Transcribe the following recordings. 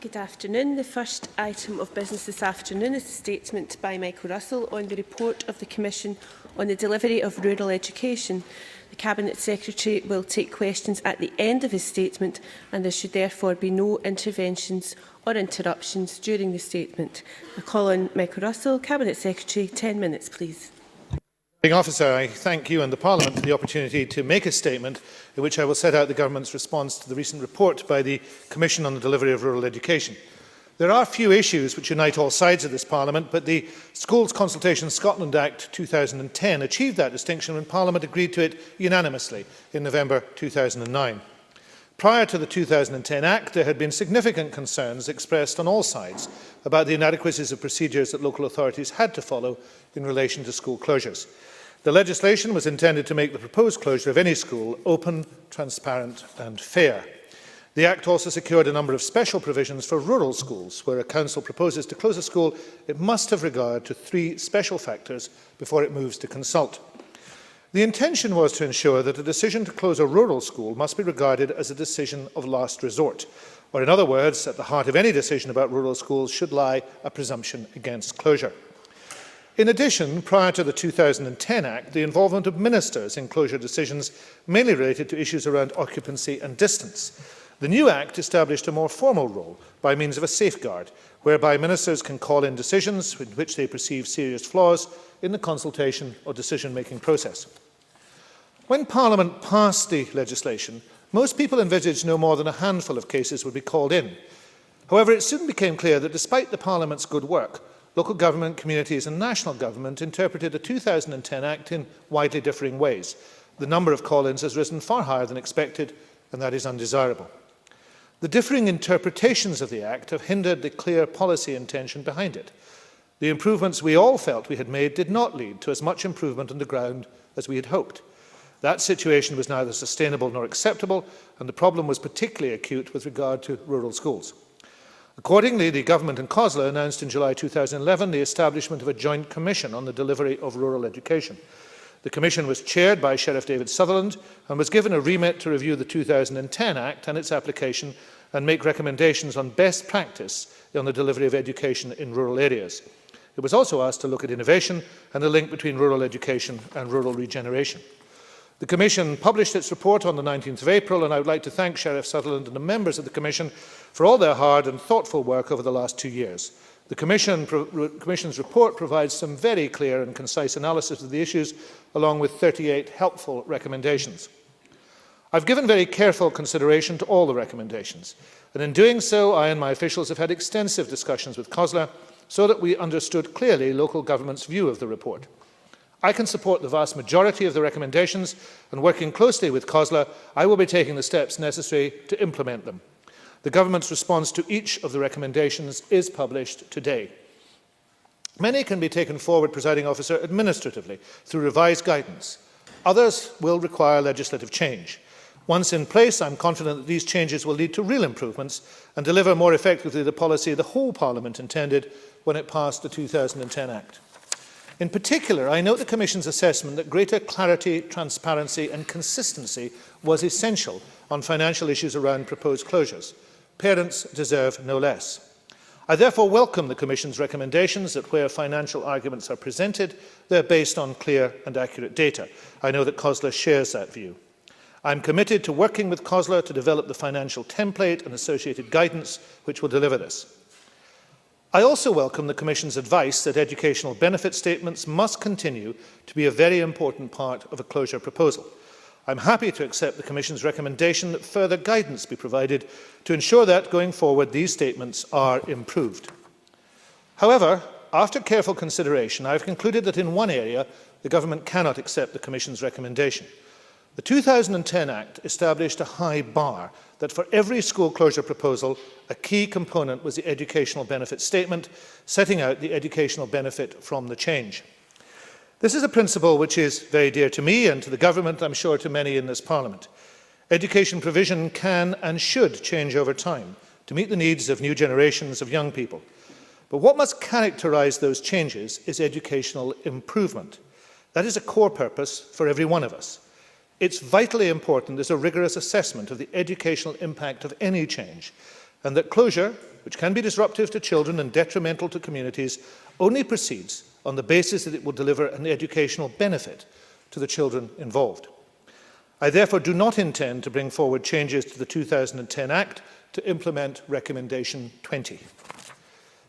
Good afternoon. The first item of business this afternoon is a statement by Michael Russell on the report of the Commission on the delivery of rural education. The Cabinet Secretary will take questions at the end of his statement, and there should therefore be no interventions or interruptions during the statement. I call on Michael Russell, Cabinet Secretary. 10 minutes, please. Officer, I thank you and the Parliament for the opportunity to make a statement in which I will set out the Government's response to the recent report by the Commission on the delivery of rural education. There are few issues which unite all sides of this Parliament, but the Schools Consultation Scotland Act 2010 achieved that distinction when Parliament agreed to it unanimously in November 2009. Prior to the 2010 Act, there had been significant concerns expressed on all sides about the inadequacies of procedures that local authorities had to follow in relation to school closures. The legislation was intended to make the proposed closure of any school open, transparent and fair. The Act also secured a number of special provisions for rural schools. Where a council proposes to close a school, it must have regard to 3 special factors before it moves to consult. The intention was to ensure that a decision to close a rural school must be regarded as a decision of last resort, or in other words, at the heart of any decision about rural schools should lie a presumption against closure. In addition, prior to the 2010 Act, the involvement of ministers in closure decisions mainly related to issues around occupancy and distance. The new Act established a more formal role by means of a safeguard, whereby ministers can call in decisions in which they perceive serious flaws in the consultation or decision-making process. When Parliament passed the legislation, most people envisaged no more than a handful of cases would be called in. However, it soon became clear that despite the Parliament's good work, local government, communities and national government interpreted the 2010 Act in widely differing ways. The number of call-ins has risen far higher than expected, and that is undesirable. The differing interpretations of the Act have hindered the clear policy intention behind it. The improvements we all felt we had made did not lead to as much improvement on the ground as we had hoped. That situation was neither sustainable nor acceptable, and the problem was particularly acute with regard to rural schools. Accordingly, the Government in COSLA announced in July 2011 the establishment of a joint commission on the delivery of rural education. The commission was chaired by Sheriff David Sutherland and was given a remit to review the 2010 Act and its application and make recommendations on best practice on the delivery of education in rural areas. It was also asked to look at innovation and the link between rural education and rural regeneration. The Commission published its report on the 19th of April, and I would like to thank Sheriff Sutherland and the members of the Commission for all their hard and thoughtful work over the last 2 years. The Commission's report provides some very clear and concise analysis of the issues, along with 38 helpful recommendations. I've given very careful consideration to all the recommendations, and in doing so, I and my officials have had extensive discussions with COSLA so that we understood clearly local government's view of the report. I can support the vast majority of the recommendations, and working closely with COSLA, I will be taking the steps necessary to implement them. The Government's response to each of the recommendations is published today. Many can be taken forward, Presiding Officer, administratively through revised guidance. Others will require legislative change. Once in place, I am confident that these changes will lead to real improvements and deliver more effectively the policy the whole Parliament intended when it passed the 2010 Act. In particular, I note the Commission's assessment that greater clarity, transparency and consistency was essential on financial issues around proposed closures. Parents deserve no less. I therefore welcome the Commission's recommendations that where financial arguments are presented, they are based on clear and accurate data. I know that COSLA shares that view. I am committed to working with COSLA to develop the financial template and associated guidance which will deliver this. I also welcome the Commission's advice that educational benefit statements must continue to be a very important part of a closure proposal. I am happy to accept the Commission's recommendation that further guidance be provided to ensure that, going forward, these statements are improved. However, after careful consideration, I have concluded that in one area the Government cannot accept the Commission's recommendation. The 2010 Act established a high bar that for every school closure proposal, a key component was the educational benefit statement, setting out the educational benefit from the change. This is a principle which is very dear to me and to the Government, I am sure to many in this Parliament. Education provision can and should change over time to meet the needs of new generations of young people. But what must characterise those changes is educational improvement. That is a core purpose for every one of us. It's vitally important there's a rigorous assessment of the educational impact of any change, and that closure, which can be disruptive to children and detrimental to communities, only proceeds on the basis that it will deliver an educational benefit to the children involved. I therefore do not intend to bring forward changes to the 2010 Act to implement Recommendation 20.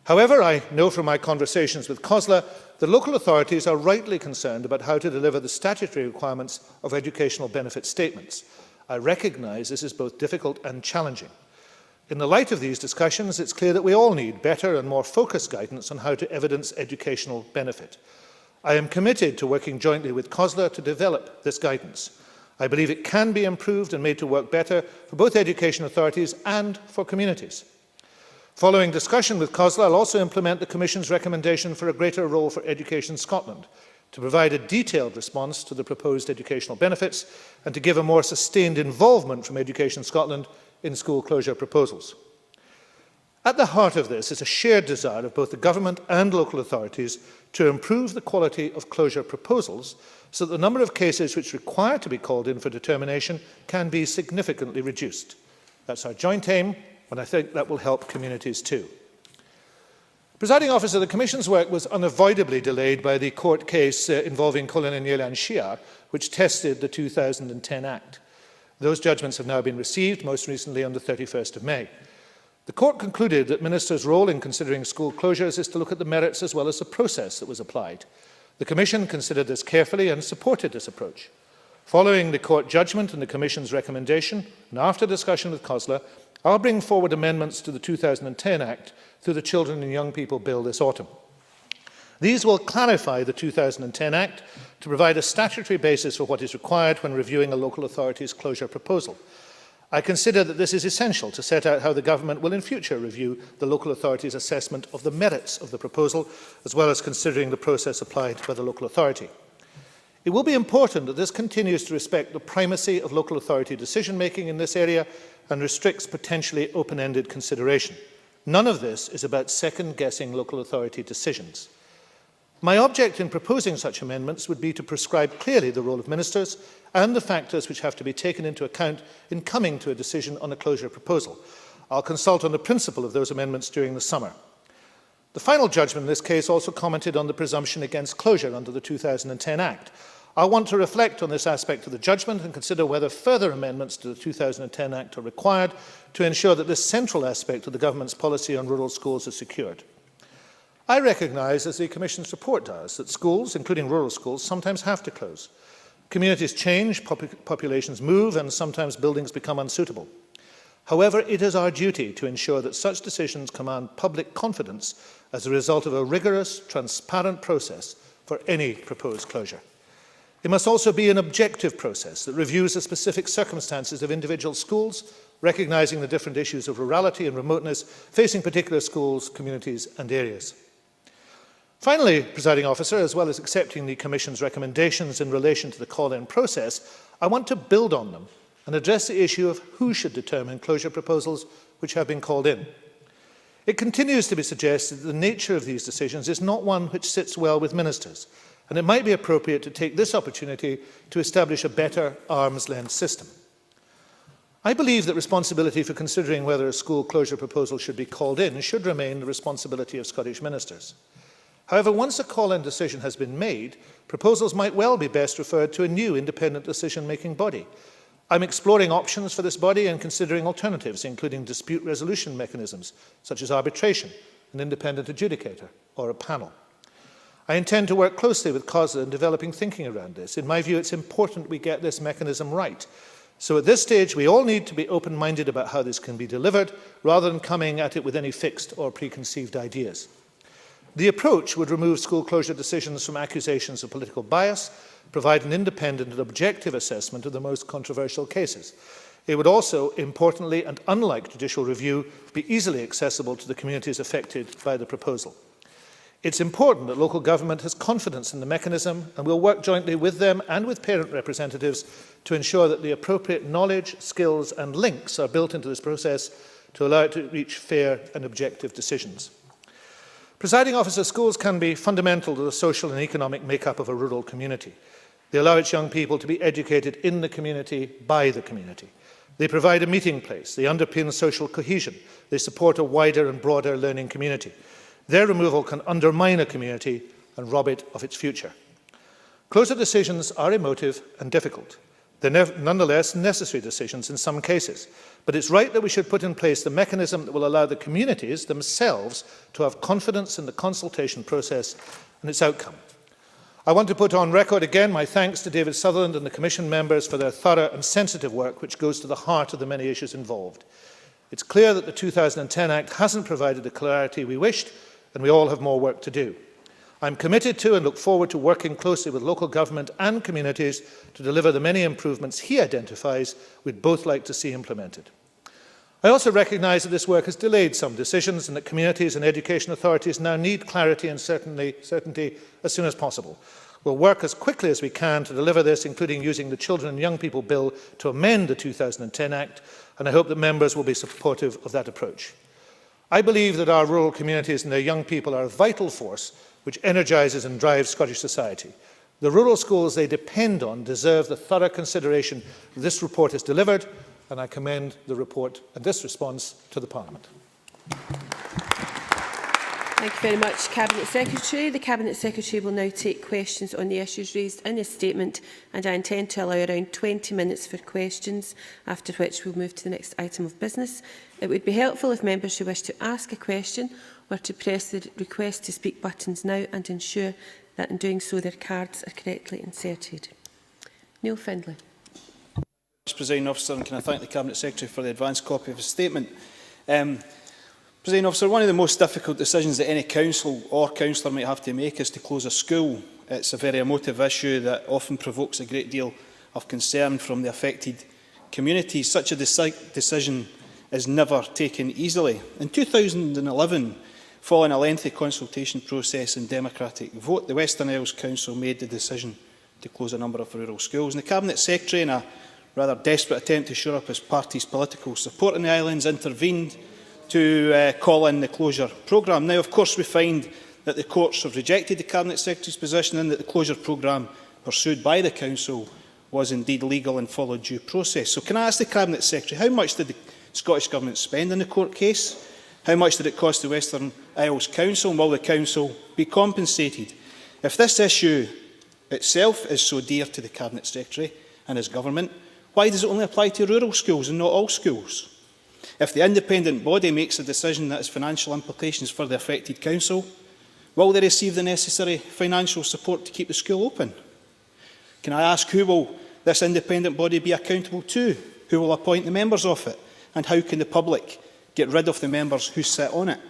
However, I know from my conversations with COSLA that local authorities are rightly concerned about how to deliver the statutory requirements of educational benefit statements. I recognise this is both difficult and challenging. In the light of these discussions, it's clear that we all need better and more focused guidance on how to evidence educational benefit. I am committed to working jointly with COSLA to develop this guidance. I believe it can be improved and made to work better for both education authorities and for communities. Following discussion with COSLA, I'll also implement the Commission's recommendation for a greater role for Education Scotland, to provide a detailed response to the proposed educational benefits and to give a more sustained involvement from Education Scotland in school closure proposals. At the heart of this is a shared desire of both the Government and local authorities to improve the quality of closure proposals so that the number of cases which require to be called in for determination can be significantly reduced. That's our joint aim, and I think that will help communities too. Presiding Officer, the Commission's work was unavoidably delayed by the court case involving Colin and Yelan Shia, which tested the 2010 Act. Those judgments have now been received, most recently on the 31st of May. The court concluded that ministers' role in considering school closures is to look at the merits as well as the process that was applied. The Commission considered this carefully and supported this approach. Following the court judgment and the Commission's recommendation, and after discussion with COSLA, I'll bring forward amendments to the 2010 Act through the Children and Young People Bill this autumn. These will clarify the 2010 Act to provide a statutory basis for what is required when reviewing a local authority's closure proposal. I consider that this is essential to set out how the Government will in future review the local authority's assessment of the merits of the proposal, as well as considering the process applied by the local authority. It will be important that this continues to respect the primacy of local authority decision-making in this area and restricts potentially open-ended consideration. None of this is about second-guessing local authority decisions. My object in proposing such amendments would be to prescribe clearly the role of ministers and the factors which have to be taken into account in coming to a decision on a closure proposal. I'll consult on the principle of those amendments during the summer. The final judgment in this case also commented on the presumption against closure under the 2010 Act. I want to reflect on this aspect of the judgment and consider whether further amendments to the 2010 Act are required to ensure that this central aspect of the Government's policy on rural schools is secured. I recognise, as the Commission's report does, that schools, including rural schools, sometimes have to close. Communities change, populations move, and sometimes buildings become unsuitable. However, it is our duty to ensure that such decisions command public confidence as a result of a rigorous, transparent process for any proposed closure. It must also be an objective process that reviews the specific circumstances of individual schools, recognising the different issues of rurality and remoteness facing particular schools, communities and areas. Finally, Presiding Officer, as well as accepting the Commission's recommendations in relation to the call-in process, I want to build on them and address the issue of who should determine closure proposals which have been called in. It continues to be suggested that the nature of these decisions is not one which sits well with ministers, and it might be appropriate to take this opportunity to establish a better arm's-length system. I believe that responsibility for considering whether a school closure proposal should be called in should remain the responsibility of Scottish ministers. However, once a call-in decision has been made, proposals might well be best referred to a new independent decision-making body. I'm exploring options for this body and considering alternatives, including dispute resolution mechanisms, such as arbitration, an independent adjudicator, or a panel. I intend to work closely with COSLA in developing thinking around this. In my view, it's important we get this mechanism right. So at this stage, we all need to be open-minded about how this can be delivered, rather than coming at it with any fixed or preconceived ideas. The approach would remove school closure decisions from accusations of political bias, provide an independent and objective assessment of the most controversial cases. It would also, importantly and unlike judicial review, be easily accessible to the communities affected by the proposal. It's important that local government has confidence in the mechanism, and we'll work jointly with them and with parent representatives to ensure that the appropriate knowledge, skills and links are built into this process to allow it to reach fair and objective decisions. Presiding Officer, schools can be fundamental to the social and economic makeup of a rural community. They allow its young people to be educated in the community by the community. They provide a meeting place. They underpin social cohesion. They support a wider and broader learning community. Their removal can undermine a community and rob it of its future. Closure decisions are emotive and difficult. They're nonetheless necessary decisions in some cases. But it's right that we should put in place the mechanism that will allow the communities themselves to have confidence in the consultation process and its outcome. I want to put on record again my thanks to David Sutherland and the Commission members for their thorough and sensitive work, which goes to the heart of the many issues involved. It's clear that the 2010 Act hasn't provided the clarity we wished, and we all have more work to do. I'm committed to and look forward to working closely with local government and communities to deliver the many improvements he identifies we'd both like to see implemented. I also recognise that this work has delayed some decisions and that communities and education authorities now need clarity and certainty as soon as possible. We'll work as quickly as we can to deliver this, including using the Children and Young People Bill to amend the 2010 Act, and I hope that members will be supportive of that approach. I believe that our rural communities and their young people are a vital force which energises and drives Scottish society. The rural schools they depend on deserve the thorough consideration this report has delivered, and I commend the report and this response to the Parliament. Thank you very much, Cabinet Secretary. The Cabinet Secretary will now take questions on the issues raised in his statement, and I intend to allow around 20 minutes for questions, after which we will move to the next item of business. It would be helpful if members who wish to ask a question were to press the request to speak buttons now and ensure that in doing so their cards are correctly inserted. Neil Findlay. Presiding Officer, and can I thank the Cabinet Secretary for the advance copy of his statement. Presiding Officer, one of the most difficult decisions that any council or councillor might have to make is to close a school. It's a very emotive issue that often provokes a great deal of concern from the affected communities. Such a decision is never taken easily. In 2011, following a lengthy consultation process and democratic vote, the Western Isles Council made the decision to close a number of rural schools. And the Cabinet Secretary, in a rather desperate attempt to shore up his party's political support in the islands, intervened to call in the closure programme. Now, of course, we find that the courts have rejected the Cabinet Secretary's position and that the closure programme pursued by the Council was indeed legal and followed due process. So can I ask the Cabinet Secretary, how much did the Scottish Government spend on the court case? How much did it cost the Western Isles Council, and will the Council be compensated? If this issue itself is so dear to the Cabinet Secretary and his government, why does it only apply to rural schools and not all schools? If the independent body makes a decision that has financial implications for the affected council, will they receive the necessary financial support to keep the school open? Can I ask, who will this independent body be accountable to? Who will appoint the members of it? And how can the public get rid of the members who sit on it?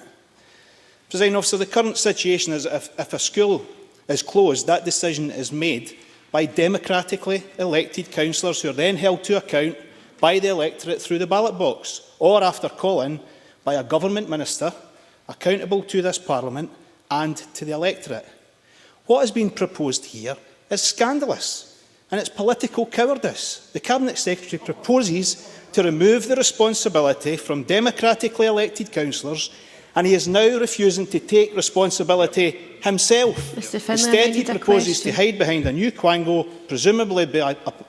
Presiding Officer, the current situation is if a school is closed, that decision is made by democratically elected councillors who are then held to account by the electorate through the ballot box, or after call-in by a government minister accountable to this Parliament and to the electorate. What has been proposed here is scandalous, and it's political cowardice. The Cabinet Secretary proposes to remove the responsibility from democratically elected councillors, and he is now refusing to take responsibility himself. Mr. Finlay, instead, he proposes to hide behind a new quango, presumably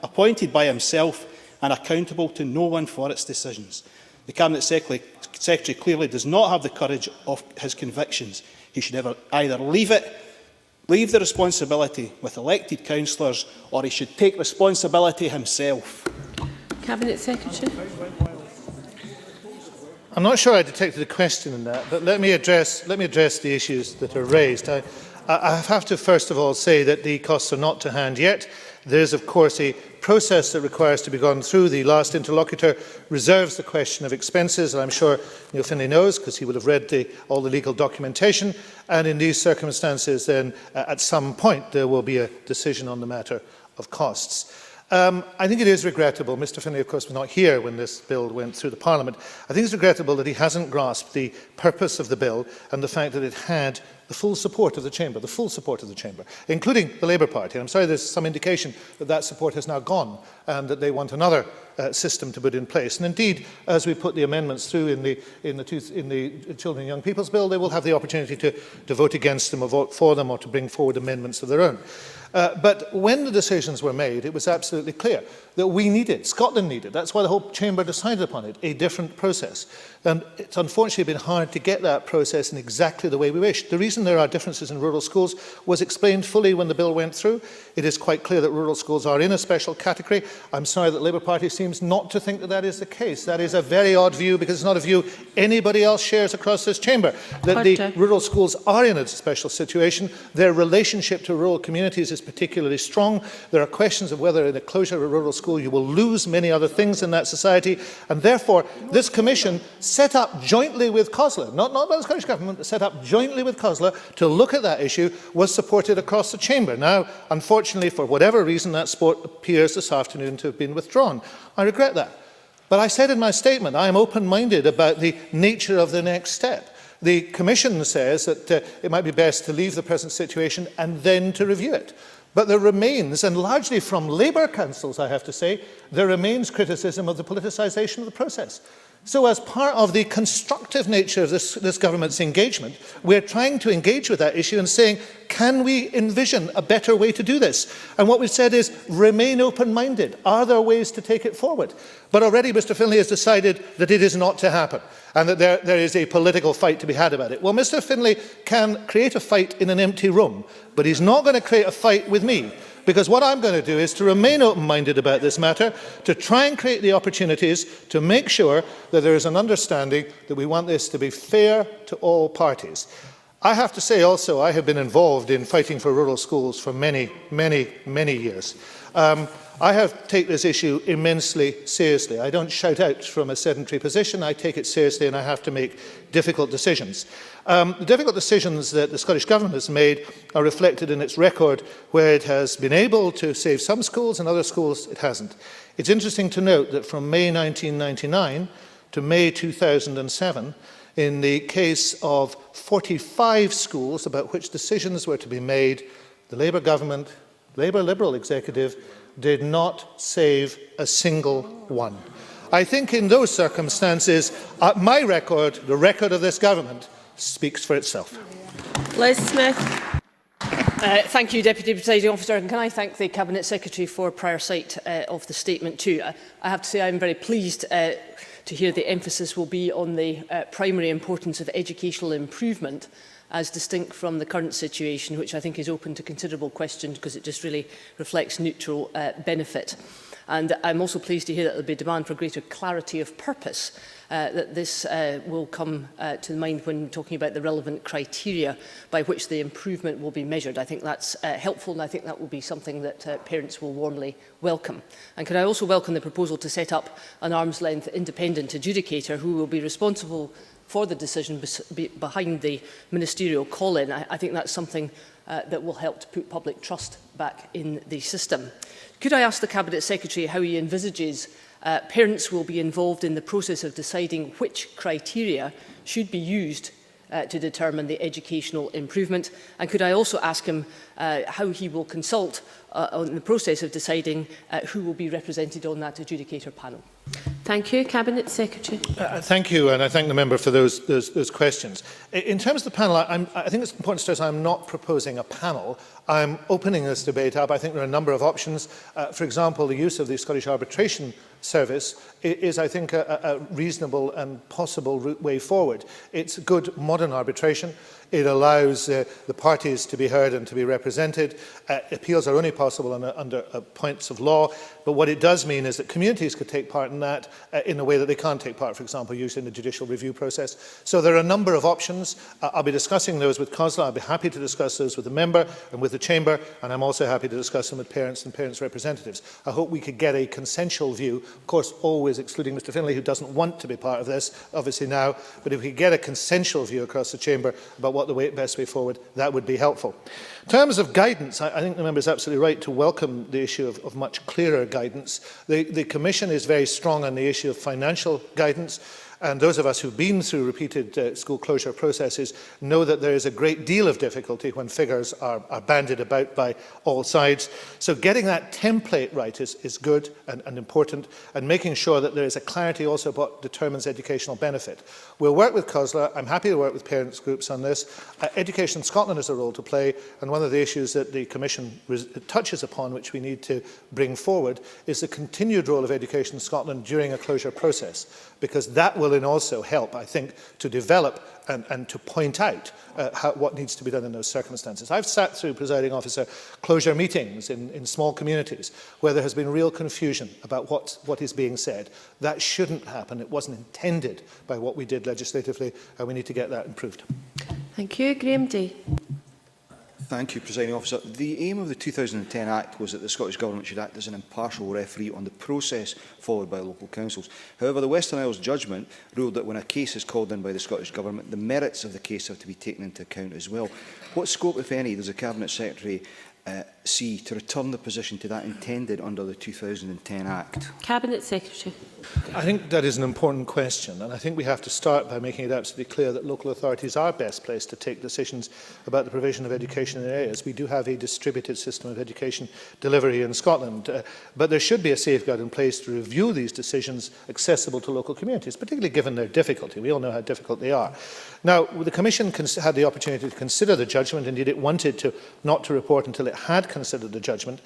appointed by himself and accountable to no one for its decisions. The Cabinet Secretary clearly does not have the courage of his convictions. He should either leave the responsibility with elected councillors, or he should take responsibility himself. Cabinet Secretary. I'm not sure I detected a question in that, but let me address the issues that are raised. I have to first of all say that the costs are not to hand yet. There is, of course, a process that requires to be gone through. The last interlocutor reserves the question of expenses, and I'm sure Neil Findlay knows, because he would have read all the legal documentation. And in these circumstances, then, at some point, there will be a decision on the matter of costs. I think it is regrettable. Mr. Findlay, of course, was not here when this bill went through the Parliament. I think it's regrettable that he hasn't grasped the purpose of the bill and the fact that it had the full support of the Chamber, including the Labour Party. I'm sorry there's some indication that that support has now gone and that they want another system to put in place. And indeed, as we put the amendments through in the Children and Young People's Bill, they will have the opportunity to vote against them or vote for them or to bring forward amendments of their own. But when the decisions were made, it was absolutely clear that we needed, Scotland needed, that's why the whole Chamber decided upon it, a different process. And it's unfortunately been hard to get that process in exactly the way we wished. The reason there are differences in rural schools was explained fully when the bill went through. It is quite clear that rural schools are in a special category. I'm sorry that the Labour Party seems not to think that that is the case. That is a very odd view, because it's not a view anybody else shares across this Chamber, that the rural schools are in a special situation. Their relationship to rural communities is particularly strong. There are questions of whether in the closure of a rural school you will lose many other things in that society, and therefore this Commission set up jointly with COSLA, not by the Scottish Government, but set up jointly with COSLA to look at that issue, was supported across the Chamber. Now, unfortunately, for whatever reason, that support appears this afternoon to have been withdrawn. I regret that. But I said in my statement, I am open-minded about the nature of the next step. The Commission says that it might be best to leave the present situation and then to review it. But there remains, and largely from Labour councils, I have to say, there remains criticism of the politicisation of the process. So as part of the constructive nature of this government's engagement, we're trying to engage with that issue and saying, can we envision a better way to do this? And what we've said is, remain open-minded. Are there ways to take it forward? But already Mr Finlay has decided that it is not to happen, and that there is a political fight to be had about it. Well, Mr Finlay can create a fight in an empty room, but he's not going to create a fight with me. Because what I'm going to do is to remain open-minded about this matter, to try and create the opportunities to make sure that there is an understanding that we want this to be fair to all parties. I have to say also, I have been involved in fighting for rural schools for many, many, many years. I have taken this issue immensely seriously. I don't shout out from a sedentary position. I take it seriously, and I have to make difficult decisions. The difficult decisions that the Scottish Government has made are reflected in its record, where it has been able to save some schools and other schools it hasn't. It's interesting to note that from May 1999 to May 2007, in the case of 45 schools about which decisions were to be made, the Labour government, Labour Liberal executive, did not save a single one. I think in those circumstances, my record, the record of this government, speaks for itself. Liz Smith. Thank you, Deputy Presiding Officer. And can I thank the Cabinet Secretary for prior sight of the statement too. I have to say I'm very pleased to hear the emphasis will be on the primary importance of educational improvement as distinct from the current situation, which I think is open to considerable question because it just really reflects neutral benefit. And I'm also pleased to hear that there will be a demand for greater clarity of purpose, that this will come to mind when talking about the relevant criteria by which the improvement will be measured. I think that's helpful, and I think that will be something that parents will warmly welcome. And can I also welcome the proposal to set up an arm's-length independent adjudicator who will be responsible for the decision behind the ministerial call-in. I think that's something that will help to put public trust back in the system. Could I ask the Cabinet Secretary how he envisages parents will be involved in the process of deciding which criteria should be used to determine the educational improvement? And could I also ask him how he will consult on the process of deciding who will be represented on that adjudicator panel? Thank you. Cabinet Secretary. Thank you, and I thank the member for those questions. In terms of the panel, I think it's important to stress I'm not proposing a panel. I'm opening this debate up. I think there are a number of options. For example, the use of the Scottish Arbitration-Service is, I think, a reasonable and possible way forward. It's good modern arbitration. It allows the parties to be heard and to be represented. Appeals are only possible under points of law. But what it does mean is that communities could take part in that in a way that they can't take part, for example, usually in the judicial review process. So there are a number of options. I'll be discussing those with COSLA. I'll be happy to discuss those with the member and with the Chamber, and I'm also happy to discuss them with parents and parents' representatives. I hope we could get a consensual view, of course, always excluding Mr Finlay, who doesn't want to be part of this, obviously now, but if we could get a consensual view across the Chamber about what the best way forward, that would be helpful. In terms of guidance, I think the member is absolutely right to welcome the issue of much clearer guidance. The Commission is very strong on the issue of financial guidance. And those of us who've been through repeated school closure processes know that there is a great deal of difficulty when figures are bandied about by all sides. So getting that template right is good and important, and making sure that there is a clarity also about what determines educational benefit. We'll work with COSLA. I'm happy to work with parents groups on this. Education Scotland has a role to play, and one of the issues that the Commission touches upon, which we need to bring forward, is the continued role of Education Scotland during a closure process, because that will also help, I think, to develop and to point out what needs to be done in those circumstances. I've sat through, presiding officer, closure meetings in small communities where there has been real confusion about what is being said. That shouldn't happen. It wasn't intended by what we did legislatively, and we need to get that improved. Thank you. Graham Day. Thank you, Presiding Officer. The aim of the 2010 Act was that the Scottish Government should act as an impartial referee on the process followed by local councils. However, the Western Isles judgment ruled that when a case is called in by the Scottish Government, the merits of the case have to be taken into account as well. What scope, if any, does the Cabinet Secretary see to return the position to that intended under the 2010 Act? Cabinet Secretary. I think that is an important question, and I think we have to start by making it absolutely clear that local authorities are best placed to take decisions about the provision of education in areas. We do have a distributed system of education delivery in Scotland, but there should be a safeguard in place to review these decisions accessible to local communities, particularly given their difficulty. We all know how difficult they are. Now, the Commission had the opportunity to consider the judgment. Indeed, it wanted not to report until it had considered the judgment,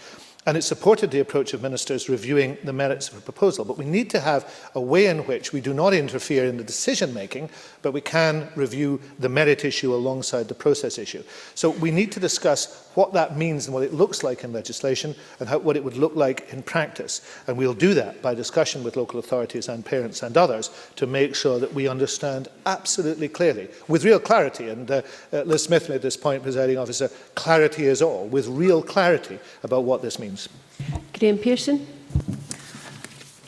and it supported the approach of ministers reviewing the merits of a proposal. But we need to have a way in which we do not interfere in the decision-making, but we can review the merit issue alongside the process issue. So we need to discuss what that means and what it looks like in legislation, and what it would look like in practice. And we'll do that by discussion with local authorities and parents and others to make sure that we understand absolutely clearly, with real clarity, and Liz Smith made this point, presiding officer, clarity is all, with real clarity about what this means. Graham Pearson.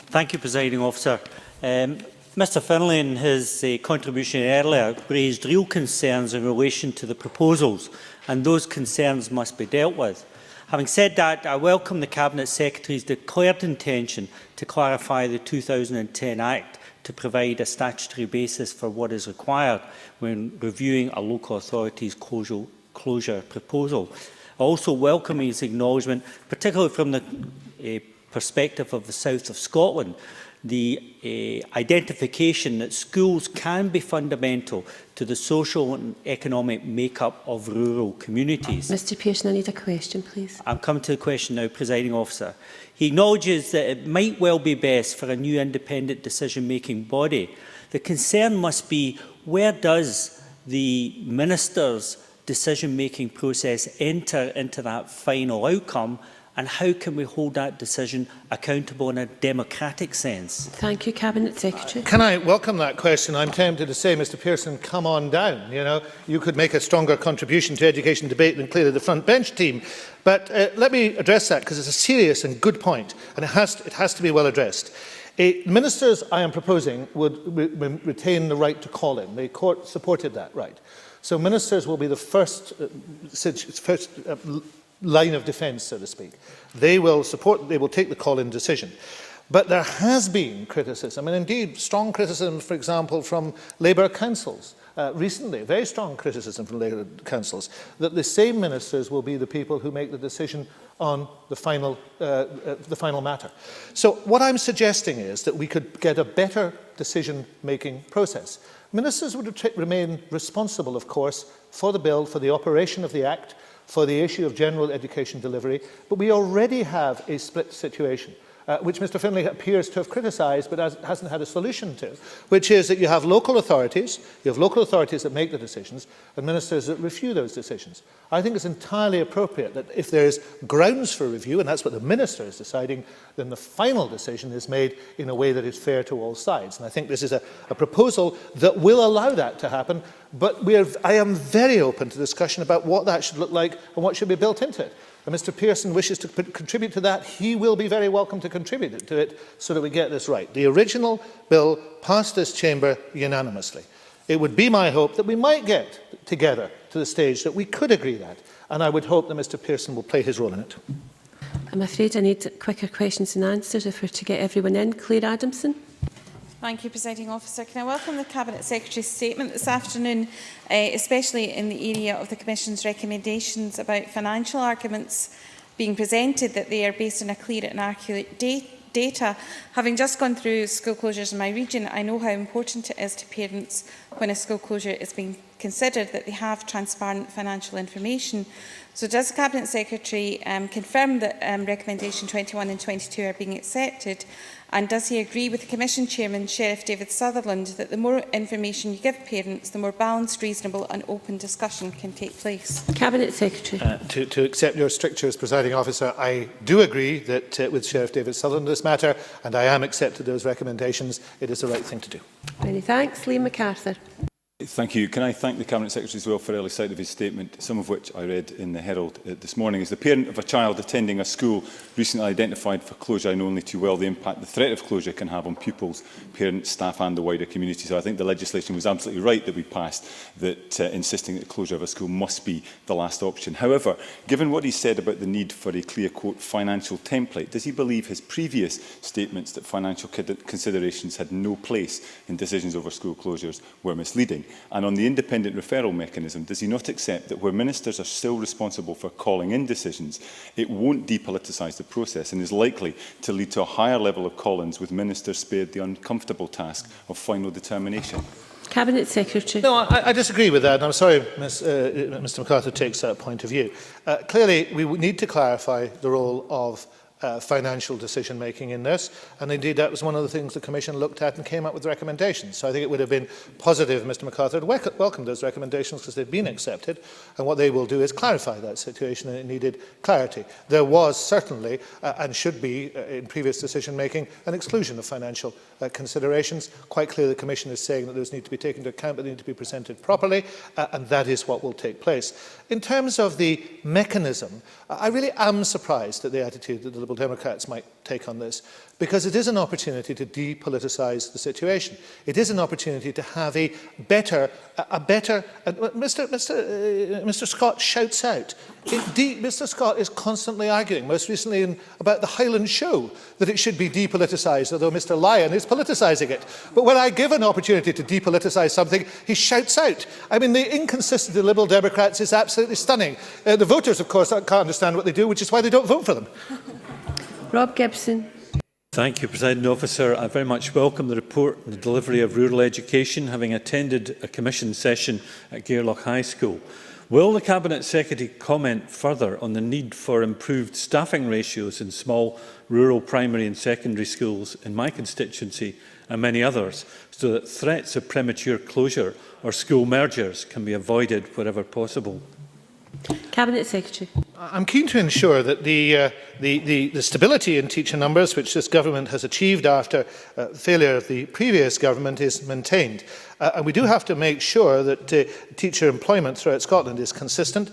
Thank you, Presiding Officer. Mr Finlay, in his contribution earlier, raised real concerns in relation to the proposals, and those concerns must be dealt with. Having said that, I welcome the Cabinet Secretary's declared intention to clarify the 2010 Act to provide a statutory basis for what is required when reviewing a local authority's closure proposal. I also welcome his acknowledgement, particularly from the perspective of the south of Scotland, the identification that schools can be fundamental to the social and economic make-up of rural communities. Mr Pearson, I need a question, please. I'm coming to the question now, Presiding Officer. He acknowledges that it might well be best for a new independent decision-making body. The concern must be, where does the Minister's decision-making process enter into that final outcome, and how can we hold that decision accountable in a democratic sense? Thank you, Cabinet Secretary. Can I welcome that question? I'm tempted to say, Mr Pearson, come on down. You know, you could make a stronger contribution to education debate than clearly the front bench team. But let me address that, because it's a serious and good point, and it has to be well addressed. Ministers, I am proposing, would retain the right to call in. The court supported that right. So ministers will be the first line of defence, so to speak. They will take the call-in decision. But there has been criticism, and indeed strong criticism, for example, from Labour councils recently, very strong criticism from Labour councils, that the same ministers will be the people who make the decision on the final matter. So what I'm suggesting is that we could get a better decision-making process. Ministers would remain responsible, of course, for the bill, for the operation of the Act, for the issue of general education delivery, but we already have a split situation, which Mr Finlay appears to have criticised but hasn't had a solution to, which is that you have local authorities that make the decisions, and ministers that review those decisions. I think it's entirely appropriate that if there is grounds for review, and that's what the minister is deciding, then the final decision is made in a way that is fair to all sides. And I think this is a proposal that will allow that to happen, but I am very open to discussion about what that should look like and what should be built into it. And Mr Pearson wishes to contribute to that. He will be very welcome to contribute to it so that we get this right. The original bill passed this chamber unanimously. It would be my hope that we might get together to the stage that we could agree that, and I would hope that Mr Pearson will play his role in it. I'm afraid I need quicker questions and answers if we're to get everyone in. Claire Adamson. Thank you, Presiding Officer. Can I welcome the Cabinet Secretary's statement this afternoon, especially in the area of the Commission's recommendations about financial arguments being presented, that they are based on a clear and accurate data. Having just gone through school closures in my region, I know how important it is to parents when a school closure is being considered that they have transparent financial information. So does the Cabinet Secretary confirm that recommendation 21 and 22 are being accepted? And does he agree with the Commission Chairman, Sheriff David Sutherland, that the more information you give parents, the more balanced, reasonable and open discussion can take place? Cabinet Secretary. To accept your strictures, Presiding Officer, I do agree that with Sheriff David Sutherland in this matter, and I am accepted those recommendations. It is the right thing to do. Many thanks. Liam MacArthur. Thank you. Can I thank the Cabinet Secretary as well for early sight of his statement, some of which I read in the Herald this morning. As the parent of a child attending a school recently identified for closure, I know only too well the impact the threat of closure can have on pupils, parents, staff and the wider community. So I think the legislation was absolutely right that we passed, that insisting that the closure of a school must be the last option. However, given what he said about the need for a clear, quote, financial template, does he believe his previous statements that financial considerations had no place in decisions over school closures were misleading? And on the independent referral mechanism, does he not accept that where ministers are still responsible for calling in decisions, it won't depoliticise the process and is likely to lead to a higher level of call-ins with ministers spared the uncomfortable task of final determination? Cabinet Secretary. No, I disagree with that, and I'm sorry Mr MacArthur takes that point of view. Clearly, we need to clarify the role of financial decision-making in this, and indeed that was one of the things the Commission looked at and came up with recommendations. So I think it would have been positive if Mr MacArthur had welcomed those recommendations because they've been accepted, and what they will do is clarify that situation, and it needed clarity. There was certainly, and should be in previous decision-making, an exclusion of financial considerations. Quite clear the Commission is saying that those need to be taken into account, but they need to be presented properly, and that is what will take place. In terms of the mechanism, I really am surprised at the attitude that the Liberal Democrats might take on this, because it is an opportunity to depoliticise the situation. It is an opportunity to have a better Mr Scott shouts out. Mr Scott is constantly arguing, most recently about the Highland Show, that it should be depoliticised, although Mr Lyon is politicising it. But when I give an opportunity to depoliticise something, he shouts out. I mean, the inconsistency of the Liberal Democrats is absolutely stunning. The voters, of course, can't understand what they do, which is why they don't vote for them. Rob Gibson. Thank you, Presiding Officer. I very much welcome the report on the delivery of rural education, having attended a commission session at Gairloch High School. Will the Cabinet Secretary comment further on the need for improved staffing ratios in small rural primary and secondary schools in my constituency and many others, so that threats of premature closure or school mergers can be avoided wherever possible? Cabinet Secretary. I'm keen to ensure that the stability in teacher numbers, which this government has achieved after failure of the previous government, is maintained. And we do have to make sure that teacher employment throughout Scotland is consistent.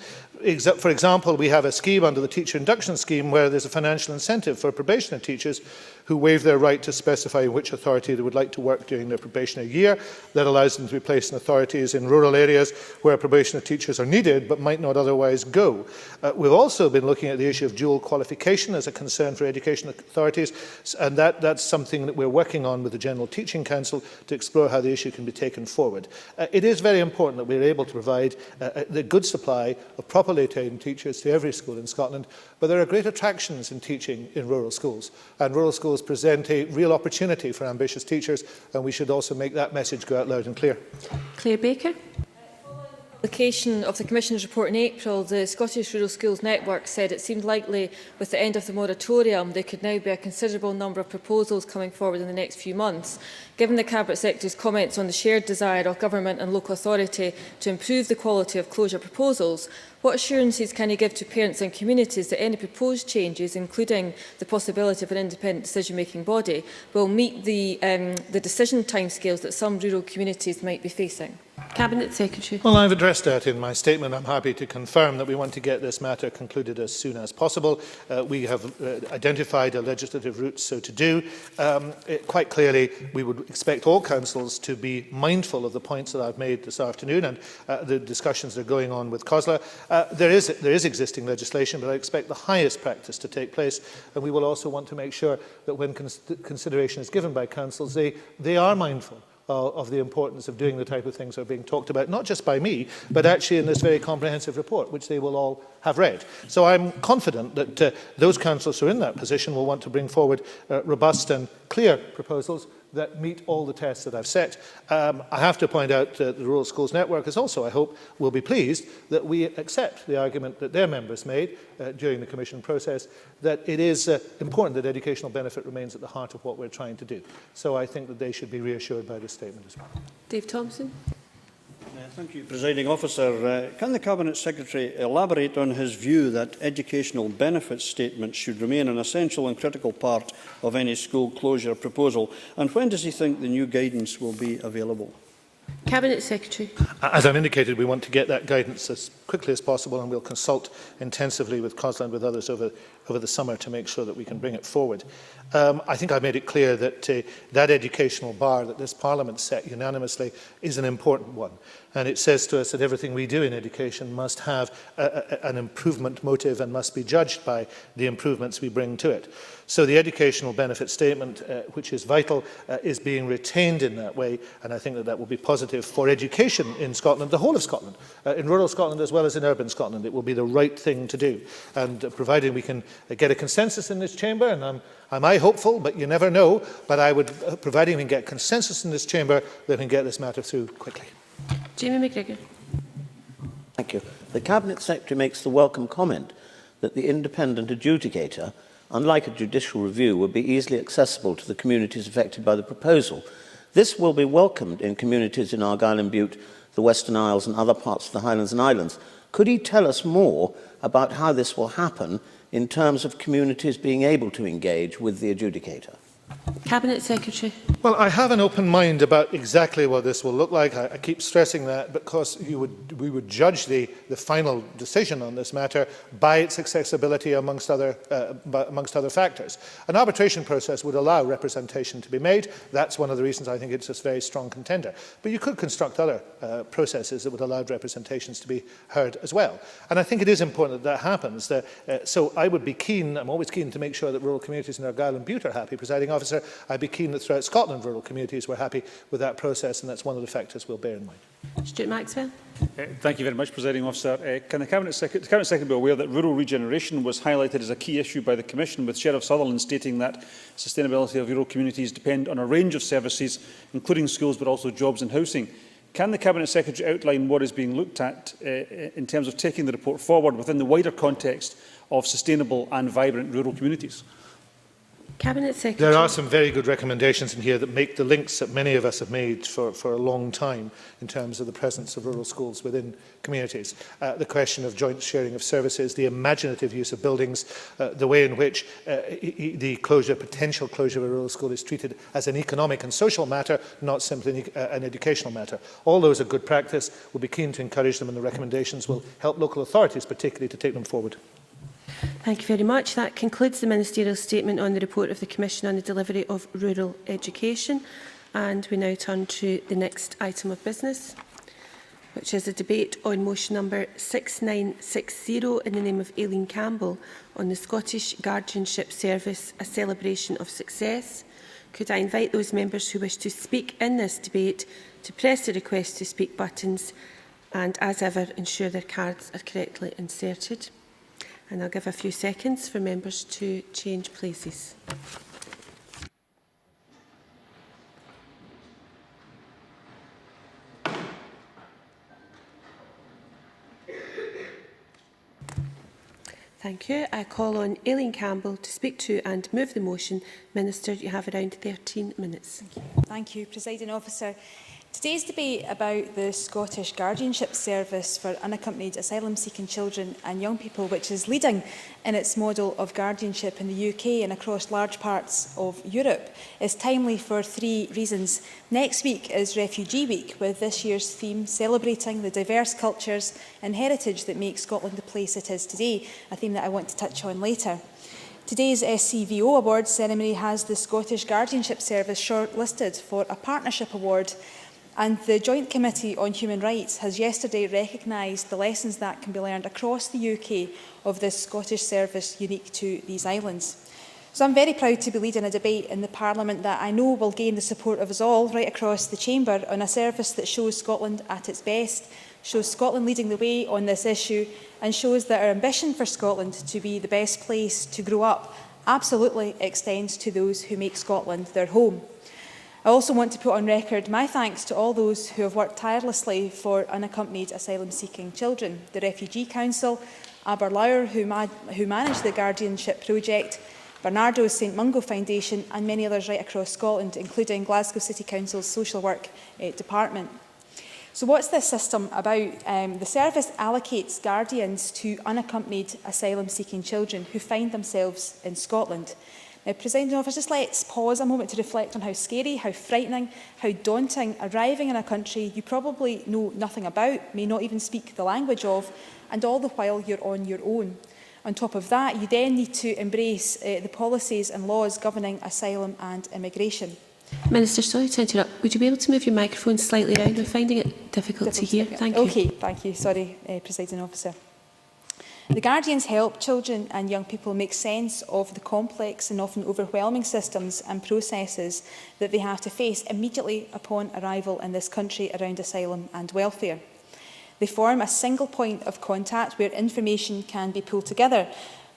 For example, we have a scheme under the Teacher Induction Scheme where there's a financial incentive for probationary teachers who waive their right to specify in which authority they would like to work during their probationary year. That allows them to be placed in authorities in rural areas where probationary teachers are needed but might not otherwise go. We've also been looking at the issue of dual qualification as a concern for education authorities, and that's something that we're working on with the General Teaching Council to explore how the issue can be taken forward. It is very important that we're able to provide the good supply of properly trained teachers to every school in Scotland, but there are great attractions in teaching in rural schools, and rural schools present a real opportunity for ambitious teachers, and we should also make that message go out loud and clear. Claire Baker. Publication of the Commission's report in April, the Scottish Rural Schools Network said it seemed likely with the end of the moratorium there could now be a considerable number of proposals coming forward in the next few months. Given the Cabinet Secretary's comments on the shared desire of government and local authority to improve the quality of closure proposals, what assurances can he give to parents and communities that any proposed changes, including the possibility of an independent decision-making body, will meet the decision timescales that some rural communities might be facing? Cabinet Secretary. Well, I've addressed that in my statement. I'm happy to confirm that we want to get this matter concluded as soon as possible. We have identified a legislative route so to do. Quite clearly, we would expect all councils to be mindful of the points that I've made this afternoon and the discussions that are going on with COSLA. There is existing legislation, but I expect the highest practice to take place, and we will also want to make sure that when consideration is given by councils, they are mindful of the importance of doing the type of things that are being talked about, not just by me, but actually in this very comprehensive report, which they will all have read. So I'm confident that those councillors who are in that position will want to bring forward robust and clear proposals that meet all the tests that I've set. I have to point out the Rural Schools Network is also, I hope, will be pleased that we accept the argument that their members made during the Commission process, that it is important that educational benefit remains at the heart of what we're trying to do. So I think that they should be reassured by this statement as well. Dave Thompson. Thank you, Presiding Officer. Can the Cabinet Secretary elaborate on his view that educational benefits statements should remain an essential and critical part of any school closure proposal? And when does he think the new guidance will be available? Cabinet Secretary. As I've indicated, we want to get that guidance as quickly as possible, and we'll consult intensively with COSLA and with others over the summer to make sure that we can bring it forward. I think I've made it clear that that educational bar that this Parliament set unanimously is an important one. And it says to us that everything we do in education must have an improvement motive and must be judged by the improvements we bring to it. So the educational benefit statement, which is vital, is being retained in that way, and I think that that will be positive for education in Scotland, the whole of Scotland, in rural Scotland as well as in urban Scotland. It will be the right thing to do. And provided we can get a consensus in this chamber, and I'm hopeful, but you never know, but I would, providing we can get consensus in this chamber, that we can get this matter through quickly. Jamie McGregor. Thank you. The Cabinet Secretary makes the welcome comment that the independent adjudicator, unlike a judicial review, will be easily accessible to the communities affected by the proposal. This will be welcomed in communities in Argyll and Bute, the Western Isles and other parts of the Highlands and Islands. Could he tell us more about how this will happen in terms of communities being able to engage with the adjudicator? Cabinet Secretary. Well, I have an open mind about exactly what this will look like. I keep stressing that because we would judge the final decision on this matter by its accessibility amongst other factors. An arbitration process would allow representation to be made. That's one of the reasons I think it's a very strong contender. But you could construct other processes that would allow representations to be heard as well. And I think it is important that that happens. So I would be keen, I'm always keen to make sure that rural communities in Argyll and Bute are happy. Presiding Officer, I'd be keen that throughout Scotland rural communities were happy with that process, and that's one of the factors we'll bear in mind. Stuart Maxwell. Thank you very much, Presiding Officer. Can the Cabinet Secretary be aware that rural regeneration was highlighted as a key issue by the Commission, with Sheriff Sutherland stating that sustainability of rural communities depend on a range of services, including schools, but also jobs and housing? Can the Cabinet Secretary outline what is being looked at in terms of taking the report forward within the wider context of sustainable and vibrant rural communities? Cabinet Secretary. There are some very good recommendations in here that make the links that many of us have made for a long time in terms of the presence of rural schools within communities. The question of joint sharing of services, the imaginative use of buildings, the way in which the potential closure of a rural school is treated as an economic and social matter, not simply an educational matter. All those are good practice. We'll be keen to encourage them, and the recommendations will help local authorities particularly to take them forward. Thank you very much. That concludes the ministerial statement on the report of the Commission on the delivery of rural education. And we now turn to the next item of business, which is a debate on motion number 6960 in the name of Aileen Campbell on the Scottish Guardianship-Service, a celebration of success. Could I invite those members who wish to speak in this debate to press the request to speak buttons and, as ever, ensure their cards are correctly inserted. And I'll give a few seconds for members to change places. Thank you. I call on Aileen Campbell to speak to and move the motion. Minister, you have around 13 minutes. Thank you, Presiding Officer. Today's debate about the Scottish Guardianship Service for unaccompanied asylum-seeking children and young people, which is leading in its model of guardianship in the UK and across large parts of Europe, is timely for 3 reasons. Next week is Refugee Week, with this year's theme celebrating the diverse cultures and heritage that make Scotland the place it is today, a theme that I want to touch on later. Today's SCVO Awards ceremony has the Scottish Guardianship Service shortlisted for a partnership award, and the Joint Committee on Human Rights has yesterday recognised the lessons that can be learned across the UK of this Scottish service unique to these islands. So I'm very proud to be leading a debate in the Parliament that I know will gain the support of us all right across the chamber on a service that shows Scotland at its best, shows Scotland leading the way on this issue, and shows that our ambition for Scotland to be the best place to grow up absolutely extends to those who make Scotland their home. I also want to put on record my thanks to all those who have worked tirelessly for unaccompanied asylum-seeking children, the Refugee Council, Aberlour, who manage the Guardianship Project, Bernardo's St Mungo Foundation, and many others right across Scotland, including Glasgow City Council's Social Work Department. So what's this system about? The service allocates guardians to unaccompanied asylum-seeking children who find themselves in Scotland. Now, Presiding Officer, just let's pause a moment to reflect on how scary, how frightening, how daunting arriving in a country you probably know nothing about, may not even speak the language of, and all the while you're on your own. On top of that, you then need to embrace the policies and laws governing asylum and immigration. Minister, sorry to interrupt. Would you be able to move your microphone slightly round? I'm finding it difficult to hear. Thank you. Okay, thank you. Sorry, Presiding Officer. The Guardians help children and young people make sense of the complex and often overwhelming systems and processes that they have to face immediately upon arrival in this country around asylum and welfare. They form a single point of contact where information can be pulled together,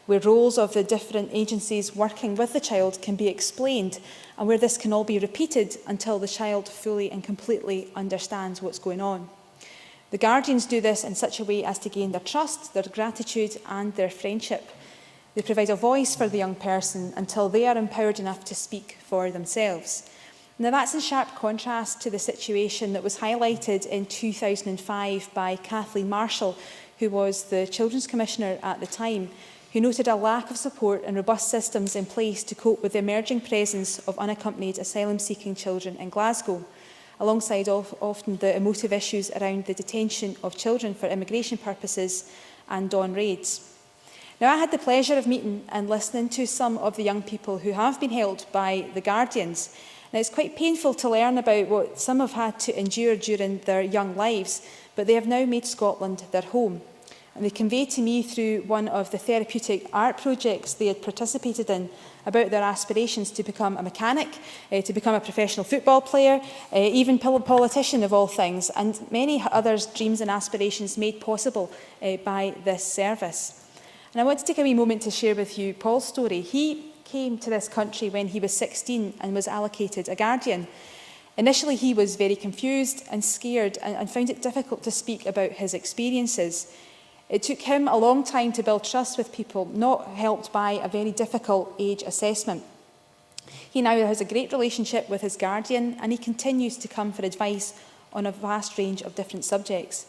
where roles of the different agencies working with the child can be explained, and where this can all be repeated until the child fully and completely understands what's going on. The Guardians do this in such a way as to gain their trust, their gratitude and their friendship. They provide a voice for the young person until they are empowered enough to speak for themselves. Now that's in sharp contrast to the situation that was highlighted in 2005 by Kathleen Marshall, who was the Children's Commissioner at the time, who noted a lack of support and robust systems in place to cope with the emerging presence of unaccompanied asylum-seeking children in Glasgow, alongside often the emotive issues around the detention of children for immigration purposes and dawn raids. Now, I had the pleasure of meeting and listening to some of the young people who have been held by the Guardians. Now, it's quite painful to learn about what some have had to endure during their young lives, but they have now made Scotland their home. And they conveyed to me through one of the therapeutic art projects they had participated in about their aspirations to become a mechanic, to become a professional football player, even politician of all things, and many others' dreams and aspirations made possible by this service. And I want to take a wee moment to share with you Paul's story. He came to this country when he was 16 and was allocated a guardian. Initially, he was very confused and scared and found it difficult to speak about his experiences. It took him a long time to build trust with people, not helped by a very difficult age assessment. He now has a great relationship with his guardian, and he continues to come for advice on a vast range of different subjects.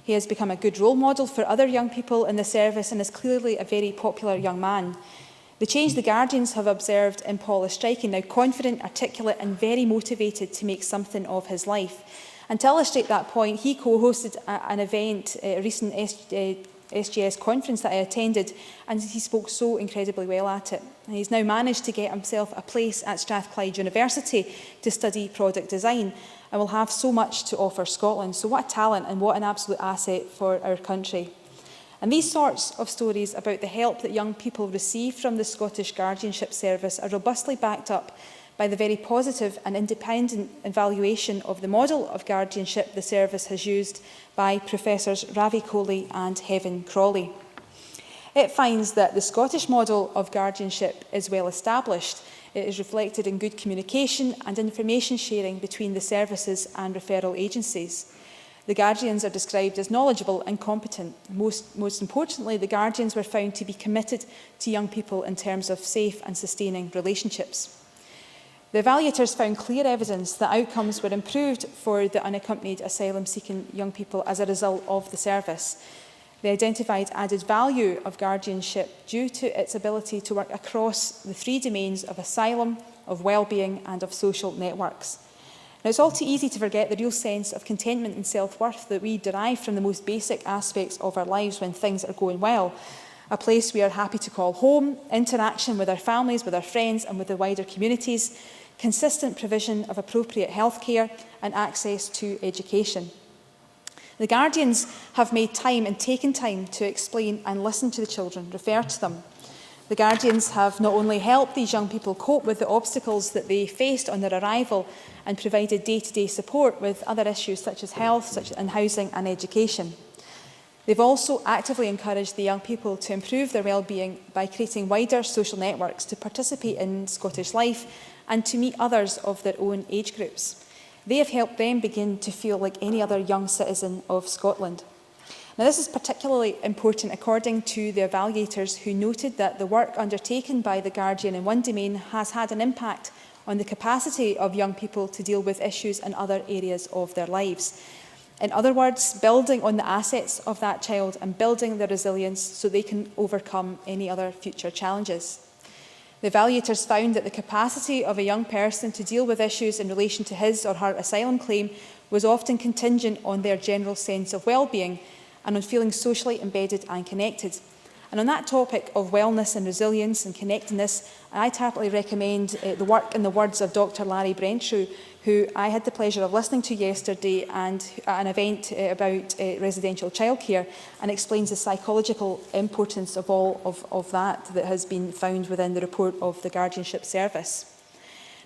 He has become a good role model for other young people in the service and is clearly a very popular young man. The change the Guardians have observed in Paul is striking, now confident, articulate and very motivated to make something of his life. And to illustrate that point, he co-hosted an event, a recent SGS conference that I attended, and he spoke so incredibly well at it. And he's now managed to get himself a place at Strathclyde University to study product design and will have so much to offer Scotland. So what a talent and what an absolute asset for our country. And these sorts of stories about the help that young people receive from the Scottish Guardianship Service are robustly backed up by the very positive and independent evaluation of the model of guardianship the service has used by Professors Ravi Kohli and Heaven Crawley. It finds that the Scottish model of guardianship is well established. It is reflected in good communication and information sharing between the services and referral agencies. The Guardians are described as knowledgeable and competent. Most importantly, the Guardians were found to be committed to young people in terms of safe and sustaining relationships. The evaluators found clear evidence that outcomes were improved for the unaccompanied asylum-seeking young people as a result of the service. They identified added value of guardianship due to its ability to work across the three domains of asylum, of well-being and of social networks. Now, it's all too easy to forget the real sense of contentment and self-worth that we derive from the most basic aspects of our lives when things are going well. A place we are happy to call home, interaction with our families, with our friends and with the wider communities, consistent provision of appropriate healthcare and access to education. The Guardians have made time and taken time to explain and listen to the children, refer to them. The Guardians have not only helped these young people cope with the obstacles that they faced on their arrival and provided day-to-day support with other issues such as health, and housing and education. They've also actively encouraged the young people to improve their well-being by creating wider social networks to participate in Scottish life and to meet others of their own age groups. They have helped them begin to feel like any other young citizen of Scotland. Now, this is particularly important according to the evaluators, who noted that the work undertaken by the Guardian in one domain has had an impact on the capacity of young people to deal with issues in other areas of their lives. In other words, building on the assets of that child and building their resilience so they can overcome any other future challenges. The evaluators found that the capacity of a young person to deal with issues in relation to his or her asylum claim was often contingent on their general sense of well-being and on feeling socially embedded and connected. And on that topic of wellness and resilience and connectedness, I heartily recommend the work and the words of Dr. Larry Brentrew, who I had the pleasure of listening to yesterday and at an event about residential childcare, and explains the psychological importance of all of that has been found within the report of the Guardianship-Service.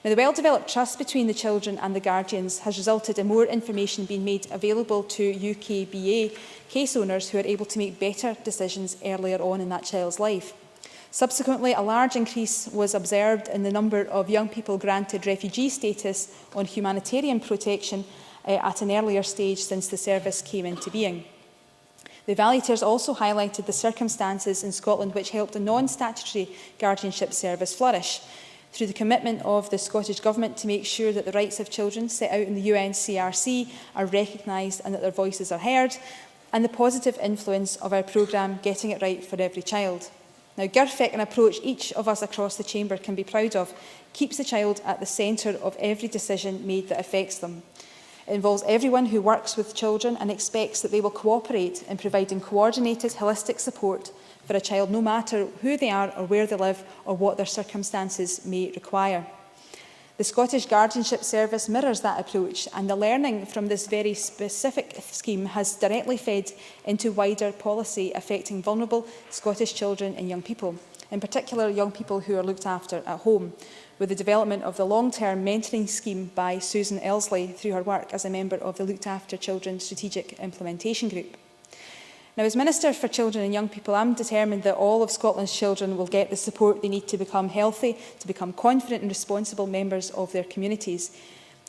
Now, the well-developed trust between the children and the Guardians has resulted in more information being made available to UKBA case owners who are able to make better decisions earlier on in that child's life. Subsequently, a large increase was observed in the number of young people granted refugee status on humanitarian protection at an earlier stage since the service came into being. The evaluators also highlighted the circumstances in Scotland which helped a non-statutory guardianship service flourish, through the commitment of the Scottish Government to make sure that the rights of children set out in the UNCRC are recognised and that their voices are heard, and the positive influence of our programme Getting It Right for Every Child. Now, GIRFIC, an approach each of us across the chamber can be proud of, keeps the child at the centre of every decision made that affects them. It involves everyone who works with children and expects that they will cooperate in providing coordinated, holistic support for a child, no matter who they are or where they live or what their circumstances may require. The Scottish Guardianship Service mirrors that approach, and the learning from this very specific scheme has directly fed into wider policy affecting vulnerable Scottish children and young people, in particular young people who are looked after at home, with the development of the long-term mentoring scheme by Susan Elsley through her work as a member of the Looked After Children Strategic Implementation Group. Now, as Minister for Children and Young People, I'm determined that all of Scotland's children will get the support they need to become healthy, to become confident and responsible members of their communities,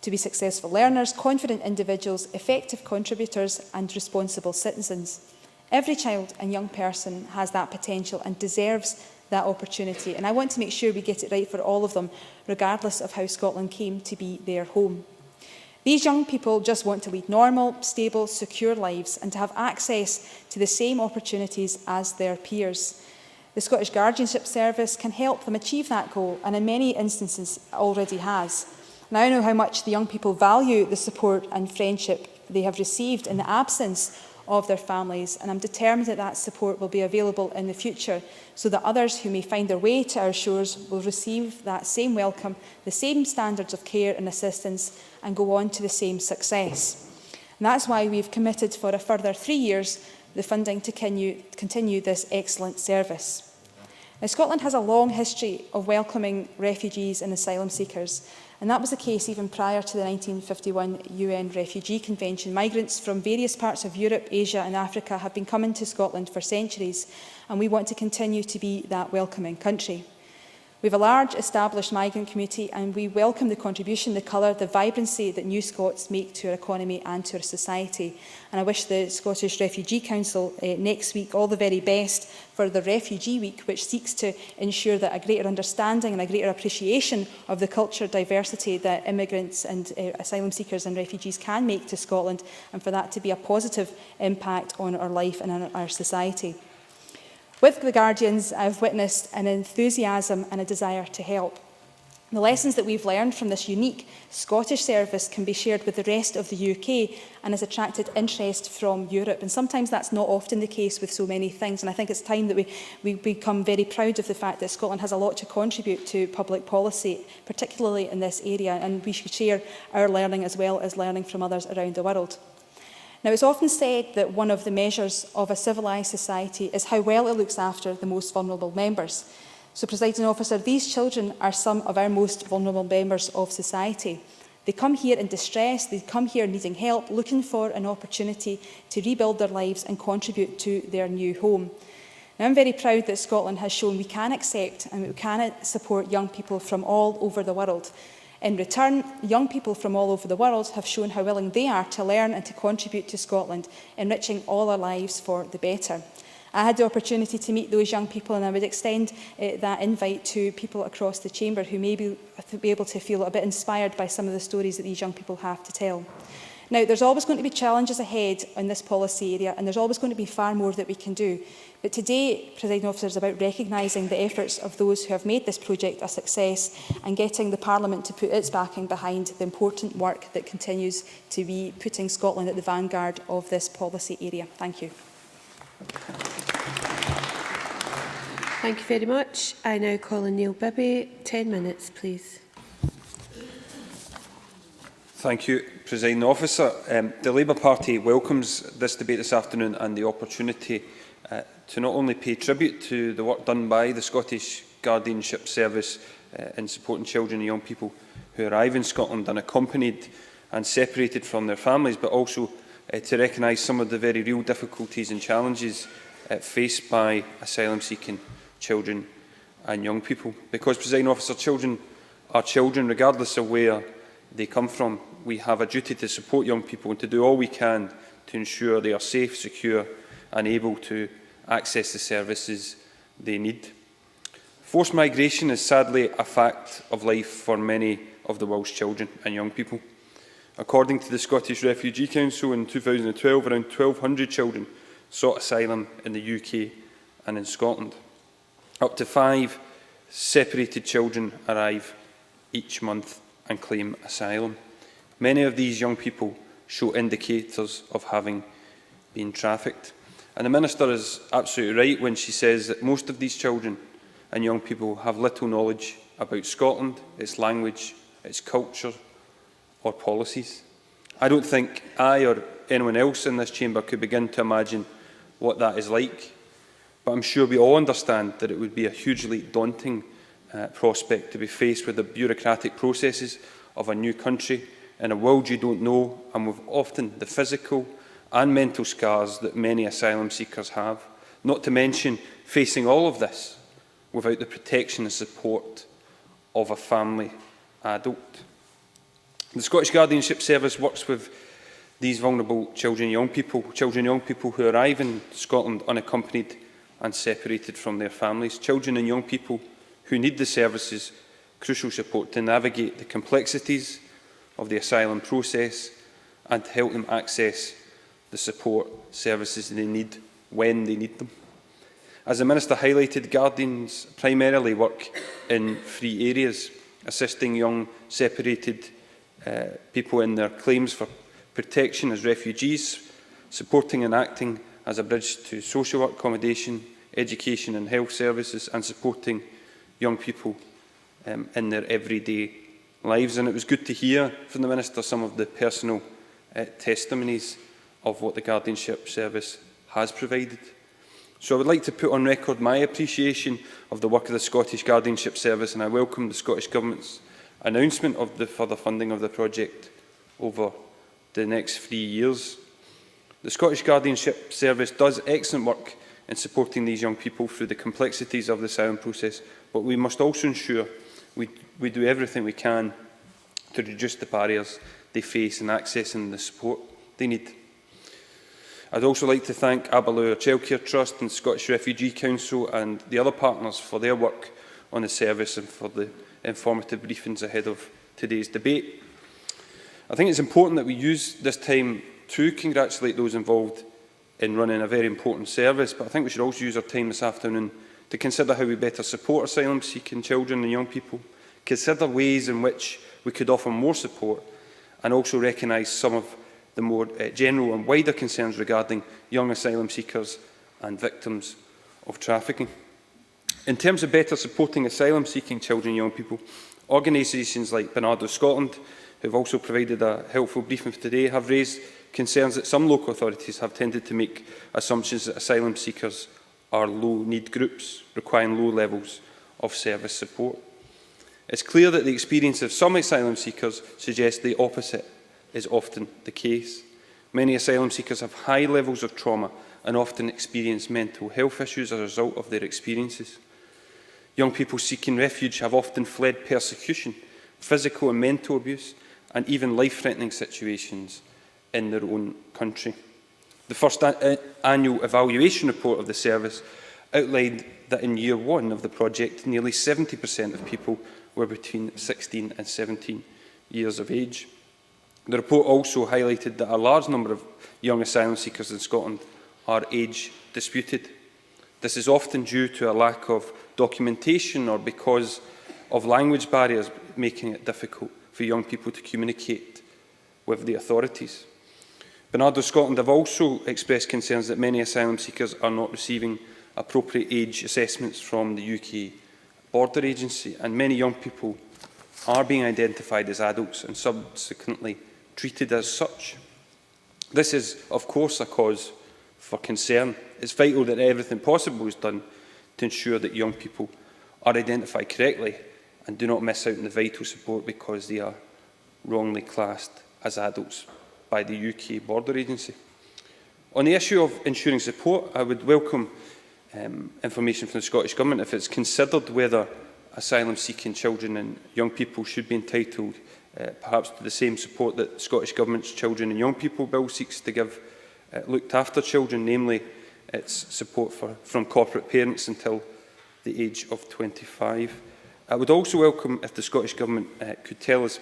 to be successful learners, confident individuals, effective contributors and responsible citizens. Every child and young person has that potential and deserves that opportunity, and I want to make sure we get it right for all of them, regardless of how Scotland came to be their home. These young people just want to lead normal, stable, secure lives and to have access to the same opportunities as their peers. The Scottish Guardianship Service can help them achieve that goal, and in many instances already has. And I know how much the young people value the support and friendship they have received in the absence of their families, and I'm determined that that support will be available in the future so that others who may find their way to our shores will receive that same welcome, the same standards of care and assistance, and go on to the same success. And that's why we've committed for a further 3 years the funding to continue this excellent service. Now, Scotland has a long history of welcoming refugees and asylum seekers, and that was the case even prior to the 1951 UN Refugee Convention. Migrants from various parts of Europe, Asia and Africa have been coming to Scotland for centuries, and we want to continue to be that welcoming country. We have a large established migrant community and we welcome the contribution, the colour, the vibrancy that new Scots make to our economy and to our society. And I wish the Scottish Refugee Council next week all the very best for the Refugee Week, which seeks to ensure that a greater understanding and a greater appreciation of the culture diversity that immigrants and asylum seekers and refugees can make to Scotland, and for that to be a positive impact on our life and on our society. With the Guardians, I've witnessed an enthusiasm and a desire to help. The lessons that we've learned from this unique Scottish service can be shared with the rest of the UK and has attracted interest from Europe. And sometimes that's not often the case with so many things. And I think it's time that we become very proud of the fact that Scotland has a lot to contribute to public policy, particularly in this area. And we should share our learning as well as learning from others around the world. Now, it's often said that one of the measures of a civilised society is how well it looks after the most vulnerable members. So, Presiding Officer, these children are some of our most vulnerable members of society. They come here in distress, they come here needing help, looking for an opportunity to rebuild their lives and contribute to their new home. Now, I'm very proud that Scotland has shown we can accept and we can support young people from all over the world. In return, young people from all over the world have shown how willing they are to learn and to contribute to Scotland, enriching all our lives for the better. I had the opportunity to meet those young people, and I would extend that invite to people across the chamber who may be able to feel a bit inspired by some of the stories that these young people have to tell. Now, there's always going to be challenges ahead in this policy area, and there's always going to be far more that we can do. But today, Presiding Officer, is about recognising the efforts of those who have made this project a success and getting the Parliament to put its backing behind the important work that continues to be putting Scotland at the vanguard of this policy area. Thank you. Thank you very much. I now call on Neil Bibby. 10 minutes, please. Thank you, Presiding Officer. The Labour Party welcomes this debate this afternoon and the opportunity to not only pay tribute to the work done by the Scottish Guardianship-Service in supporting children and young people who arrive in Scotland unaccompanied and separated from their families, but also to recognise some of the very real difficulties and challenges faced by asylum-seeking children and young people. Because, Presiding Officer, children are children regardless of where they come from. We have a duty to support young people and to do all we can to ensure they are safe, secure and able to access the services they need. Forced migration is sadly a fact of life for many of the world's children and young people. According to the Scottish Refugee Council, in 2012, around 1,200 children sought asylum in the UK and in Scotland. Up to 5 separated children arrive each month and claim asylum. Many of these young people show indicators of having been trafficked. And the Minister is absolutely right when she says that most of these children and young people have little knowledge about Scotland, its language, its culture or policies. I don't think I or anyone else in this chamber could begin to imagine what that is like, but I'm sure we all understand that it would be a hugely daunting prospect to be faced with the bureaucratic processes of a new country in a world you don't know, and with often the physical and mental scars that many asylum seekers have, not to mention facing all of this without the protection and support of a family adult. The Scottish Guardianship Service works with these vulnerable children and young people who arrive in Scotland unaccompanied and separated from their families, children and young people who need the service's crucial support to navigate the complexities of the asylum process and to help them access the support services they need when they need them. As the Minister highlighted, Guardians primarily work in 3 areas: assisting young separated people in their claims for protection as refugees, supporting and acting as a bridge to social work, accommodation, education and health services, and supporting young people in their everyday lives. And it was good to hear from the Minister some of the personal testimonies of what the Guardianship Service has provided. So I would like to put on record my appreciation of the work of the Scottish Guardianship Service, and I welcome the Scottish Government's announcement of the further funding of the project over the next 3 years. The Scottish Guardianship Service does excellent work in supporting these young people through the complexities of the asylum process, but we must also ensure we do everything we can to reduce the barriers they face in accessing the support they need. I'd also like to thank Aberlour Childcare Trust and Scottish Refugee Council and the other partners for their work on the service and for the informative briefings ahead of today's debate. I think it's important that we use this time to congratulate those involved in running a very important service, but I think we should also use our time this afternoon to consider how we better support asylum-seeking children and young people, consider ways in which we could offer more support, and also recognise some of the more general and wider concerns regarding young asylum seekers and victims of trafficking. In terms of better supporting asylum-seeking children and young people, organisations like Bernardo Scotland, who have also provided a helpful briefing for today, have raised concerns that some local authorities have tended to make assumptions that asylum seekers are low-need groups, requiring low levels of service support. It's clear that the experience of some asylum seekers suggests the opposite is often the case. Many asylum seekers have high levels of trauma and often experience mental health issues as a result of their experiences. Young people seeking refuge have often fled persecution, physical and mental abuse, and even life-threatening situations in their own country. The first annual evaluation report of the service outlined that in year one of the project, nearly 70% of people were between 16 and 17 years of age. The report also highlighted that a large number of young asylum seekers in Scotland are age disputed. This is often due to a lack of documentation or because of language barriers, making it difficult for young people to communicate with the authorities. Bernardo Scotland have also expressed concerns that many asylum seekers are not receiving appropriate age assessments from the UK Border Agency, and many young people are being identified as adults and subsequently treated as such. This is, of course, a cause for concern. It's vital that everything possible is done to ensure that young people are identified correctly and do not miss out on the vital support because they are wrongly classed as adults by the UK Border Agency. On the issue of ensuring support, I would welcome information from the Scottish Government if it's considered whether asylum-seeking children and young people should be entitled perhaps to the same support that the Scottish Government's Children and Young People Bill seeks to give looked after children, namely its support from corporate parents until the age of 25. I would also welcome if the Scottish Government could tell us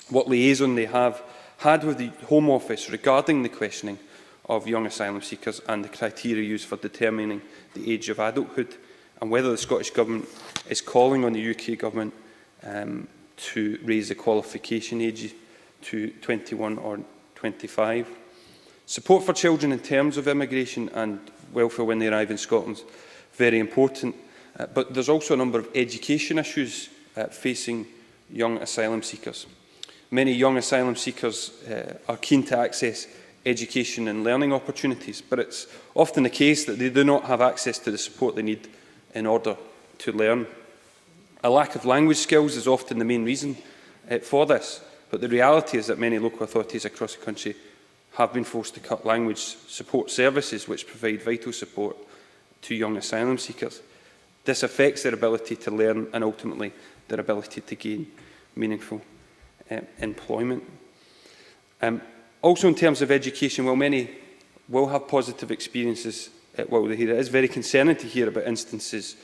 what liaison they have had with the Home Office regarding the questioning of young asylum seekers and the criteria used for determining the age of adulthood, and whether the Scottish Government is calling on the UK Government to raise the qualification age to 21 or 25. Support for children in terms of immigration and welfare when they arrive in Scotland is very important, but there's also a number of education issues facing young asylum seekers. Many young asylum seekers are keen to access education and learning opportunities, but it's often the case that they do not have access to the support they need in order to learn. A lack of language skills is often the main reason for this, but the reality is that many local authorities across the country have been forced to cut language support services which provide vital support to young asylum seekers. This affects their ability to learn and ultimately their ability to gain meaningful employment. Also in terms of education, while many will have positive experiences while they're here, it is very concerning to hear about instances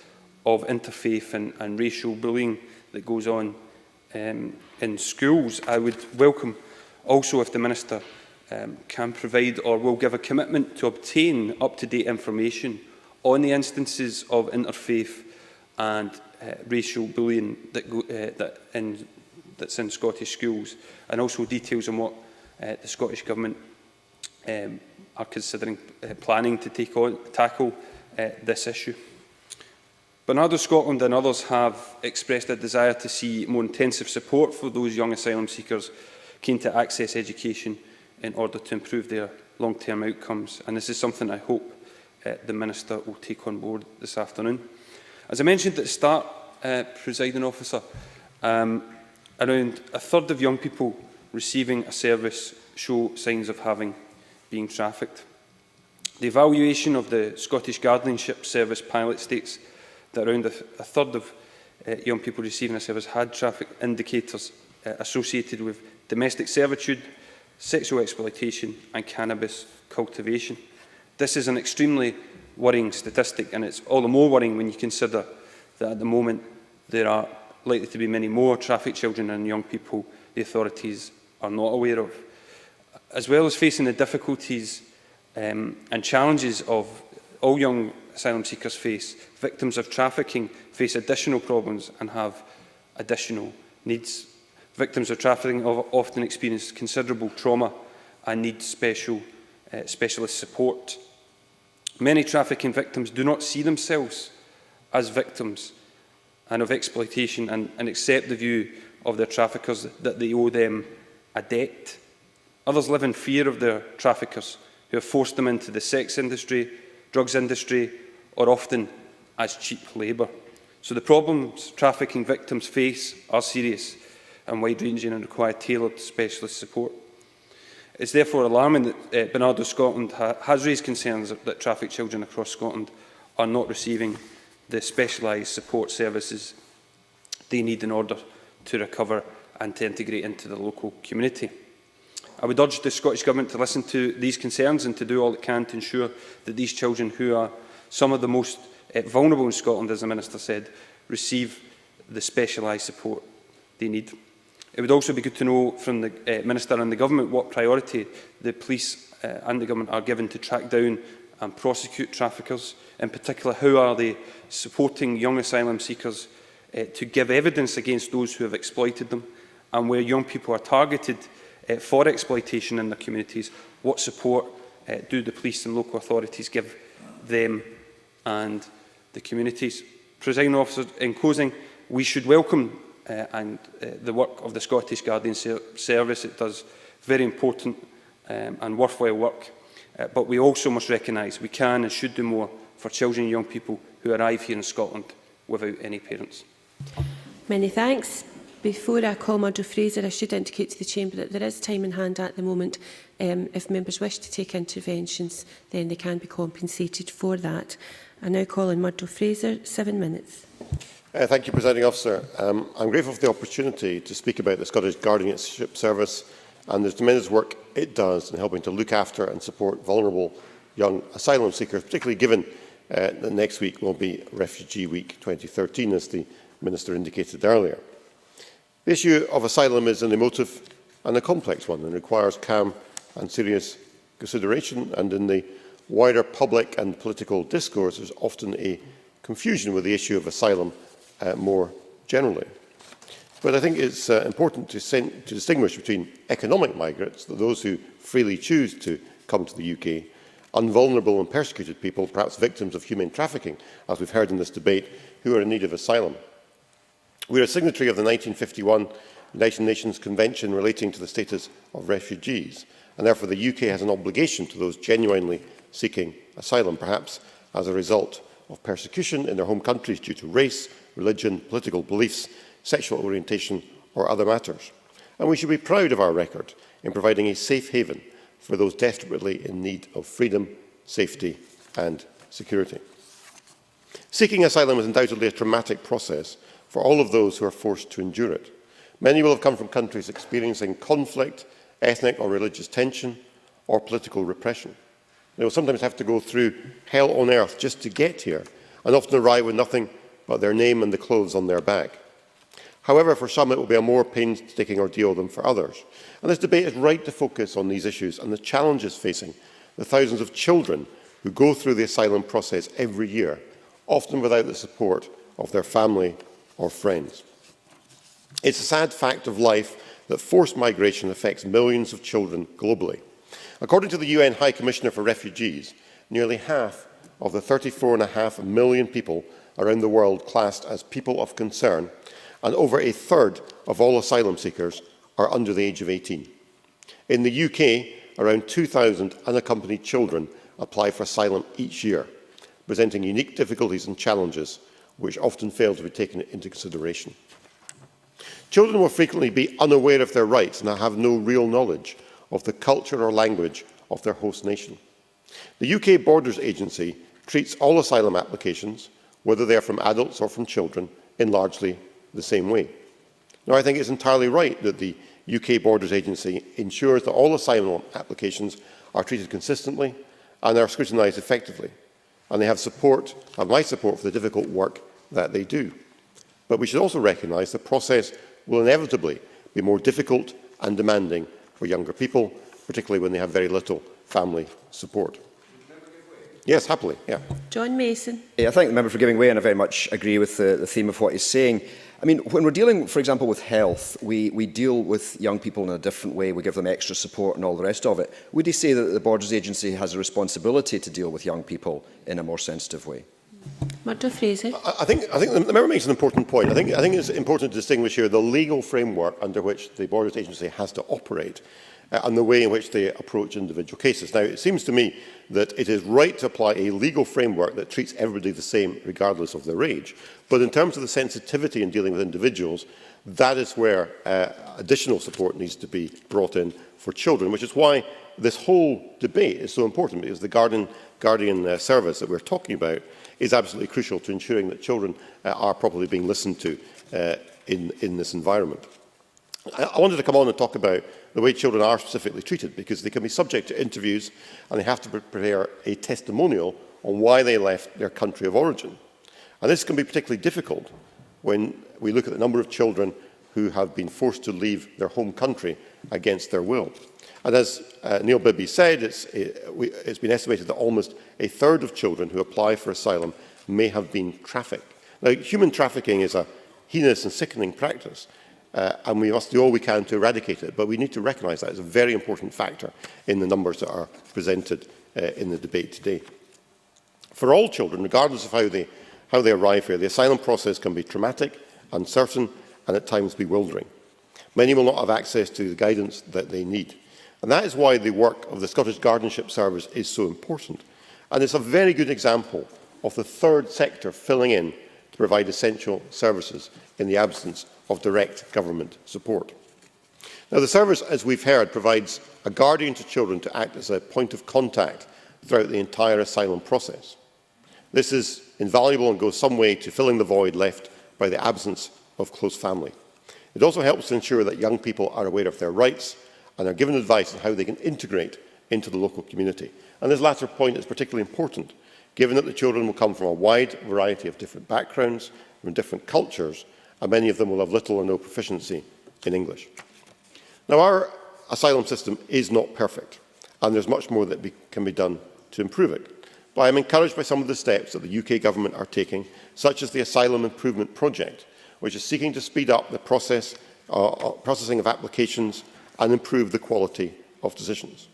of interfaith and racial bullying that goes on in schools. I would welcome also if the Minister can provide or will give a commitment to obtain up-to-date information on the instances of interfaith and racial bullying that's in Scottish schools, and also details on what the Scottish Government are considering planning to tackle this issue. Bernardo Scotland and others have expressed a desire to see more intensive support for those young asylum seekers keen to access education in order to improve their long-term outcomes, and this is something I hope the Minister will take on board this afternoon. As I mentioned at the start, Presiding Officer, around a third of young people receiving a service show signs of having been trafficked. The evaluation of the Scottish Guardianship-Service pilot states that around a third of young people receiving a service had traffic indicators associated with domestic servitude, sexual exploitation and cannabis cultivation. This is an extremely worrying statistic, and it's all the more worrying when you consider that at the moment there are likely to be many more trafficked children and young people the authorities are not aware of. As well as facing the difficulties and challenges of all young asylum seekers face, victims of trafficking face additional problems and have additional needs. Victims of trafficking often experience considerable trauma and need specialist support. Many trafficking victims do not see themselves as victims and of exploitation and accept the view of their traffickers that they owe them a debt. Others live in fear of their traffickers, who have forced them into the sex industry, drugs industry, or often as cheap labour. So the problems trafficking victims face are serious and wide-ranging and require tailored specialist support. It's therefore alarming that Bernardo Scotland has raised concerns that trafficked children across Scotland are not receiving the specialised support services they need in order to recover and to integrate into the local community. I would urge the Scottish Government to listen to these concerns and to do all it can to ensure that these children, who are some of the most vulnerable in Scotland, as the Minister said, receive the specialised support they need. It would also be good to know from the Minister and the Government what priority the police and the Government are given to track down and prosecute traffickers. In particular, how are they supporting young asylum seekers to give evidence against those who have exploited them, and where young people are targeted for exploitation in their communities, what support do the police and local authorities give them and the communities? Presiding Officer, in closing, we should welcome the work of the Scottish Guardianship-Service. It does very important and worthwhile work, but we also must recognise we can and should do more for children and young people who arrive here in Scotland without any parents. Many thanks. Before I call Murdo Fraser, I should indicate to the Chamber that there is time in hand at the moment. If members wish to take interventions, then they can be compensated for that. I now call on Murdo Fraser, 7 minutes. Thank you, Presiding Officer. I'm grateful for the opportunity to speak about the Scottish Guardianship-Service and the tremendous work it does in helping to look after and support vulnerable young asylum seekers, particularly given that next week will be Refugee Week 2013, as the Minister indicated earlier. The issue of asylum is an emotive and a complex one and requires calm and serious consideration, and in the wider public and political discourse there's often a confusion with the issue of asylum more generally. But I think it's important to distinguish between economic migrants, those who freely choose to come to the UK, and vulnerable and persecuted people, perhaps victims of human trafficking, as we've heard in this debate, who are in need of asylum. We are a signatory of the 1951 United Nations Convention relating to the status of refugees, and therefore the UK has an obligation to those genuinely seeking asylum, perhaps as a result of persecution in their home countries due to race, religion, political beliefs, sexual orientation or other matters. And we should be proud of our record in providing a safe haven for those desperately in need of freedom, safety and security. Seeking asylum is undoubtedly a traumatic process for all of those who are forced to endure it. Many will have come from countries experiencing conflict, ethnic or religious tension or political repression. They will sometimes have to go through hell on earth just to get here, and often arrive with nothing but their name and the clothes on their back. However, for some it will be a more painstaking ordeal than for others. And this debate is right to focus on these issues and the challenges facing the thousands of children who go through the asylum process every year, often without the support of their family or friends. It's a sad fact of life that forced migration affects millions of children globally. According to the UN High Commissioner for Refugees, nearly half of the 34.5 million people around the world classed as people of concern, and over a third of all asylum seekers are under the age of 18. In the UK, around 2,000 unaccompanied children apply for asylum each year, presenting unique difficulties and challenges which often fail to be taken into consideration. Children will frequently be unaware of their rights and have no real knowledge of the culture or language of their host nation. The UK Borders Agency treats all asylum applications, whether they are from adults or from children, in largely the same way. Now, I think it's entirely right that the UK Borders Agency ensures that all asylum applications are treated consistently and are scrutinised effectively, and they have my support for the difficult work that they do. But we should also recognise the process will inevitably be more difficult and demanding for younger people, particularly when they have very little family support. Yes, happily. Yeah. John Mason. I thank the member for giving way, and I very much agree with the theme of what he's saying. I mean, when we're dealing, for example, with health, we deal with young people in a different way. We give them extra support and all the rest of it. Would he say that the Borders Agency has a responsibility to deal with young people in a more sensitive way? Murdo Fraser. I think the member makes an important point. I think it's important to distinguish here the legal framework under which the Borders Agency has to operate and the way in which they approach individual cases. Now, it seems to me that it is right to apply a legal framework that treats everybody the same regardless of their age. But in terms of the sensitivity in dealing with individuals, that is where additional support needs to be brought in for children, which is why this whole debate is so important, because the Guardian service that we're talking about is absolutely crucial to ensuring that children are properly being listened to in this environment. I wanted to come on and talk about the way children are specifically treated, because they can be subject to interviews and they have to prepare a testimonial on why they left their country of origin. And this can be particularly difficult when we look at the number of children who have been forced to leave their home country against their will. And as Neil Bibby said, it's been estimated that almost a third of children who apply for asylum may have been trafficked. Now, human trafficking is a heinous and sickening practice, and we must do all we can to eradicate it, but we need to recognise that as a very important factor in the numbers that are presented in the debate today. For all children, regardless of how they arrive here, the asylum process can be traumatic, uncertain, and at times bewildering. Many will not have access to the guidance that they need. And that is why the work of the Scottish Guardianship-Service is so important. And it's a very good example of the third sector filling in to provide essential services in the absence of direct government support. Now, the service, as we've heard, provides a guardian to children to act as a point of contact throughout the entire asylum process. This is invaluable and goes some way to filling the void left by the absence of close family. It also helps to ensure that young people are aware of their rights and are given advice on how they can integrate into the local community. And this latter point is particularly important, given that the children will come from a wide variety of different backgrounds, from different cultures, and many of them will have little or no proficiency in English. Now, our asylum system is not perfect, and there's much more that can be done to improve it. But I am encouraged by some of the steps that the UK Government are taking, such as the Asylum Improvement Project, which is seeking to speed up the processing of applications and improve the quality of decisions.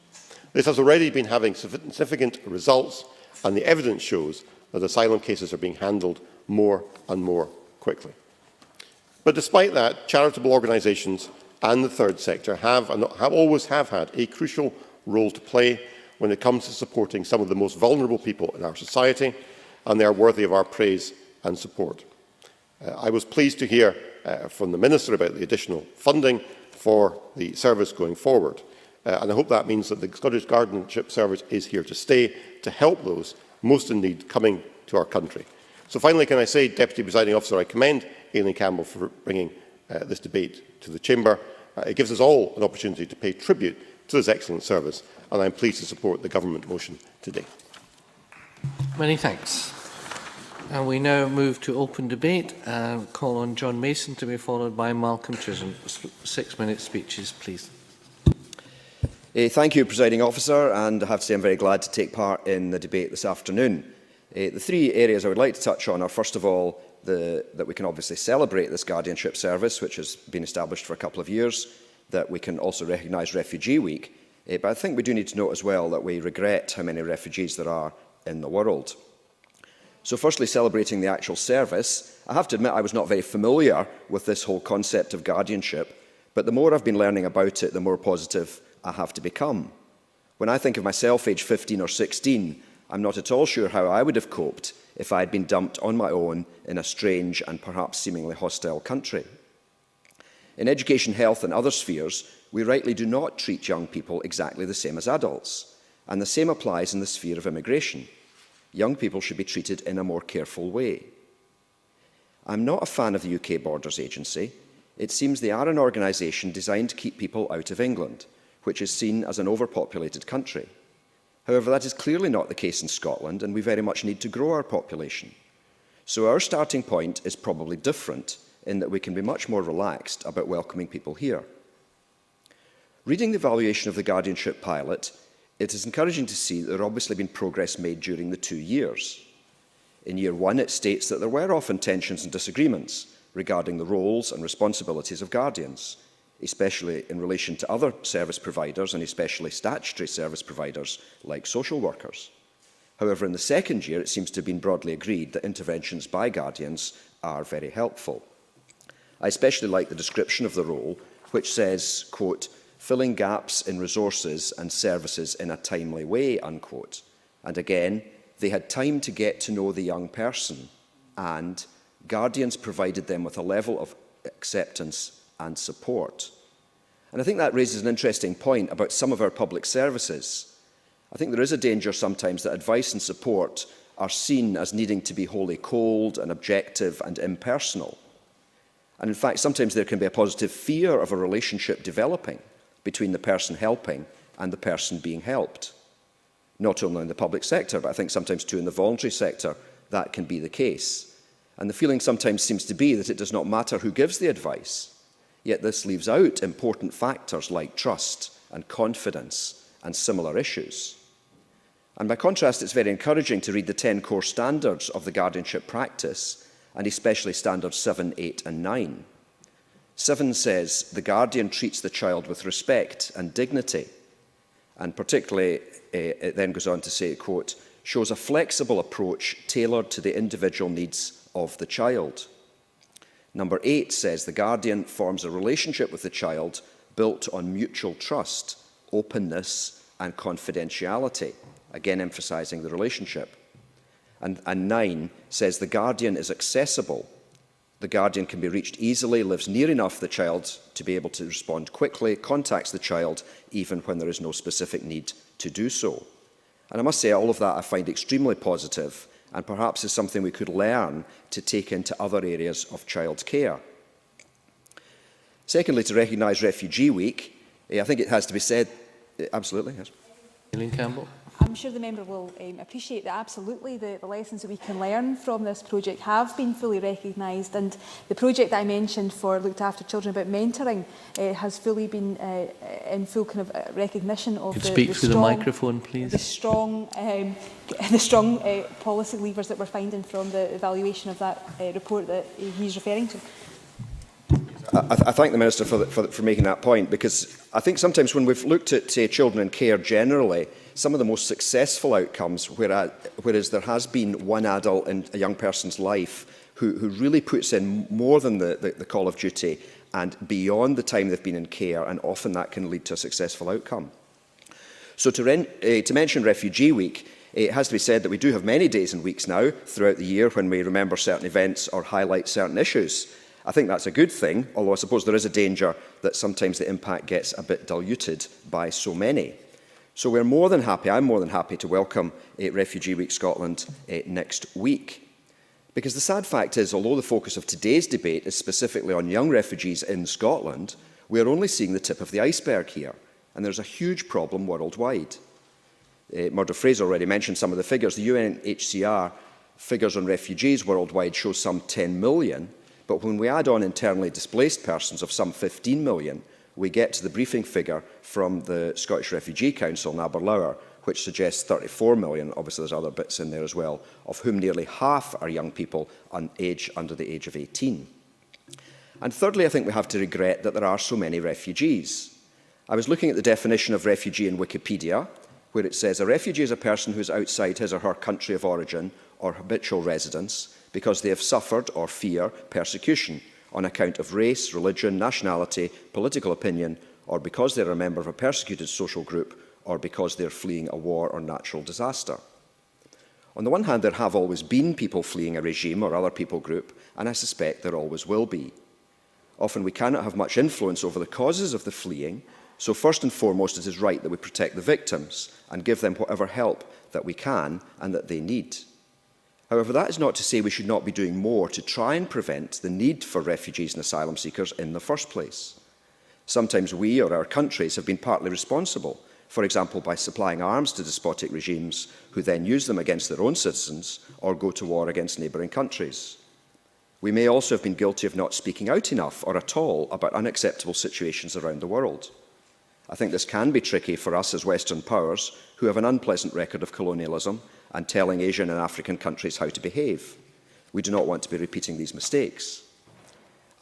This has already been having significant results, and the evidence shows that asylum cases are being handled more and more quickly. But despite that, charitable organisations and the third sector always have had a crucial role to play when it comes to supporting some of the most vulnerable people in our society, and they are worthy of our praise and support. I was pleased to hear from the Minister about the additional funding for the service going forward, and I hope that means that the Scottish Guardianship Service is here to stay to help those most in need coming to our country. So finally, can I say, Deputy Presiding Officer, I commend Aileen Campbell for bringing this debate to the Chamber. It gives us all an opportunity to pay tribute to this excellent service, and I am pleased to support the Government motion today. Many thanks. And we now move to open debate. Call on John Mason to be followed by Malcolm Chisholm. 6-minute speeches, please. Thank you, Presiding Officer, and I have to say I'm very glad to take part in the debate this afternoon. The three areas I would like to touch on are, first of all, that we can obviously celebrate this guardianship service, which has been established for a couple of years, that we can also recognise Refugee Week, but I think we do need to note as well that we regret how many refugees there are in the world. So firstly, celebrating the actual service, I have to admit I was not very familiar with this whole concept of guardianship, but the more I've been learning about it, the more positive I have to become. When I think of myself aged 15 or 16, I'm not at all sure how I would have coped if I had been dumped on my own in a strange and perhaps seemingly hostile country. In education, health and other spheres, we rightly do not treat young people exactly the same as adults. And the same applies in the sphere of immigration. Young people should be treated in a more careful way. I'm not a fan of the UK Borders Agency. It seems they are an organisation designed to keep people out of England, which is seen as an overpopulated country. However, that is clearly not the case in Scotland, and we very much need to grow our population. So our starting point is probably different in that we can be much more relaxed about welcoming people here. Reading the evaluation of the guardianship pilot, it is encouraging to see that there has obviously been progress made during the 2 years. In year one, it states that there were often tensions and disagreements regarding the roles and responsibilities of guardians, especially in relation to other service providers and especially statutory service providers like social workers. However, in the second year, it seems to have been broadly agreed that interventions by guardians are very helpful. I especially like the description of the role, which says, quote, filling gaps in resources and services in a timely way, unquote. And again, they had time to get to know the young person, and guardians provided them with a level of acceptance and support. And I think that raises an interesting point about some of our public services. I think there is a danger sometimes that advice and support are seen as needing to be wholly cold and objective and impersonal. And in fact, sometimes there can be a positive fear of a relationship developing between the person helping and the person being helped. Not only in the public sector, but I think sometimes too in the voluntary sector, that can be the case. And the feeling sometimes seems to be that it does not matter who gives the advice, yet this leaves out important factors like trust and confidence and similar issues. And by contrast, it's very encouraging to read the 10 core standards of the guardianship practice, and especially standards 7, 8 and 9. 7 says, the guardian treats the child with respect and dignity, and particularly it then goes on to say, quote, shows a flexible approach tailored to the individual needs of the child. Number 8 says the guardian forms a relationship with the child built on mutual trust, openness and confidentiality, again emphasising the relationship. And 9 says the guardian is accessible. The guardian can be reached easily, lives near enough the child to be able to respond quickly, contacts the child even when there is no specific need to do so. And I must say all of that I find extremely positive, and perhaps is something we could learn to take into other areas of child care. Secondly, to recognise Refugee Week, I think it has to be said, absolutely, yes. Eileen Campbell. I'm sure the member will appreciate that absolutely the lessons that we can learn from this project have been fully recognised, and the project that I mentioned for Looked After Children about mentoring has fully been in full kind of recognition of speak through the microphone, please. The strong policy levers that we're finding from the evaluation of that report that he's referring to. I thank the Minister for making that point, because I think sometimes when we've looked at, say, children in care generally, some of the most successful outcomes, whereas there has been one adult in a young person's life who really puts in more than the call of duty and beyond the time they've been in care, and often that can lead to a successful outcome. So to mention Refugee Week, it has to be said that we do have many days and weeks now throughout the year when we remember certain events or highlight certain issues. I think that's a good thing, although I suppose there is a danger that sometimes the impact gets a bit diluted by so many. So I'm more than happy to welcome Refugee Week Scotland next week. Because the sad fact is, although the focus of today's debate is specifically on young refugees in Scotland, we are only seeing the tip of the iceberg here, and there's a huge problem worldwide. Murdo Fraser already mentioned some of the figures. The UNHCR figures on refugees worldwide show some 10 million, but when we add on internally displaced persons of some 15 million, we get to the briefing figure from the Scottish Refugee Council in Aberlour, which suggests 34 million, obviously there's other bits in there as well, of whom nearly half are young people under the age of 18. And thirdly, I think we have to regret that there are so many refugees. I was looking at the definition of refugee in Wikipedia, where it says a refugee is a person who is outside his or her country of origin or habitual residence because they have suffered or fear persecution on account of race, religion, nationality, political opinion, or because they are a member of a persecuted social group, or because they are fleeing a war or natural disaster. On the one hand, there have always been people fleeing a regime or other people group, and I suspect there always will be. Often we cannot have much influence over the causes of the fleeing, So first and foremost, it is right that we protect the victims and give them whatever help that we can and that they need. However, that is not to say we should not be doing more to try and prevent the need for refugees and asylum seekers in the first place. Sometimes we or our countries have been partly responsible, for example by supplying arms to despotic regimes who then use them against their own citizens or go to war against neighbouring countries. We may also have been guilty of not speaking out enough or at all about unacceptable situations around the world. I think this can be tricky for us as Western powers who have an unpleasant record of colonialism and telling Asian and African countries how to behave. We do not want to be repeating these mistakes.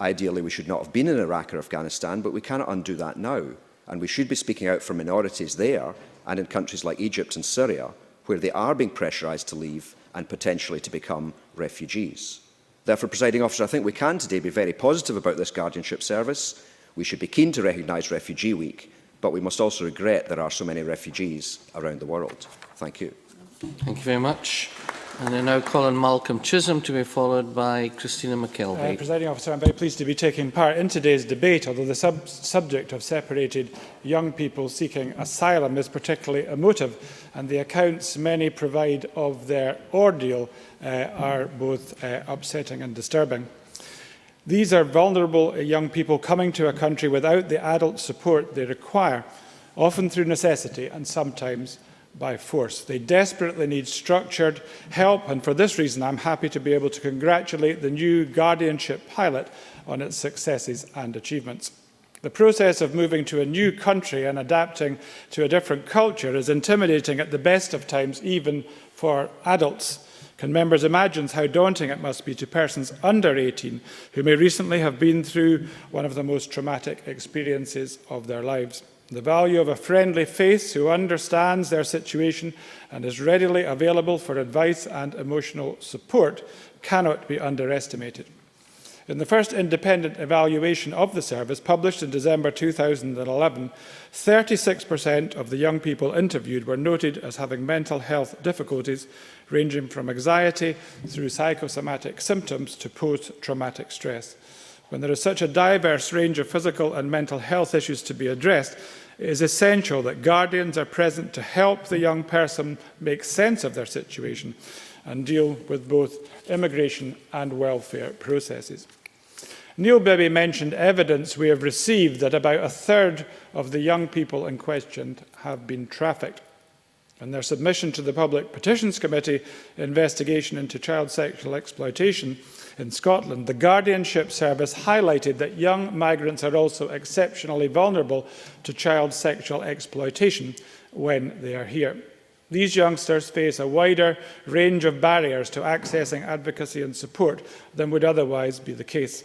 Ideally, we should not have been in Iraq or Afghanistan, but we cannot undo that now, and we should be speaking out for minorities there and in countries like Egypt and Syria, where they are being pressurised to leave and potentially to become refugees. Therefore, Presiding Officer, I think we can today be very positive about this Guardianship Service. We should be keen to recognise Refugee Week, but we must also regret there are so many refugees around the world. Thank you. Thank you very much. And I now call on Malcolm Chisholm to be followed by Christina McKelvey. Presiding Officer, I'm very pleased to be taking part in today's debate, although the subject of separated young people seeking asylum is particularly emotive, and the accounts many provide of their ordeal are both upsetting and disturbing. These are vulnerable young people coming to a country without the adult support they require, often through necessity and sometimes by force. They desperately need structured help, and for this reason I'm happy to be able to congratulate the new guardianship pilot on its successes and achievements. The process of moving to a new country and adapting to a different culture is intimidating at the best of times, even for adults. Can members imagine how daunting it must be to persons under 18 who may recently have been through one of the most traumatic experiences of their lives? The value of a friendly face who understands their situation and is readily available for advice and emotional support cannot be underestimated. In the first independent evaluation of the service, published in December 2011, 36% of the young people interviewed were noted as having mental health difficulties, ranging from anxiety through psychosomatic symptoms to post-traumatic stress. When there is such a diverse range of physical and mental health issues to be addressed, it is essential that guardians are present to help the young person make sense of their situation and deal with both immigration and welfare processes. Neil Bibby mentioned evidence we have received that about a third of the young people in question have been trafficked. In their submission to the Public Petitions Committee investigation into child sexual exploitation in Scotland, the Guardianship Service highlighted that young migrants are also exceptionally vulnerable to child sexual exploitation when they are here. These youngsters face a wider range of barriers to accessing advocacy and support than would otherwise be the case.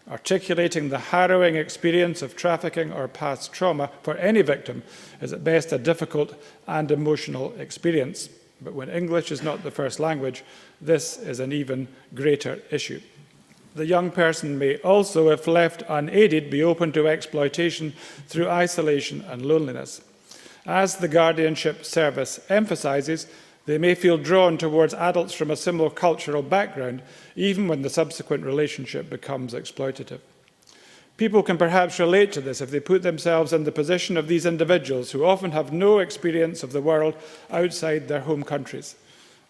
Articulating the harrowing experience of trafficking or past trauma for any victim is at best a difficult and emotional experience. But when English is not the first language, this is an even greater issue. The young person may also, if left unaided, be open to exploitation through isolation and loneliness. As the Guardianship Service emphasises, they may feel drawn towards adults from a similar cultural background, even when the subsequent relationship becomes exploitative. People can perhaps relate to this if they put themselves in the position of these individuals who often have no experience of the world outside their home countries.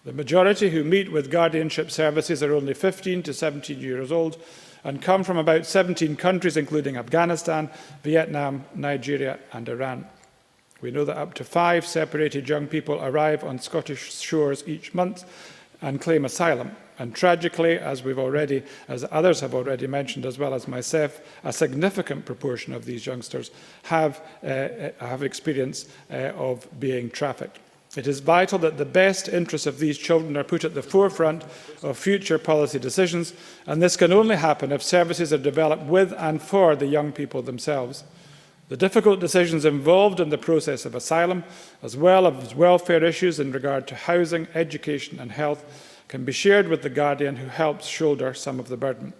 The majority who meet with guardianship services are only 15 to 17 years old and come from about 17 countries, including Afghanistan, Vietnam, Nigeria and Iran. We know that up to 5 separated young people arrive on Scottish shores each month and claim asylum. And tragically, as others have already mentioned, as well as myself, a significant proportion of these youngsters have experience of being trafficked. It is vital that the best interests of these children are put at the forefront of future policy decisions, and this can only happen if services are developed with and for the young people themselves. The difficult decisions involved in the process of asylum, as well as welfare issues in regard to housing, education and health, can be shared with the guardian who helps shoulder some of the burden.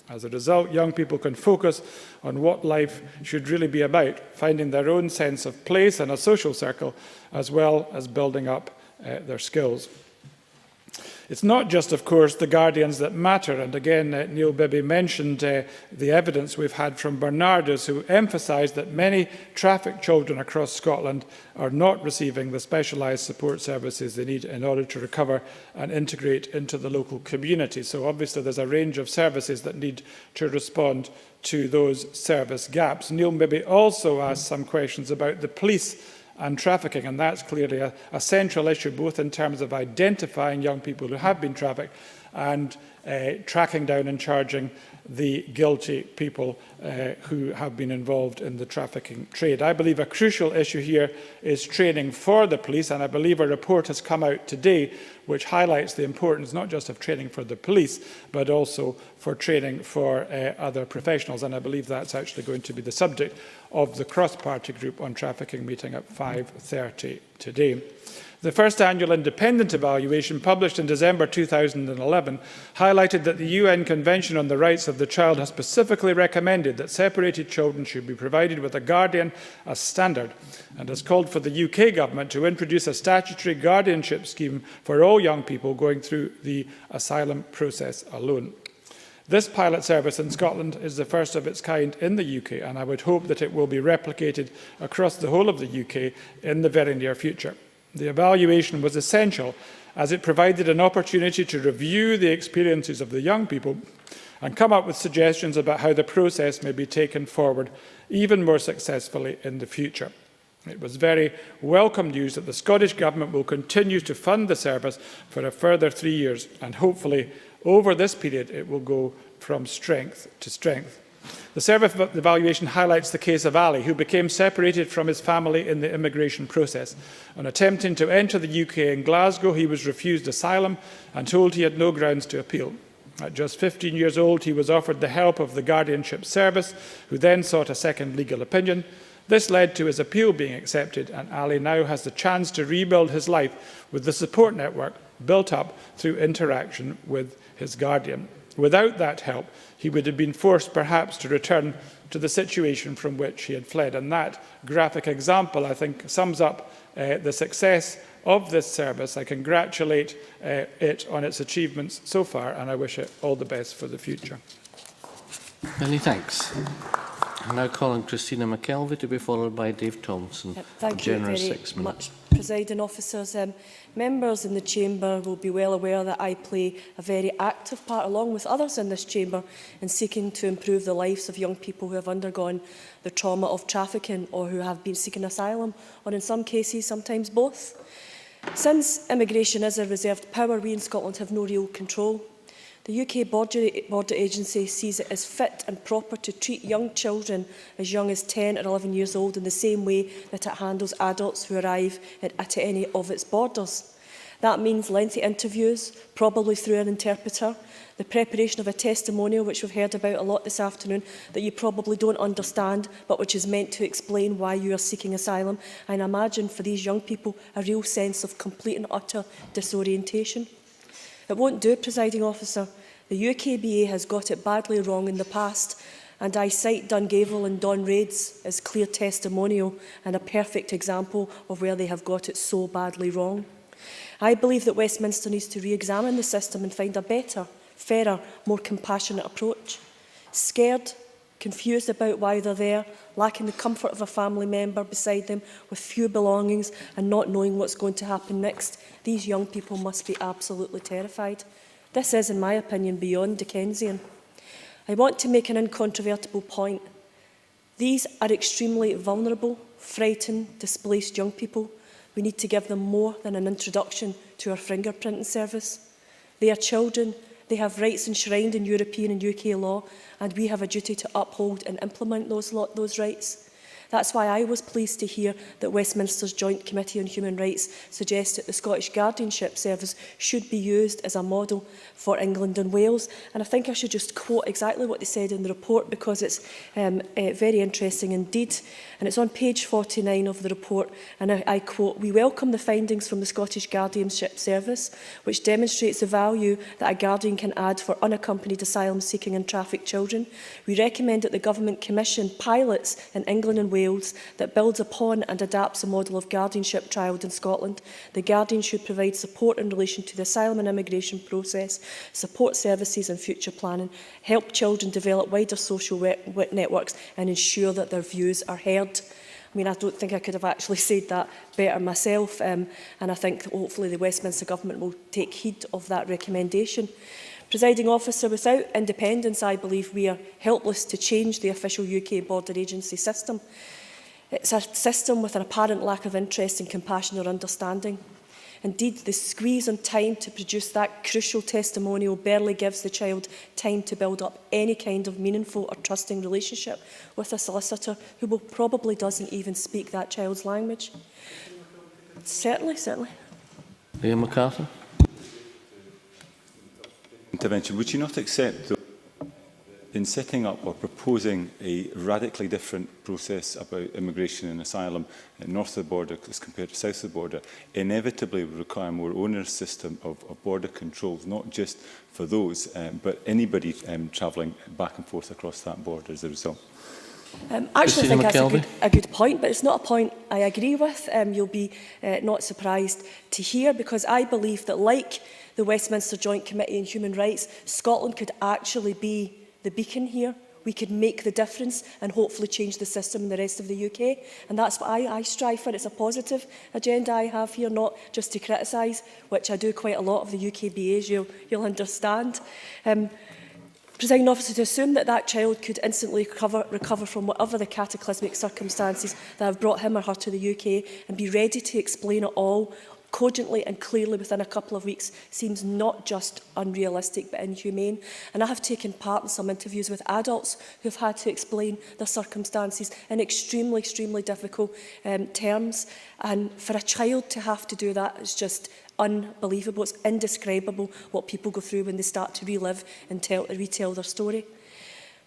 As a result, young people can focus on what life should really be about, finding their own sense of place in a social circle, as well as building up their skills. It's not just, of course, the guardians that matter. And again, Neil Bibby mentioned the evidence we've had from Bernardo's, who emphasised that many trafficked children across Scotland are not receiving the specialised support services they need in order to recover and integrate into the local community. So obviously there's a range of services that need to respond to those service gaps. Neil Bibby also asked some questions about the police and trafficking, and that's clearly a central issue, both in terms of identifying young people who have been trafficked and tracking down and charging the guilty people who have been involved in the trafficking trade. I believe a crucial issue here is training for the police, and I believe a report has come out today which highlights the importance not just of training for the police, but also for training for other professionals. And I believe that's actually going to be the subject of the cross-party group on trafficking meeting at 5:30 today. The first annual independent evaluation, published in December 2011, highlighted that the UN Convention on the Rights of the Child has specifically recommended that separated children should be provided with a guardian as standard, and has called for the UK Government to introduce a statutory guardianship scheme for all young people going through the asylum process alone. This pilot service in Scotland is the first of its kind in the UK, and I would hope that it will be replicated across the whole of the UK in the very near future. The evaluation was essential as it provided an opportunity to review the experiences of the young people and come up with suggestions about how the process may be taken forward even more successfully in the future. It was very welcome news that the Scottish Government will continue to fund the service for a further 3 years, and hopefully over this period it will go from strength to strength. The service evaluation highlights the case of Ali, who became separated from his family in the immigration process. On attempting to enter the UK in Glasgow, he was refused asylum and told he had no grounds to appeal. At just 15 years old, he was offered the help of the Guardianship-Service, who then sought a second legal opinion. This led to his appeal being accepted, and Ali now has the chance to rebuild his life with the support network built up through interaction with his guardian. Without that help, he would have been forced perhaps to return to the situation from which he had fled. And that graphic example, I think, sums up the success of this service. I congratulate it on its achievements so far, and I wish it all the best for the future. Many thanks. I now call on Christina McKelvey to be followed by Dave Thompson. Thank you very much, Presiding Officers. Members in the Chamber will be well aware that I play a very active part, along with others in this Chamber, in seeking to improve the lives of young people who have undergone the trauma of trafficking or who have been seeking asylum, or in some cases, sometimes both. Since immigration is a reserved power, we in Scotland have no real control. The UK Border Agency sees it as fit and proper to treat young children as young as 10 or 11 years old in the same way that it handles adults who arrive at any of its borders. That means lengthy interviews, probably through an interpreter, the preparation of a testimonial, which we've heard about a lot this afternoon, that you probably don't understand, but which is meant to explain why you are seeking asylum, and imagine for these young people a real sense of complete and utter disorientation. It won't do, Presiding Officer. The UKBA has got it badly wrong in the past, and I cite Dungavel and Don Raids as clear testimonial and a perfect example of where they have got it so badly wrong. I believe that Westminster needs to re-examine the system and find a better, fairer, more compassionate approach. Scared, confused about why they're there, lacking the comfort of a family member beside them, with few belongings and not knowing what's going to happen next, these young people must be absolutely terrified. This is, in my opinion, beyond Dickensian. I want to make an incontrovertible point. These are extremely vulnerable, frightened, displaced young people. We need to give them more than an introduction to our fingerprinting service. They are children. They have rights enshrined in European and UK law, and we have a duty to uphold and implement those rights. That's why I was pleased to hear that Westminster's Joint Committee on Human Rights suggests that the Scottish Guardianship-Service should be used as a model for England and Wales. And I think I should just quote exactly what they said in the report, because it's very interesting indeed. And it's on page 49 of the report, and I quote, "We welcome the findings from the Scottish Guardianship-Service, which demonstrates the value that a guardian can add for unaccompanied asylum-seeking and trafficked children. We recommend that the Government commission pilots in England and Wales Wales that builds upon and adapts the model of guardianship trialled in Scotland. The Guardian should provide support in relation to the asylum and immigration process, support services and future planning, help children develop wider social networks and ensure that their views are heard. I mean, I don't think I could have actually said that better myself, and I think hopefully the Westminster Government will take heed of that recommendation. Presiding Officer, without independence, I believe we are helpless to change the official UK border agency system. It's a system with an apparent lack of interest and compassion or understanding. Indeed, the squeeze on time to produce that crucial testimonial barely gives the child time to build up any kind of meaningful or trusting relationship with a solicitor who probably doesn't even speak that child's language. Certainly. Liam McArthur. Intervention. Would you not accept, though, in setting up or proposing a radically different process about immigration and asylum north of the border as compared to south of the border, inevitably would require a more onerous system of border controls, not just for those, but anybody travelling back and forth across that border as a result? Actually, I think that's a good point, but it's not a point I agree with. You'll be not surprised to hear, because I believe that, like the Westminster Joint Committee on Human Rights, Scotland could actually be the beacon here. We could make the difference and hopefully change the system in the rest of the UK. And that's what I strive for. It's a positive agenda I have here, not just to criticise, which I do quite a lot of the UKBAs, you'll understand. Presiding Officer, to assume that that child could instantly recover from whatever the cataclysmic circumstances that have brought him or her to the UK and be ready to explain it all cogently and clearly within a couple of weeks seems not just unrealistic but inhumane. And I have taken part in some interviews with adults who have had to explain their circumstances in extremely difficult terms. And for a child to have to do that is just unbelievable. It's indescribable what people go through when they start to relive and retell their story.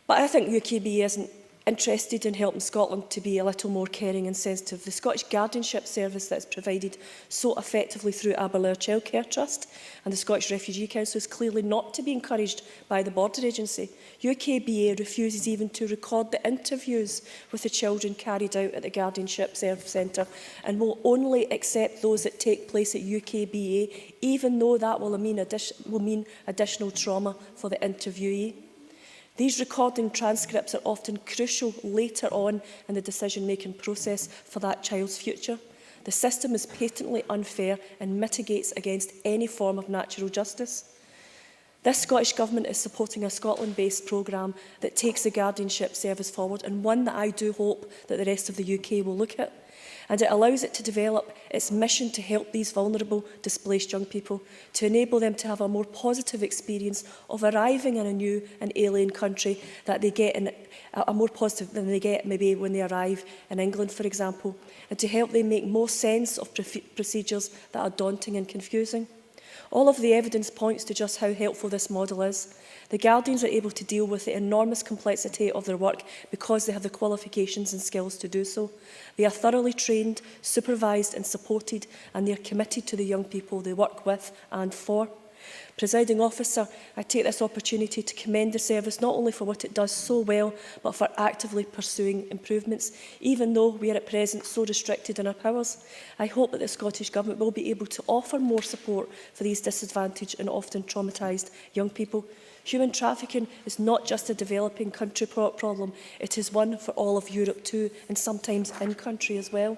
But I think UKB isn't interested in helping Scotland to be a little more caring and sensitive. The Scottish Guardianship-Service that is provided so effectively through Aberlour Childcare Trust and the Scottish Refugee Council is clearly not to be encouraged by the border agency. UKBA refuses even to record the interviews with the children carried out at the Guardianship-Service Centre and will only accept those that take place at UKBA, even though that will mean additional trauma for the interviewee. These recording transcripts are often crucial later on in the decision-making process for that child's future. The system is patently unfair and mitigates against any form of natural justice. This Scottish Government is supporting a Scotland-based programme that takes the guardianship service forward, and one that I do hope that the rest of the UK will look at. And it allows it to develop its mission to help these vulnerable, displaced young people, to enable them to have a more positive experience of arriving in a new and alien country that they get a more positive than they get maybe when they arrive in England, for example, and to help them make more sense of procedures that are daunting and confusing. All of the evidence points to just how helpful this model is. The Guardians are able to deal with the enormous complexity of their work because they have the qualifications and skills to do so. They are thoroughly trained, supervised and supported, and they are committed to the young people they work with and for. Presiding Officer, I take this opportunity to commend the service not only for what it does so well, but for actively pursuing improvements, even though we are at present so restricted in our powers. I hope that the Scottish Government will be able to offer more support for these disadvantaged and often traumatised young people. Human trafficking is not just a developing country problem, it is one for all of Europe too, and sometimes in country as well.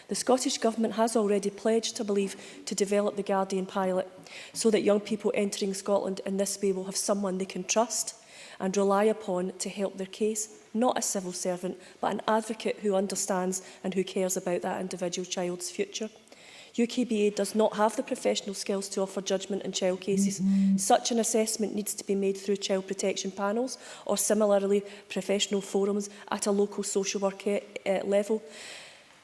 The Scottish Government has already pledged, I believe, to develop the Guardian pilot so that young people entering Scotland in this way will have someone they can trust and rely upon to help their case, not a civil servant, but an advocate who understands and who cares about that individual child's future. UKBA does not have the professional skills to offer judgment in child cases. Such an assessment needs to be made through child protection panels or similarly professional forums at a local social work level.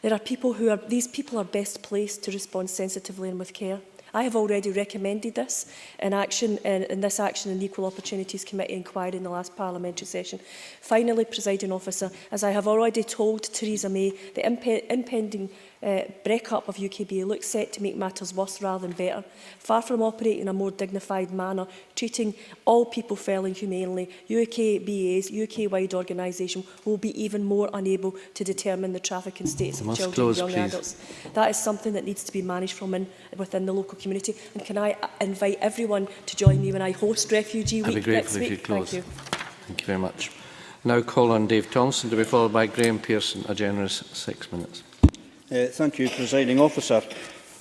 There are people these people are best placed to respond sensitively and with care. I have already recommended this in this Action and Equal Opportunities Committee inquiry in the last parliamentary session. Finally, Presiding Officer, as I have already told Theresa May, the impending break-up of UKBA looks set to make matters worse rather than better. Far from operating in a more dignified manner, treating all people fairly and humanely, UKBA's UK-wide organisation will be even more unable to determine the trafficking status of children and young adults. That is something that needs to be managed from within the local community. And can I invite everyone to join me when I host Refugee Week next week? Thank you. Thank you very much. Now call on Dave Thompson to be followed by Graham Pearson, a generous 6 minutes. Thank you, Presiding Officer.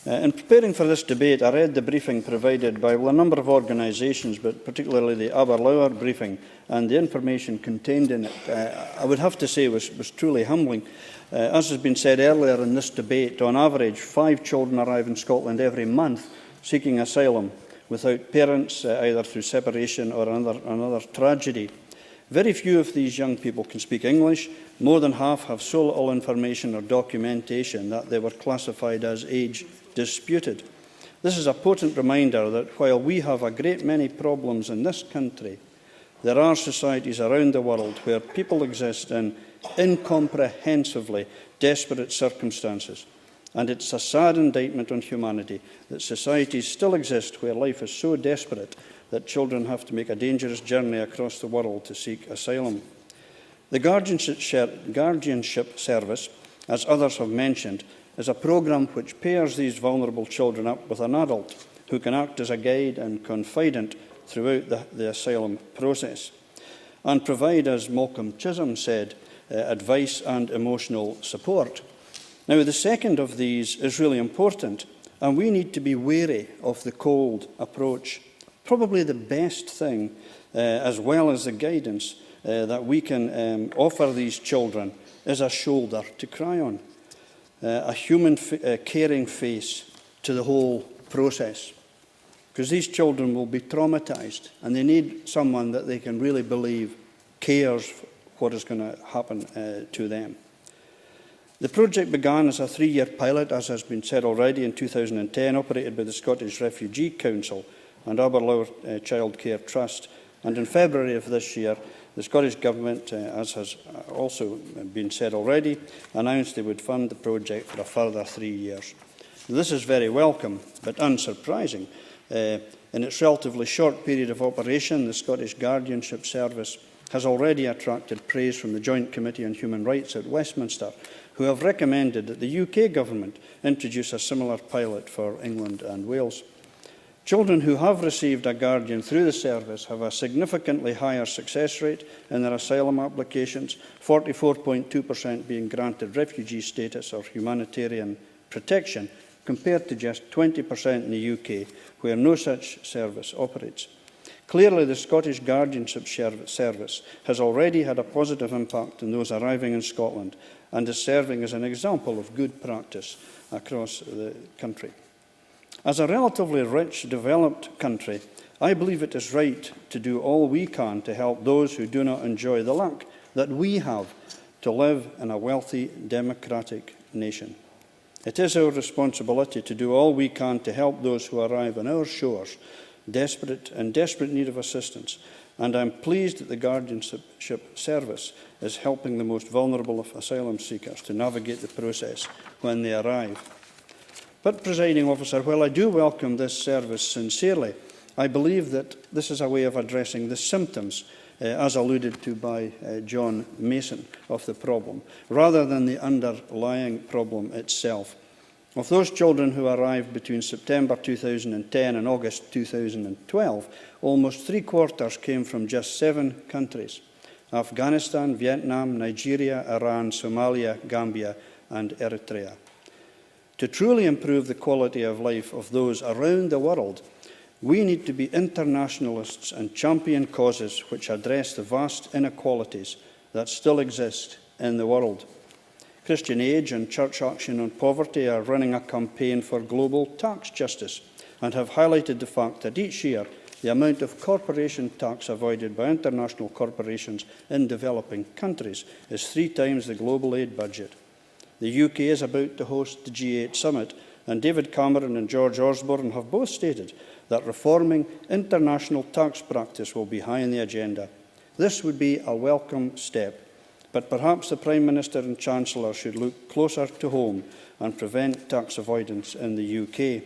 In preparing for this debate, I read the briefing provided by a number of organisations, but particularly the Aberlour briefing, and the information contained in it, I would have to say, was truly humbling. As has been said earlier in this debate, on average, 5 children arrive in Scotland every month seeking asylum without parents, either through separation or another tragedy. Very few of these young people can speak English. More than half have so little information or documentation that they were classified as age disputed. This is a potent reminder that while we have a great many problems in this country, there are societies around the world where people exist in incomprehensibly desperate circumstances. And it's a sad indictment on humanity that societies still exist where life is so desperate that children have to make a dangerous journey across the world to seek asylum. The Guardianship Service, as others have mentioned, is a programme which pairs these vulnerable children up with an adult who can act as a guide and confidant throughout the asylum process and provide, as Malcolm Chisholm said, advice and emotional support. Now, the second of these is really important, and we need to be wary of the cold approach. Probably the best thing, as well as the guidance that we can offer these children, is a shoulder to cry on, a human caring face to the whole process. Because these children will be traumatised, and they need someone that they can really believe cares what is going to happen to them. The project began as a 3-year pilot, as has been said already, in 2010, operated by the Scottish Refugee Council and Aberlour Childcare Trust. And in February of this year, the Scottish Government, as has also been said already, announced they would fund the project for a further 3 years. This is very welcome, but unsurprising. In its relatively short period of operation, the Scottish Guardianship-Service has already attracted praise from the Joint Committee on Human Rights at Westminster, who have recommended that the UK Government introduce a similar pilot for England and Wales. Children who have received a guardian through the service have a significantly higher success rate in their asylum applications, 44.2% being granted refugee status or humanitarian protection, compared to just 20% in the UK, where no such service operates. Clearly, the Scottish Guardianship Service has already had a positive impact on those arriving in Scotland and is serving as an example of good practice across the country. As a relatively rich, developed country, I believe it is right to do all we can to help those who do not enjoy the luck that we have to live in a wealthy, democratic nation. It is our responsibility to do all we can to help those who arrive on our shores, in desperate need of assistance, and I'm pleased that the Guardianship Service is helping the most vulnerable of asylum seekers to navigate the process when they arrive. But, Presiding Officer, while I do welcome this service sincerely, I believe that this is a way of addressing the symptoms, as alluded to by John Mason, of the problem, rather than the underlying problem itself. Of those children who arrived between September 2010 and August 2012, almost 3/4 came from just 7 countries: Afghanistan, Vietnam, Nigeria, Iran, Somalia, Gambia, and Eritrea. To truly improve the quality of life of those around the world, we need to be internationalists and champion causes which address the vast inequalities that still exist in the world. Christian Age and Church Action on Poverty are running a campaign for global tax justice and have highlighted the fact that each year the amount of corporation tax avoided by international corporations in developing countries is 3 times the global aid budget. The UK is about to host the G8 summit, and David Cameron and George Osborne have both stated that reforming international tax practice will be high on the agenda. This would be a welcome step, But perhaps the Prime Minister and Chancellor should look closer to home and prevent tax avoidance in the UK.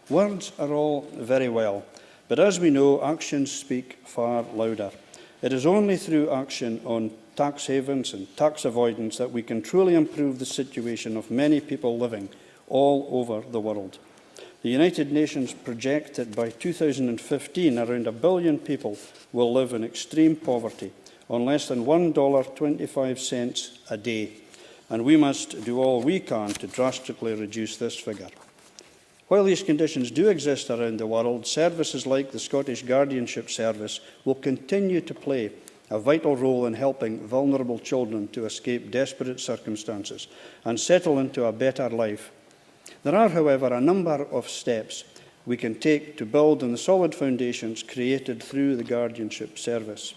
Words are all very well, but as we know, actions speak far louder. It is only through action on tax havens and tax avoidance that we can truly improve the situation of many people living all over the world. The United Nations project that by 2015, around 1 billion people will live in extreme poverty on less than $1.25 a day, and we must do all we can to drastically reduce this figure. While these conditions do exist around the world, services like the Scottish Guardianship Service will continue to play a vital role in helping vulnerable children to escape desperate circumstances and settle into a better life. There are, however, a number of steps we can take to build on the solid foundations created through the Guardianship Service.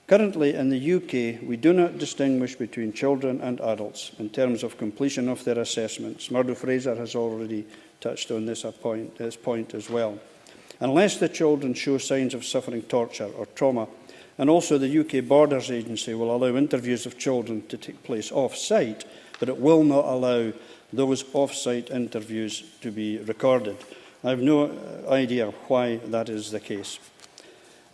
Currently, in the UK, we do not distinguish between children and adults in terms of completion of their assessments. Murdo Fraser has already touched on this point as well. Unless the children show signs of suffering torture or trauma, and also the UK Borders Agency will allow interviews of children to take place off-site, but it will not allow those off-site interviews to be recorded. I have no idea why that is the case.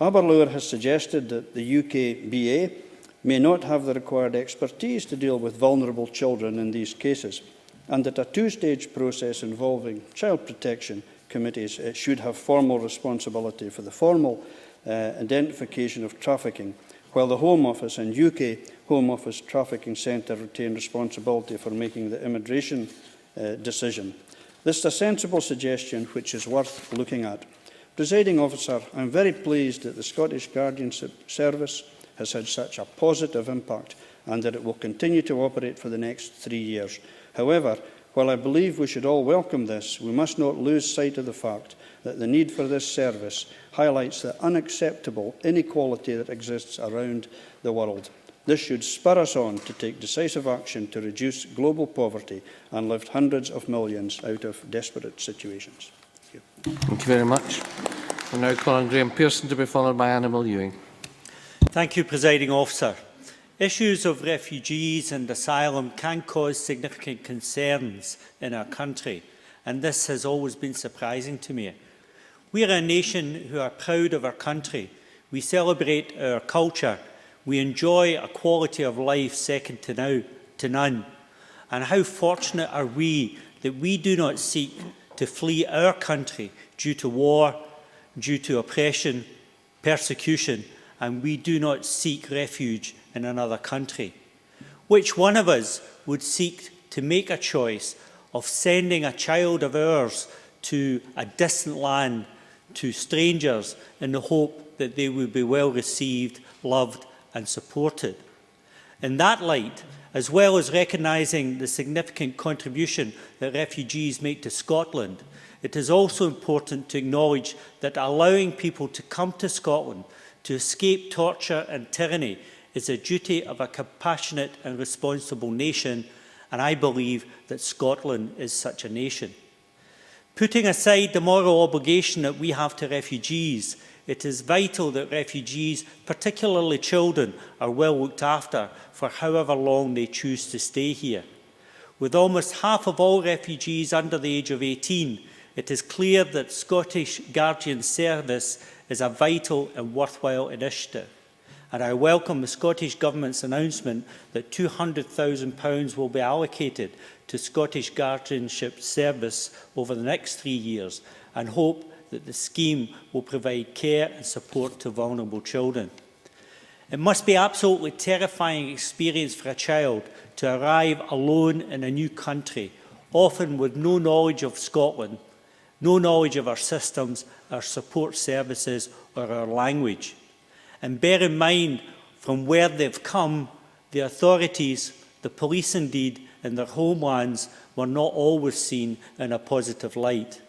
Aberlour has suggested that the UK BA may not have the required expertise to deal with vulnerable children in these cases, and that a two-stage process involving child protection committees should have formal responsibility for the formal identification of trafficking, while the Home Office and UK Home Office Trafficking Centre retain responsibility for making the immigration decision. This is a sensible suggestion which is worth looking at. Presiding Officer, I am very pleased that the Scottish Guardianship Service has had such a positive impact and that it will continue to operate for the next 3 years. However, while I believe we should all welcome this, we must not lose sight of the fact that the need for this service highlights the unacceptable inequality that exists around the world. This should spur us on to take decisive action to reduce global poverty and lift hundreds of millions out of desperate situations. Thank you very much. I now call on Graham Pearson to be followed by Annabel Ewing. Thank you, Presiding Officer. Issues of refugees and asylum can cause significant concerns in our country, and this has always been surprising to me. We are a nation who are proud of our country. We celebrate our culture. We enjoy a quality of life second to none. And how fortunate are we that we do not seek to flee our country due to war, due to oppression, persecution, and we do not seek refuge in another country. Which one of us would seek to make a choice of sending a child of ours to a distant land, to strangers, in the hope that they would be well received, loved and supported? In that light, as well as recognising the significant contribution that refugees make to Scotland, it is also important to acknowledge that allowing people to come to Scotland to escape torture and tyranny is a duty of a compassionate and responsible nation, and I believe that Scotland is such a nation. Putting aside the moral obligation that we have to refugees, it is vital that refugees, particularly children, are well looked after for however long they choose to stay here. With almost half of all refugees under the age of 18, it is clear that Scottish Guardian Service is a vital and worthwhile initiative. And I welcome the Scottish Government's announcement that £200,000 will be allocated to Scottish Guardianship Service over the next 3 years, and hope that the scheme will provide care and support to vulnerable children. It must be an absolutely terrifying experience for a child to arrive alone in a new country, often with no knowledge of Scotland, no knowledge of our systems, our support services or our language. And bear in mind, from where they've come, the authorities, the police indeed, in their homelands were not always seen in a positive light.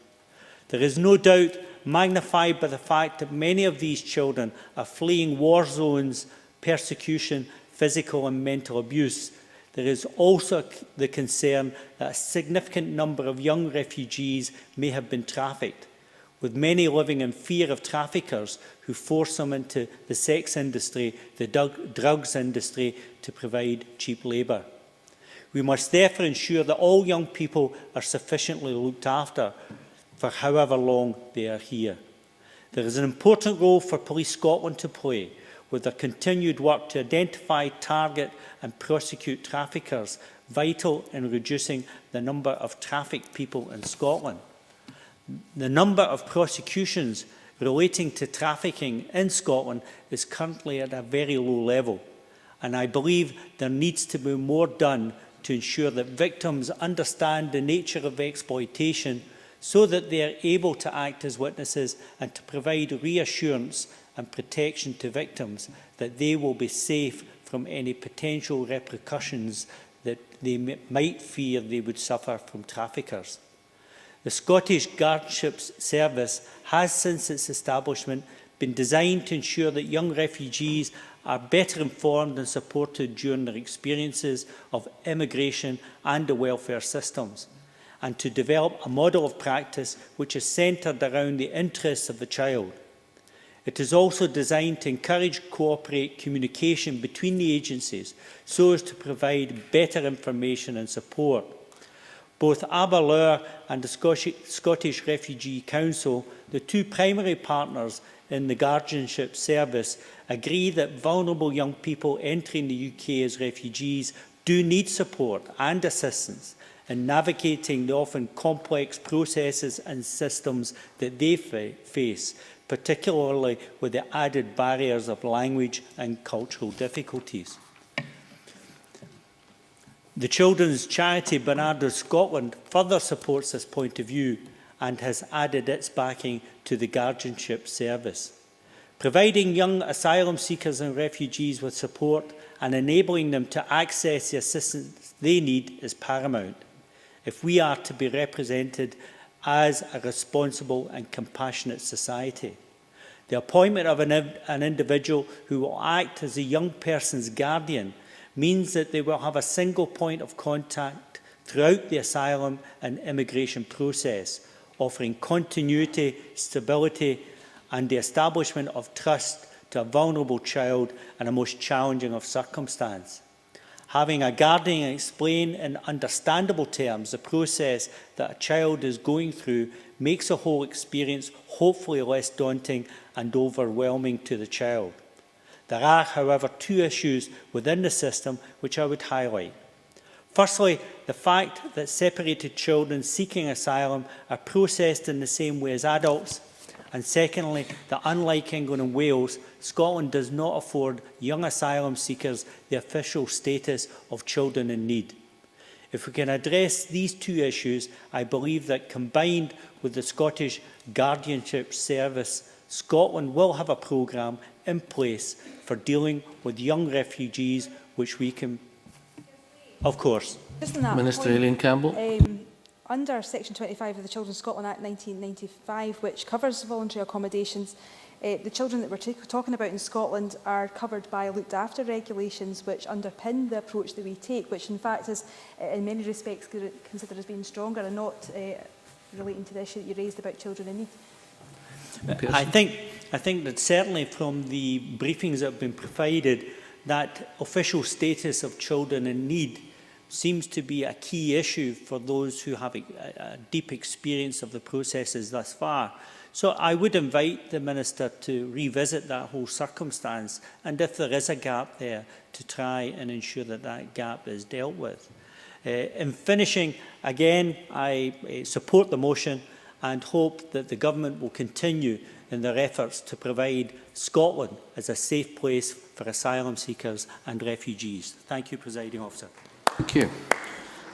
There is no doubt, magnified by the fact that many of these children are fleeing war zones, persecution, physical and mental abuse. There is also the concern that a significant number of young refugees may have been trafficked. with many living in fear of traffickers who force them into the sex industry, the drugs industry, to provide cheap labour. We must therefore ensure that all young people are sufficiently looked after for however long they are here. There is an important role for Police Scotland to play, with their continued work to identify, target and prosecute traffickers, vital in reducing the number of trafficked people in Scotland. The number of prosecutions relating to trafficking in Scotland is currently at a very low level, and I believe there needs to be more done to ensure that victims understand the nature of exploitation so that they are able to act as witnesses and to provide reassurance and protection to victims that they will be safe from any potential repercussions that they might fear they would suffer from traffickers. The Scottish Guardianship-Service has, since its establishment, been designed to ensure that young refugees are better informed and supported during their experiences of immigration and the welfare systems, and to develop a model of practice which is centred around the interests of the child. It is also designed to encourage cooperate communication between the agencies so as to provide better information and support. Both Aberlour and the Scottish Refugee Council, the two primary partners in the Guardianship Service, agree that vulnerable young people entering the UK as refugees do need support and assistance in navigating the often complex processes and systems that they face, particularly with the added barriers of language and cultural difficulties. The children's charity Bernardo Scotland further supports this point of view and has added its backing to the Guardianship Service. Providing young asylum seekers and refugees with support and enabling them to access the assistance they need is paramount if we are to be represented as a responsible and compassionate society. The appointment of an individual who will act as a young person's guardian means that they will have a single point of contact throughout the asylum and immigration process, offering continuity, stability and the establishment of trust to a vulnerable child in a most challenging of circumstance. Having a guardian explain in understandable terms the process that a child is going through makes the whole experience hopefully less daunting and overwhelming to the child. There are, however, two issues within the system which I would highlight. Firstly, the fact that separated children seeking asylum are processed in the same way as adults. And secondly, that unlike England and Wales, Scotland does not afford young asylum seekers the official status of children in need. If we can address these two issues, I believe that combined with the Scottish Guardianship Service, Scotland will have a programme in place for dealing with young refugees, which we can, of course. Minister Aileen Campbell. Under Section 25 of the Children's Scotland Act 1995, which covers voluntary accommodations, the children that we're talking about in Scotland are covered by looked after regulations which underpin the approach that we take, which in fact is in many respects considered as being stronger and not relating to the issue that you raised about children in need. I think that certainly from the briefings that have been provided, that official status of children in need seems to be a key issue for those who have a deep experience of the processes thus far. So I would invite the Minister to revisit that whole circumstance, and if there is a gap there, to try and ensure that that gap is dealt with. In finishing, again, I support the motion and hope that the Government will continue in their efforts to provide Scotland as a safe place for asylum seekers and refugees. Thank you, Presiding Officer. Thank you.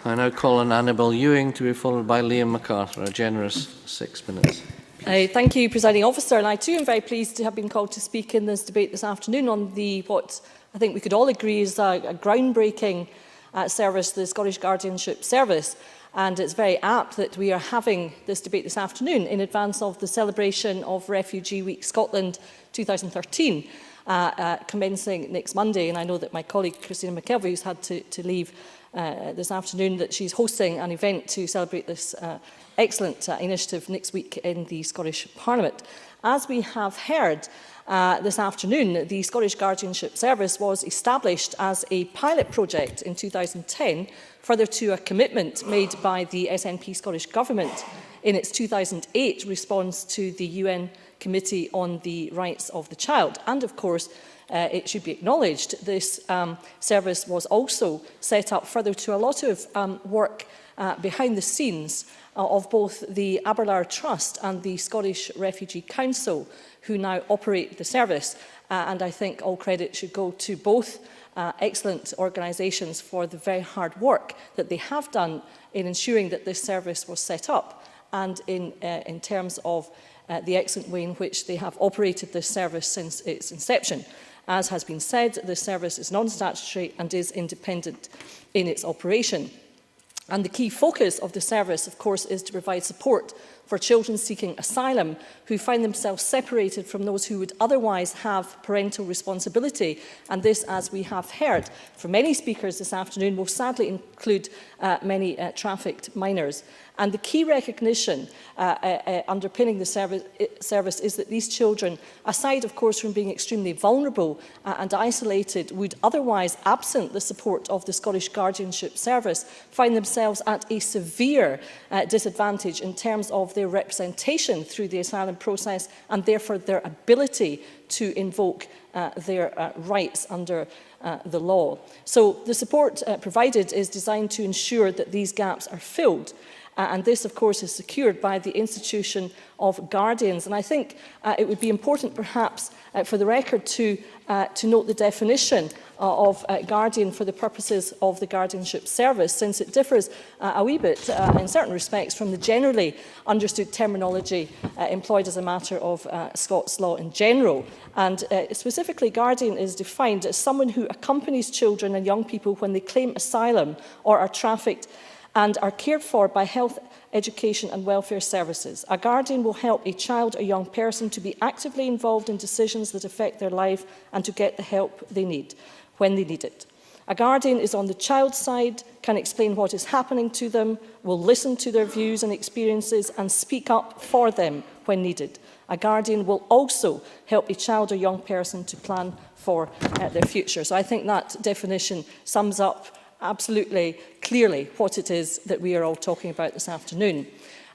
I now call on Annabel Ewing to be followed by Liam MacArthur, a generous 6 minutes. Thank you, Presiding Officer. And I too am very pleased to have been called to speak in this debate this afternoon on what I think we could all agree is a groundbreaking service, the Scottish Guardianship Service. And it's very apt that we are having this debate this afternoon in advance of the celebration of Refugee Week Scotland 2013, commencing next Monday. And I know that my colleague Christina McKelvey, who's had to leave, this afternoon that she's hosting an event to celebrate this excellent initiative next week in the Scottish Parliament. As we have heard this afternoon, the Scottish Guardianship Service was established as a pilot project in 2010, further to a commitment made by the SNP Scottish Government in its 2008 response to the UN Committee on the Rights of the Child. And of course, it should be acknowledged, this service was also set up further to a lot of work behind the scenes of both the Aberlour Trust and the Scottish Refugee Council, who now operate the service. And I think all credit should go to both excellent organisations for the very hard work that they have done in ensuring that this service was set up, and in terms of the excellent way in which they have operated this service since its inception. As has been said, this service is non-statutory and is independent in its operation. And the key focus of the service, of course, is to provide support for children seeking asylum who find themselves separated from those who would otherwise have parental responsibility. And this, as we have heard from many speakers this afternoon, will sadly include many trafficked minors. And the key recognition underpinning the service is that these children, aside of course from being extremely vulnerable and isolated, would otherwise, absent the support of the Scottish Guardianship Service, find themselves at a severe disadvantage in terms of their representation through the asylum process, and therefore their ability to invoke their rights under the law. So the support provided is designed to ensure that these gaps are filled. And this, of course, is secured by the institution of guardians. And I think it would be important, perhaps, for the record to note the definition of guardian for the purposes of the Guardianship Service, since it differs a wee bit, in certain respects, from the generally understood terminology employed as a matter of Scots law in general. And specifically, guardian is defined as someone who accompanies children and young people when they claim asylum or are trafficked and are cared for by health, education and welfare services. A guardian will help a child or young person to be actively involved in decisions that affect their life and to get the help they need when they need it. A guardian is on the child's side, can explain what is happening to them, will listen to their views and experiences and speak up for them when needed. A guardian will also help a child or young person to plan for their future. So I think that definition sums up absolutely clearly what it is that we are all talking about this afternoon.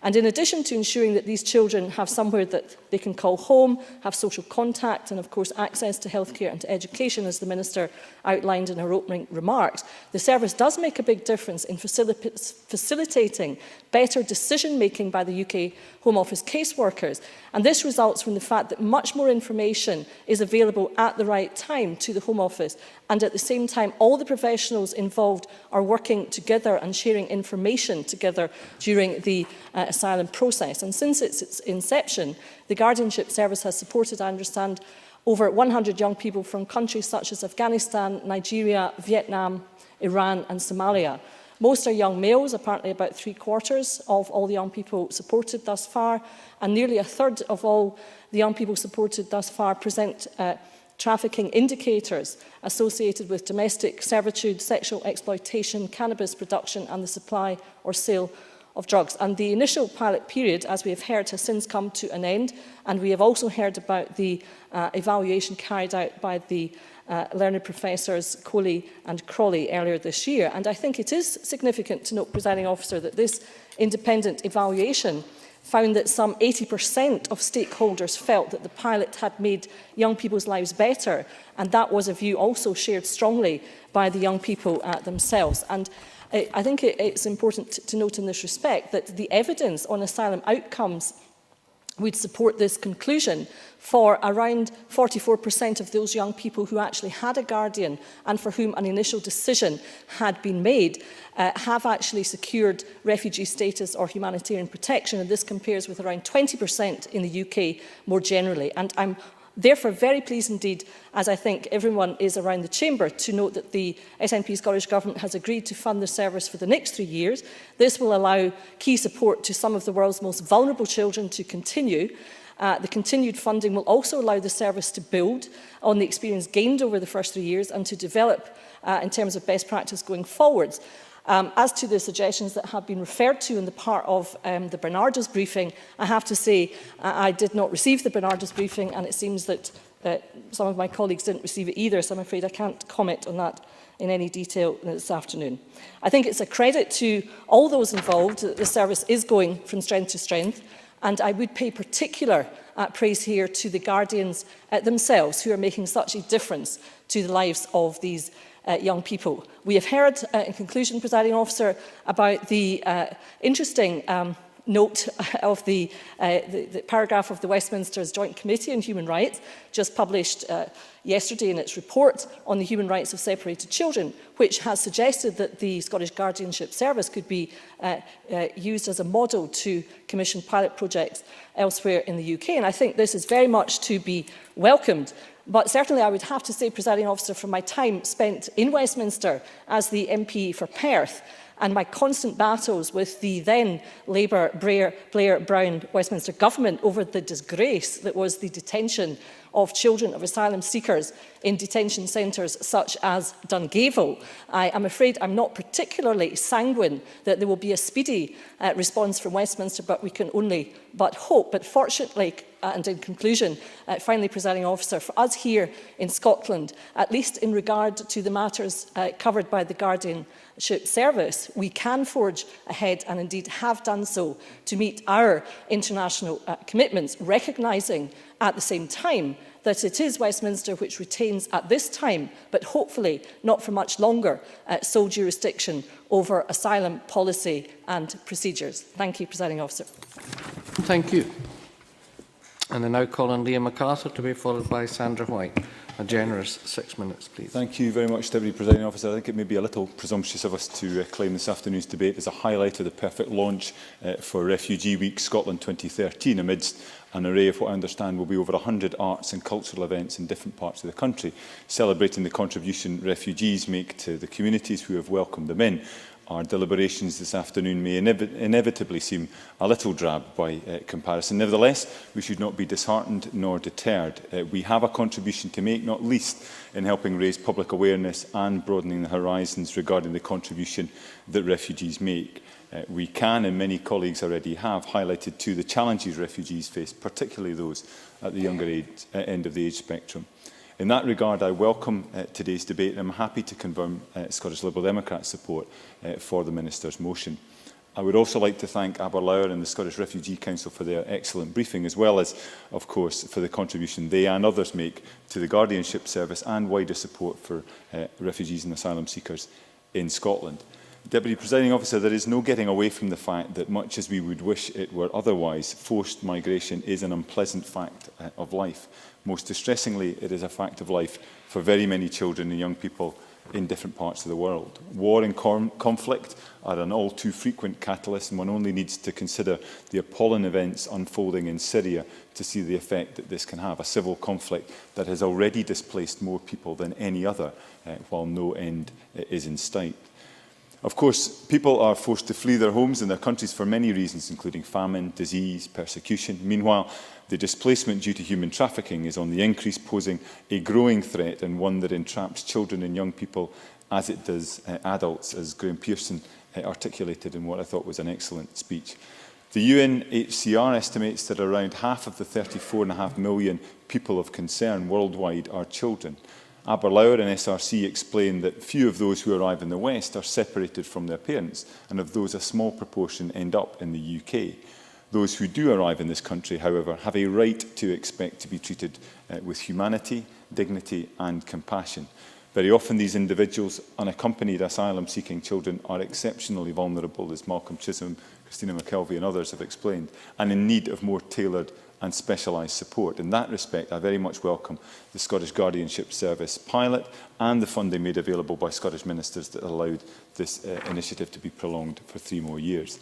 And in addition to ensuring that these children have somewhere that they can call home, have social contact and of course access to healthcare and to education, as the Minister outlined in her opening remarks, the service does make a big difference in facilitating better decision-making by the UK Home Office caseworkers. And this results from the fact that much more information is available at the right time to the Home Office, and at the same time all the professionals involved are working together and sharing information together during the asylum process. And since its inception, the Guardianship Service has supported, I understand, over 100 young people from countries such as Afghanistan, Nigeria, Vietnam, Iran and Somalia. Most are young males, apparently about 3/4 of all the young people supported thus far, and nearly 1/3 of all the young people supported thus far present trafficking indicators associated with domestic servitude, sexual exploitation, cannabis production and the supply or sale of drugs. And the initial pilot period, as we have heard, has since come to an end, and we have also heard about the evaluation carried out by the learned professors Coley and Crawley earlier this year. And I think it is significant to note, Presiding Officer, that this independent evaluation found that some 80% of stakeholders felt that the pilot had made young people's lives better, and that was a view also shared strongly by the young people themselves. And I think it's important to note in this respect that the evidence on asylum outcomes would support this conclusion for around 44% of those young people who actually had a guardian and for whom an initial decision had been made have actually secured refugee status or humanitarian protection, and this compares with around 20% in the UK more generally. And I'm therefore very pleased indeed, as I think everyone is around the chamber, to note that the SNP Scottish Government has agreed to fund the service for the next 3 years. This will allow key support to some of the world's most vulnerable children to continue. The continued funding will also allow the service to build on the experience gained over the first 3 years and to develop in terms of best practice going forwards. As to the suggestions that have been referred to in the part of the Bernardo's briefing, I have to say I did not receive the Bernardo's briefing, and it seems that some of my colleagues didn't receive it either, so I'm afraid I can't comment on that in any detail this afternoon. I think it's a credit to all those involved that the service is going from strength to strength, and I would pay particular praise here to the guardians themselves, who are making such a difference to the lives of these young people. We have heard, in conclusion, Presiding Officer, about the interesting note of the paragraph of the Westminster's Joint Committee on Human Rights, just published yesterday in its report on the human rights of separated children, which has suggested that the Scottish Guardianship Service could be used as a model to commission pilot projects elsewhere in the UK. And I think this is very much to be welcomed. But certainly I would have to say, Presiding Officer, from my time spent in Westminster as the MP for Perth, and my constant battles with the then Labour Blair Brown Westminster government over the disgrace that was the detention of children of asylum seekers in detention centres such as Dungavel, I am afraid I'm not particularly sanguine that there will be a speedy response from Westminster, but we can only but hope. But fortunately, and in conclusion, finally, Presiding Officer, for us here in Scotland, at least in regard to the matters covered by the Guardianship Service, we can forge ahead and indeed have done so to meet our international commitments, recognising at the same time that it is Westminster which retains at this time, but hopefully not for much longer, sole jurisdiction over asylum policy and procedures. Thank you, Presiding Officer. Thank you. And I now call on Liam MacArthur to be followed by Sandra White. A generous 6 minutes, please. Thank you very much, Deputy Presiding Officer. I think it may be a little presumptuous of us to claim this afternoon's debate as a highlight of the perfect launch for Refugee Week Scotland 2013, amidst an array of what I understand will be over 100 arts and cultural events in different parts of the country, celebrating the contribution refugees make to the communities who have welcomed them in. Our deliberations this afternoon may inevitably seem a little drab by comparison. Nevertheless, we should not be disheartened nor deterred. We have a contribution to make, not least in helping raise public awareness and broadening the horizons regarding the contribution that refugees make. We can, and many colleagues already have, highlighted the challenges refugees face, particularly those at the younger end of the age spectrum. In that regard, I welcome today's debate, and I'm happy to confirm Scottish Liberal Democrats' support for the Minister's motion. I would also like to thank Aberlour and the Scottish Refugee Council for their excellent briefing, as well as, of course, for the contribution they and others make to the Guardianship Service and wider support for refugees and asylum seekers in Scotland. Deputy Presiding Officer, there is no getting away from the fact that, much as we would wish it were otherwise, forced migration is an unpleasant fact of life. Most distressingly, it is a fact of life for very many children and young people in different parts of the world. War and conflict are an all too frequent catalyst, and one only needs to consider the appalling events unfolding in Syria to see the effect that this can have, a civil conflict that has already displaced more people than any other, while no end is in sight. Of course, people are forced to flee their homes and their countries for many reasons, including famine, disease, persecution. Meanwhile, the displacement due to human trafficking is on the increase, posing a growing threat, and one that entraps children and young people as it does adults, as Graham Pearson articulated in what I thought was an excellent speech. The UNHCR estimates that around half of the 34.5 million people of concern worldwide are children. Aberlour and SRC explain that few of those who arrive in the West are separated from their parents, and of those a small proportion end up in the UK. Those who do arrive in this country, however, have a right to expect to be treated with humanity, dignity and compassion. Very often these individuals, unaccompanied asylum-seeking children, are exceptionally vulnerable, as Malcolm Chisholm, Christina McKelvey and others have explained, and in need of more tailored and specialised support. In that respect, I very much welcome the Scottish Guardianship Service pilot and the funding made available by Scottish ministers that allowed this initiative to be prolonged for 3 more years.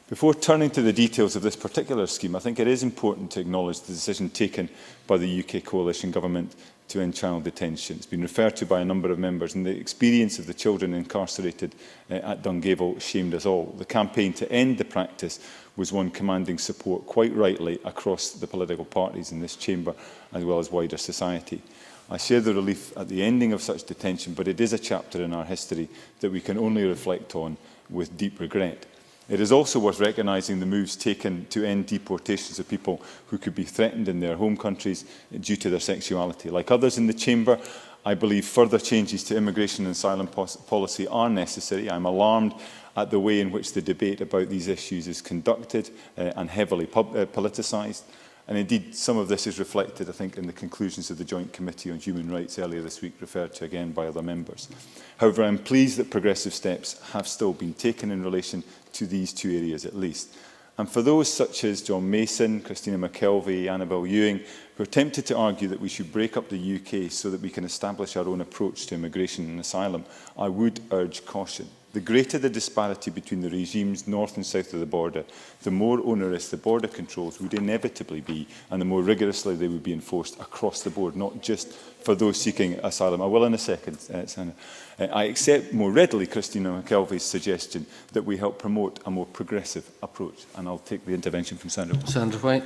Before turning to the details of this particular scheme, I think it is important to acknowledge the decision taken by the UK Coalition Government to end child detention. It's been referred to by a number of members, and the experience of the children incarcerated at Dungavel shamed us all. The campaign to end the practice was one commanding support, quite rightly, across the political parties in this chamber, as well as wider society. I share the relief at the ending of such detention, but it is a chapter in our history that we can only reflect on with deep regret. It is also worth recognising the moves taken to end deportations of people who could be threatened in their home countries due to their sexuality. Like others in the Chamber, I believe further changes to immigration and asylum policy are necessary. I'm alarmed at the way in which the debate about these issues is conducted and heavily politicised. And indeed, some of this is reflected, I think, in the conclusions of the Joint Committee on Human Rights earlier this week, referred to again by other members. However, I'm pleased that progressive steps have still been taken in relation to these two areas at least. And for those such as John Mason, Christina McKelvey, Annabel Ewing, who are tempted to argue that we should break up the UK so that we can establish our own approach to immigration and asylum, I would urge caution. The greater the disparity between the regimes north and south of the border, the more onerous the border controls would inevitably be, and the more rigorously they would be enforced across the board, not just for those seeking asylum. I will in a second, Sandra. I accept more readily Christina McKelvey's suggestion that we help promote a more progressive approach, and I'll take the intervention from Sandra. Sandra White.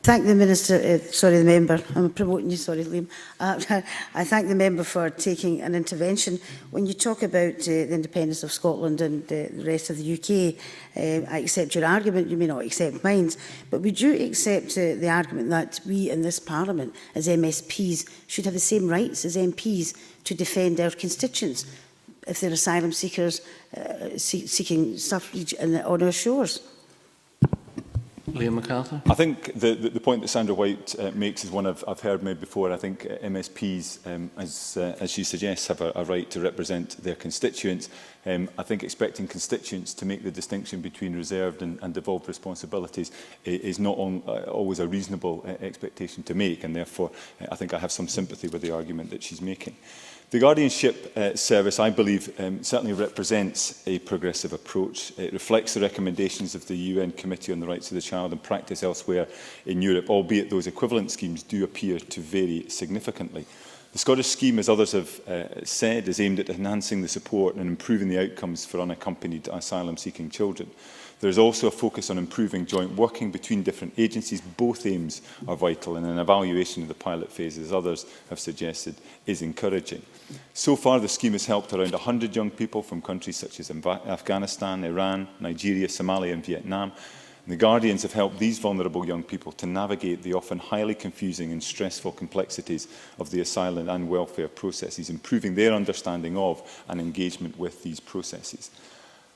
Thank the Minister, the member. I'm promoting you, sorry, Liam. I thank the member for taking an intervention. When you talk about the independence of Scotland and the rest of the UK, I accept your argument, you may not accept mine, but would you accept the argument that we in this Parliament, as MSPs, should have the same rights as MPs to defend our constituents if they're asylum seekers seeking suffrage on our shores? Liam MacArthur. I think the point that Sandra White makes is one I've heard made before. I think MSPs, as she suggests, have a right to represent their constituents. I think expecting constituents to make the distinction between reserved and devolved responsibilities is not always a reasonable expectation to make, and therefore I think I have some sympathy with the argument that she's making. The Guardianship Service, I believe, certainly represents a progressive approach. It reflects the recommendations of the UN Committee on the Rights of the Child and practice elsewhere in Europe, albeit those equivalent schemes do appear to vary significantly. The Scottish scheme, as others have said, is aimed at enhancing the support and improving the outcomes for unaccompanied asylum-seeking children. There is also a focus on improving joint working between different agencies. Both aims are vital, and an evaluation of the pilot phase, as others have suggested, is encouraging. So far, the scheme has helped around 100 young people from countries such as Afghanistan, Iran, Nigeria, Somalia and Vietnam. And the Guardians have helped these vulnerable young people to navigate the often highly confusing and stressful complexities of the asylum and welfare processes, improving their understanding of and engagement with these processes.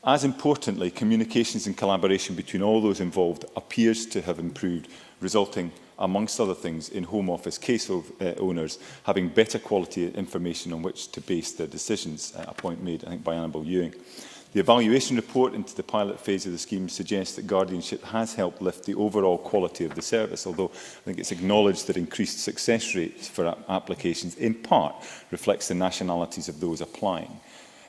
As importantly, communications and collaboration between all those involved appears to have improved, resulting, amongst other things, in Home Office case owners having better quality information on which to base their decisions, a point made, I think, by Annabel Ewing. The evaluation report into the pilot phase of the scheme suggests that guardianship has helped lift the overall quality of the service, although I think it's acknowledged that increased success rates for applications in part reflects the nationalities of those applying.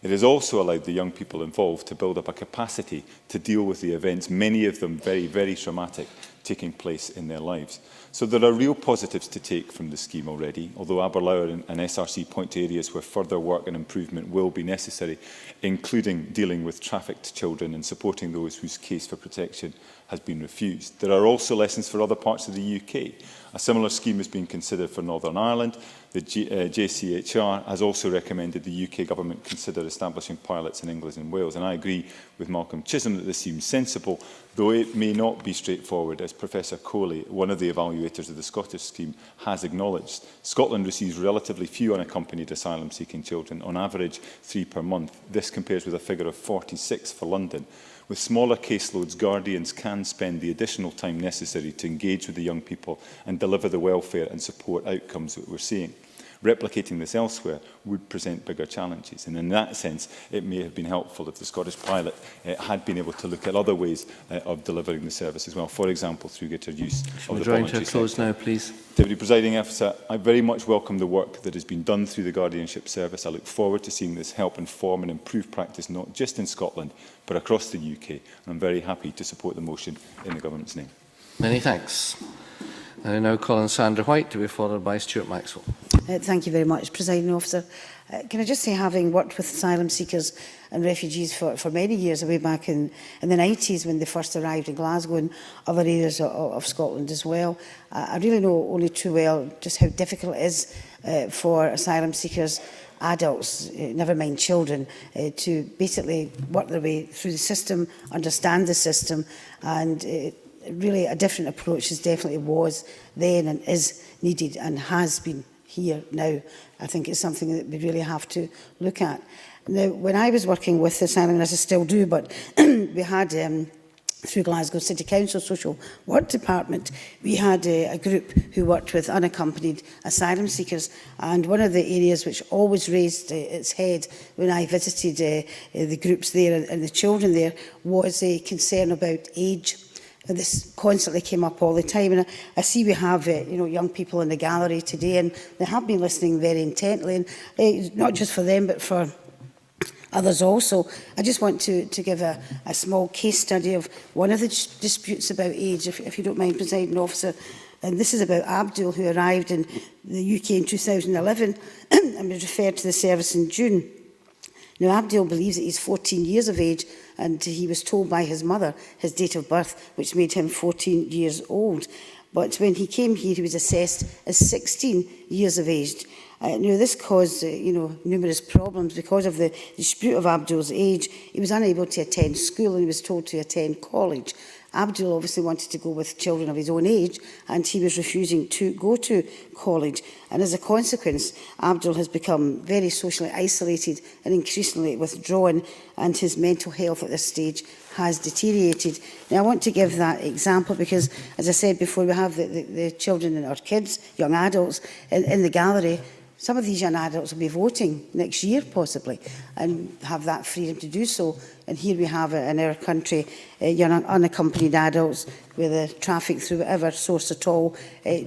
It has also allowed the young people involved to build up a capacity to deal with the events, many of them very, very traumatic, taking place in their lives. So there are real positives to take from the scheme already, although Aberlour and SRC point to areas where further work and improvement will be necessary, including dealing with trafficked children and supporting those whose case for protection has been refused. There are also lessons for other parts of the UK. A similar scheme has been considered for Northern Ireland. The JCHR has also recommended the UK Government consider establishing pilots in England and Wales, and I agree with Malcolm Chisholm that this seems sensible, though it may not be straightforward, as Professor Coley, one of the evaluators of the Scottish scheme, has acknowledged. Scotland receives relatively few unaccompanied asylum-seeking children, on average 3 per month. This compares with a figure of 46 for London. With smaller caseloads, guardians can spend the additional time necessary to engage with the young people and deliver the welfare and support outcomes that we're seeing. replicating this elsewhere would present bigger challenges. And in that sense, it may have been helpful if the Scottish pilot had been able to look at other ways of delivering the service as well, for example, through greater use of the voluntary sector. Now, please. Deputy Presiding Officer, I very much welcome the work that has been done through the Guardianship Service. I look forward to seeing this help inform and improve practice not just in Scotland but across the UK, and I'm very happy to support the motion in the Government's name. Many thanks. I now call on Sandra White to be followed by Stuart Maxwell. Thank you very much, Presiding Officer. Can I just say, having worked with asylum seekers and refugees for many years, way back in the 90s when they first arrived in Glasgow and other areas of Scotland as well, I really know only too well just how difficult it is for asylum seekers, adults, never mind children, to basically work their way through the system, understand the system, and really a different approach as definitely was then and is needed and has been here now. I think it's something that we really have to look at. Now, when I was working with asylum, as I still do, but we had, through Glasgow City Council Social Work Department, we had a group who worked with unaccompanied asylum seekers, and one of the areas which always raised its head when I visited the groups there and the children there was a concern about age. And this constantly came up all the time. And I see we have young people in the gallery today, and they have been listening very intently, and not just for them but for others also. I just want to give a small case study of one of the disputes about age, if you don't mind, Presiding Officer. And this is about Abdul, who arrived in the UK in 2011 and was referred to the service in June. Now, Abdul believes that he's 14 years of age, and he was told by his mother his date of birth, which made him 14 years old. But when he came here, he was assessed as 16 years of age. Now, this caused numerous problems because of the dispute of Abdul's age. He was unable to attend school, and he was told to attend college. Abdul obviously wanted to go with children of his own age, and he was refusing to go to college. And as a consequence, Abdul has become very socially isolated and increasingly withdrawn, and his mental health at this stage has deteriorated. Now, I want to give that example because, as I said before, we have the children and our kids, young adults, in the gallery. Some of these young adults will be voting next year, possibly, and have that freedom to do so. And here we have in our country young unaccompanied adults with the traffic through whatever source at all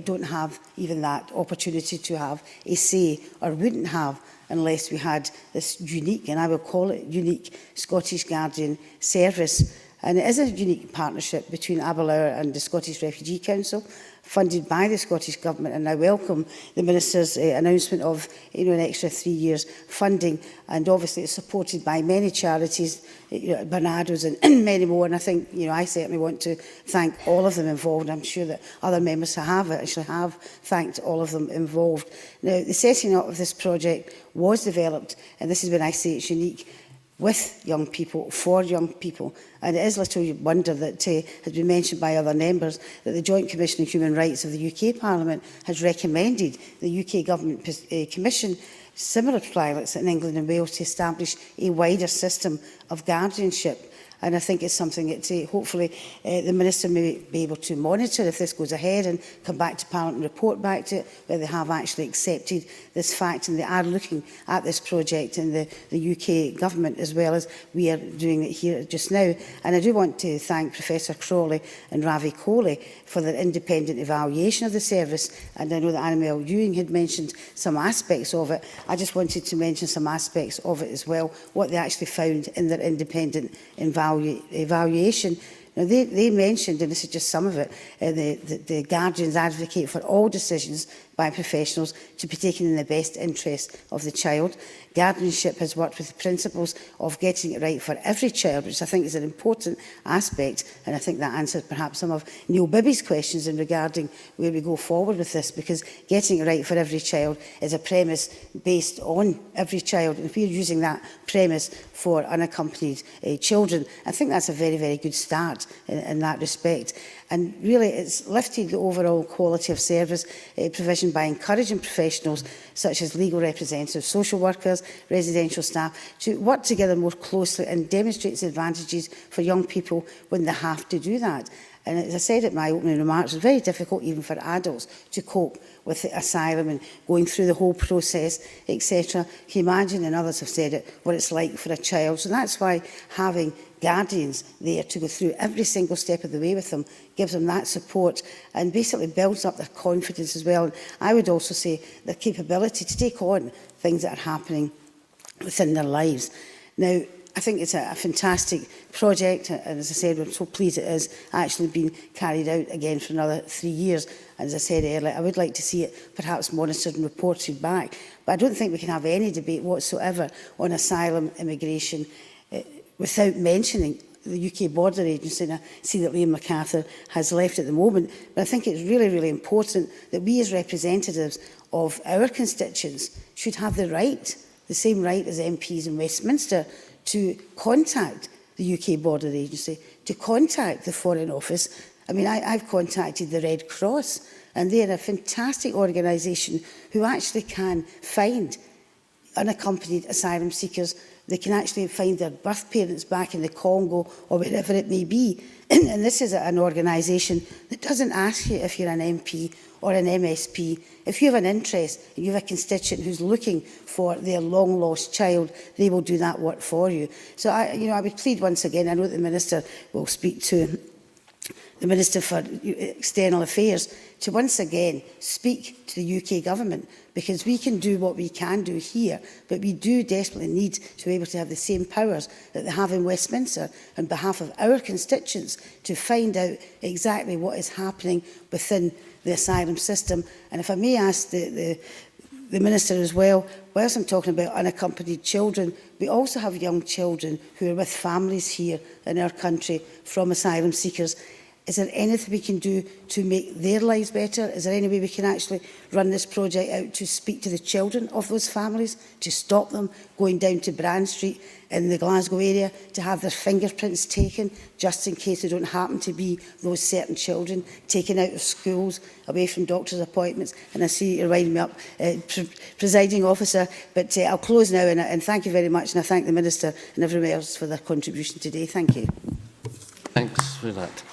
don't have even that opportunity to have a say, or wouldn't have unless we had this unique, and I will call it unique, Scottish Guardian service. And it is a unique partnership between Aberlour and the Scottish Refugee Council, funded by the Scottish Government, and I welcome the Minister's announcement of an extra 3 years funding, and obviously it's supported by many charities, Barnado's and many more, and I think I certainly want to thank all of them involved. I'm sure that other members have thanked all of them involved. Now, the setting up of this project was developed, and this is when I say it's unique, with young people, for young people. And it is little wonder that, has been mentioned by other members, that the Joint Commission on Human Rights of the UK Parliament has recommended the UK Government commission similar pilots in England and Wales to establish a wider system of guardianship. And I think it's something that hopefully the Minister may be able to monitor if this goes ahead and come back to Parliament and report back to it, whether they have actually accepted this fact and they are looking at this project in the UK Government as well as we are doing it here just now. And I do want to thank Professor Crawley and Ravi Kohli for their independent evaluation of the service. And I know that Annabel Ewing had mentioned some aspects of it. I just wanted to mention some aspects of it as well, what they actually found in their independent evaluation. Now, they mentioned, and this is just some of it, the Guardians advocate for all decisions by professionals to be taken in the best interest of the child. Guardianship has worked with the principles of getting it right for every child, which I think is an important aspect, and I think that answers perhaps some of Neil Bibby's questions in regarding where we go forward with this, because getting it right for every child is a premise based on every child, and if we're using that premise for unaccompanied children, I think that's a very, very good start in that respect. And really, it's lifted the overall quality of service provision provision by encouraging professionals such as legal representatives, social workers, residential staff to work together more closely and demonstrates the advantages for young people when they have to do that. And as I said at my opening remarks, it's very difficult even for adults to cope with the asylum and going through the whole process, etc. Can you imagine, and others have said it, what it's like for a child? So that's why having guardians there to go through every single step of the way with them gives them that support and basically builds up their confidence as well. And I would also say their capability to take on things that are happening within their lives. Now, I think it's a fantastic project, and as I said, we're so pleased it is actually being carried out again for another 3 years. And as I said earlier, I would like to see it perhaps monitored and reported back. But I don't think we can have any debate whatsoever on asylum, immigration, without mentioning the UK Border Agency. And I see that Liam MacArthur has left at the moment. But I think it's really, really important that we as representatives of our constituents should have the right, the same right as MPs in Westminster, to contact the UK Border Agency, to contact the Foreign Office. I mean, I've contacted the Red Cross, and they're a fantastic organisation who actually can find unaccompanied asylum seekers. They can actually find their birth parents back in the Congo or wherever it may be. And this is an organisation that doesn't ask you if you're an MP or an MSP. If you have an interest and you have a constituent who's looking for their long-lost child, they will do that work for you. So I would plead once again, I know the Minister will speak to the Minister for External Affairs, to once again speak to the UK Government, because we can do what we can do here, but we do desperately need to be able to have the same powers that they have in Westminster on behalf of our constituents to find out exactly what is happening within the asylum system. And if I may ask the Minister as well, whilst I'm talking about unaccompanied children, we also have young children who are with families here in our country from asylum seekers. Is there anything we can do to make their lives better? Is there any way we can actually run this project out to speak to the children of those families, to stop them going down to Brand Street in the Glasgow area, to have their fingerprints taken, just in case they don't happen to be those certain children, taken out of schools, away from doctors' appointments? And I see you're winding me up, Presiding Officer, but I'll close now, and thank you very much, and I thank the Minister and everyone else for their contribution today. Thank you. Thanks for that.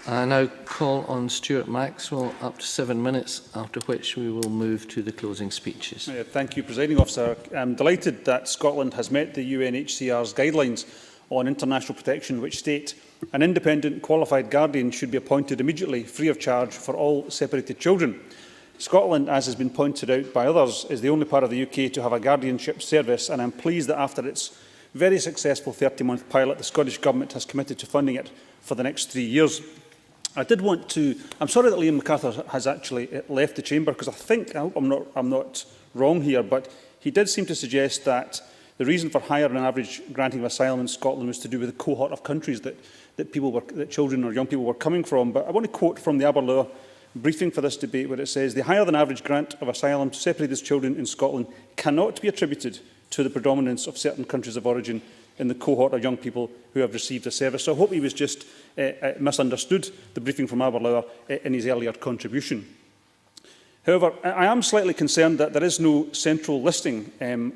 I now call on Stuart Maxwell, up to 7 minutes, after which we will move to the closing speeches. Thank you, Presiding Officer. I'm delighted that Scotland has met the UNHCR's guidelines on international protection, which state an independent qualified guardian should be appointed immediately, free of charge, for all separated children. Scotland, as has been pointed out by others, is the only part of the UK to have a guardianship service, and I'm pleased that after its very successful 30-month pilot, the Scottish Government has committed to funding it for the next 3 years. I'm sorry that Liam MacArthur has actually left the chamber, because I hope I'm not wrong here, but he did seem to suggest that the reason for higher than average granting of asylum in Scotland was to do with the cohort of countries that children or young people were coming from. But I want to quote from the Aberlour briefing for this debate, where it says, "The higher than average grant of asylum to separated children in Scotland cannot be attributed to the predominance of certain countries of origin in the cohort of young people who have received a service." So I hope he was just misunderstood the briefing from Aberlour in his earlier contribution. However, I am slightly concerned that there is no central listing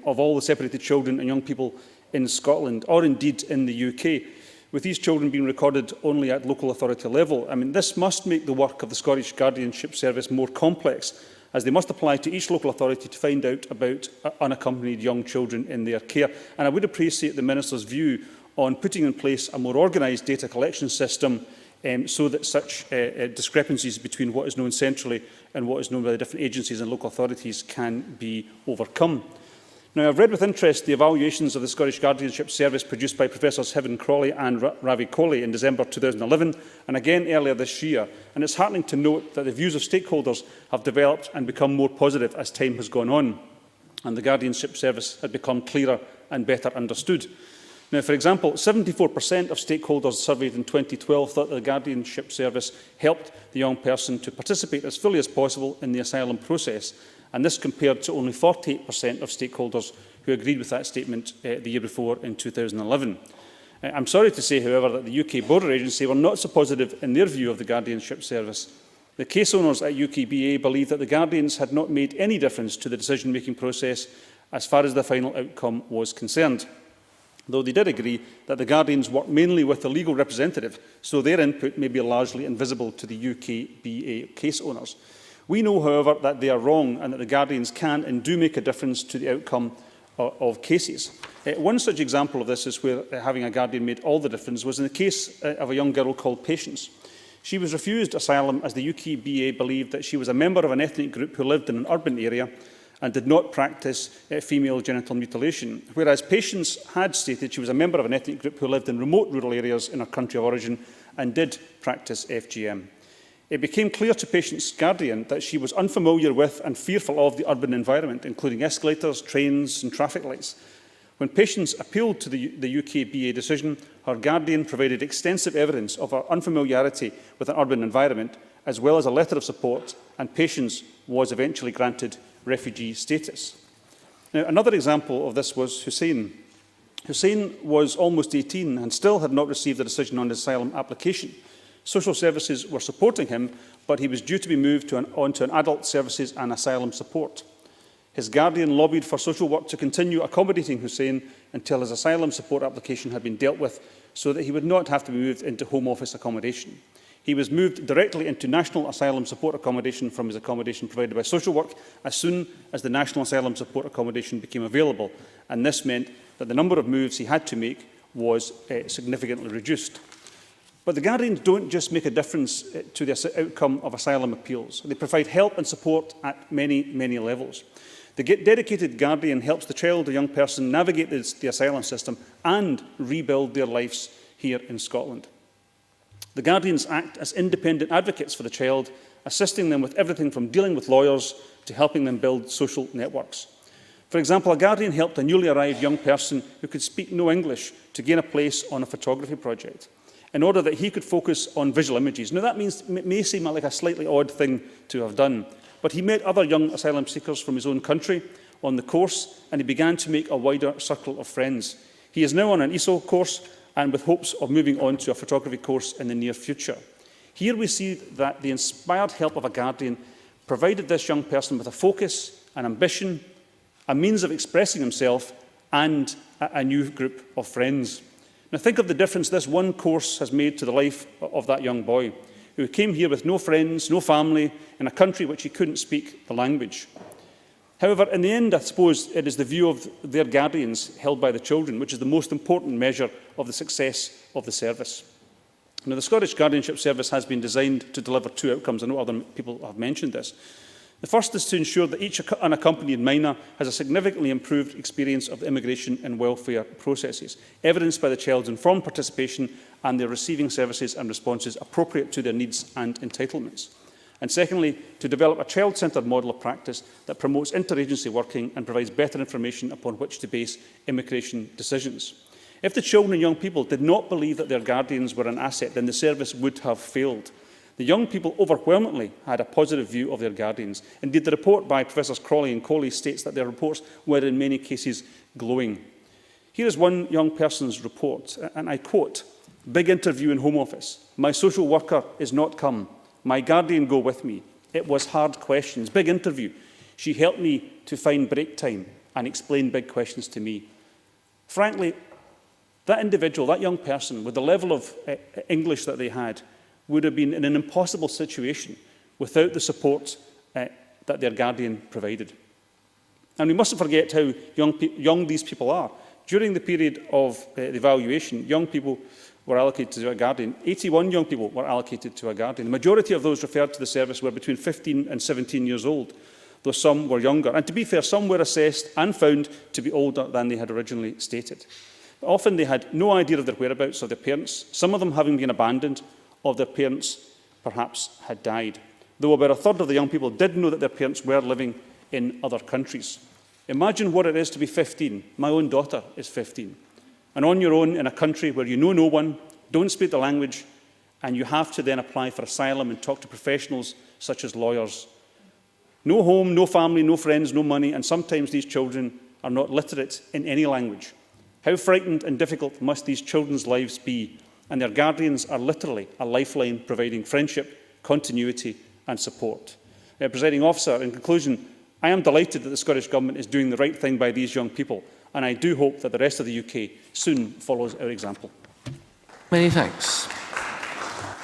of all the separated children and young people in Scotland, or indeed in the UK, with these children being recorded only at local authority level. I mean, this must make the work of the Scottish Guardianship Service more complex, as they must apply to each local authority to find out about unaccompanied young children in their care. And I would appreciate the Minister's view on putting in place a more organised data collection system so that such discrepancies between what is known centrally and what is known by the different agencies and local authorities can be overcome. Now, I've read with interest the evaluations of the Scottish Guardianship Service produced by Professors Heaven Crawley and Ravi Kohli in December 2011, and again earlier this year. And it's heartening to note that the views of stakeholders have developed and become more positive as time has gone on, and the Guardianship Service has become clearer and better understood. Now, for example, 74% of stakeholders surveyed in 2012 thought that the Guardianship Service helped the young person to participate as fully as possible in the asylum process, and this compared to only 48% of stakeholders who agreed with that statement the year before in 2011. I'm sorry to say, however, that the UK Border Agency were not so positive in their view of the Guardianship Service. The case owners at UKBA believe that the guardians had not made any difference to the decision-making process as far as the final outcome was concerned, though they did agree that the guardians worked mainly with the legal representative, so their input may be largely invisible to the UKBA case owners. We know, however, that they are wrong and that the guardians can and do make a difference to the outcome of cases. One such example of this is where having a guardian made all the difference was in the case of a young girl called Patience. She was refused asylum as the UKBA believed that she was a member of an ethnic group who lived in an urban area and did not practice female genital mutilation, whereas Patience had stated she was a member of an ethnic group who lived in remote rural areas in her country of origin and did practice FGM. It became clear to Patience's guardian that she was unfamiliar with and fearful of the urban environment, including escalators, trains and traffic lights. When Patience appealed to the UKBA decision, her guardian provided extensive evidence of her unfamiliarity with an urban environment, as well as a letter of support, and Patience was eventually granted refugee status. Now, another example of this was Hussein. Hussein was almost 18 and still had not received a decision on his asylum application. Social services were supporting him, but he was due to be moved onto an adult services and asylum support. His guardian lobbied for social work to continue accommodating Hussein until his asylum support application had been dealt with, so that he would not have to be moved into Home Office accommodation. He was moved directly into National Asylum Support Accommodation from his accommodation provided by social work as soon as the National Asylum Support Accommodation became available, and this meant that the number of moves he had to make was significantly reduced. But the guardians don't just make a difference to the outcome of asylum appeals. They provide help and support at many, many levels. The dedicated guardian helps the child or young person navigate the asylum system and rebuild their lives here in Scotland. The guardians act as independent advocates for the child, assisting them with everything from dealing with lawyers to helping them build social networks. For example, a guardian helped a newly arrived young person who could speak no English to gain a place on a photography project, in order that he could focus on visual images. Now, that may seem like a slightly odd thing to have done, but he met other young asylum seekers from his own country on the course, and he began to make a wider circle of friends. He is now on an ESOL course and with hopes of moving on to a photography course in the near future. Here we see that the inspired help of a guardian provided this young person with a focus, an ambition, a means of expressing himself, and a new group of friends. Now think of the difference this one course has made to the life of that young boy, who came here with no friends, no family, in a country which he couldn't speak the language. However, in the end, I suppose it is the view of their guardians held by the children, which is the most important measure of the success of the service. Now, the Scottish Guardianship Service has been designed to deliver two outcomes. I know other people have mentioned this. The first is to ensure that each unaccompanied minor has a significantly improved experience of the immigration and welfare processes, evidenced by the child's informed participation and their receiving services and responses appropriate to their needs and entitlements. And secondly, to develop a child-centred model of practice that promotes interagency working and provides better information upon which to base immigration decisions. If the children and young people did not believe that their guardians were an asset, then the service would have failed. The young people overwhelmingly had a positive view of their guardians. Indeed, the report by Professors Crawley and Coley states that their reports were in many cases glowing. Here is one young person's report, and I quote, "Big interview in Home Office. My social worker is not come. My guardian go with me. It was hard questions. Big interview. She helped me to find break time and explain big questions to me." Frankly, that individual, that young person, with the level of English that they had, would have been in an impossible situation without the support that their guardian provided. And we mustn't forget how young these people are. During the period of the evaluation, young people were allocated to a guardian. 81 young people were allocated to a guardian. The majority of those referred to the service were between 15 and 17 years old, though some were younger. And to be fair, some were assessed and found to be older than they had originally stated. Often they had no idea of their whereabouts of their parents, some of them having been abandoned, or their parents perhaps had died, though about a third of the young people did know that their parents were living in other countries. Imagine what it is to be 15. My own daughter is 15. And on your own in a country where you know no one, don't speak the language, and you have to then apply for asylum and talk to professionals such as lawyers. No home, no family, no friends, no money, and sometimes these children are not literate in any language. How frightened and difficult must these children's lives be? And their guardians are literally a lifeline providing friendship, continuity and support. Presiding Officer, in conclusion, I am delighted that the Scottish Government is doing the right thing by these young people, and I do hope that the rest of the UK soon follows our example. Many thanks.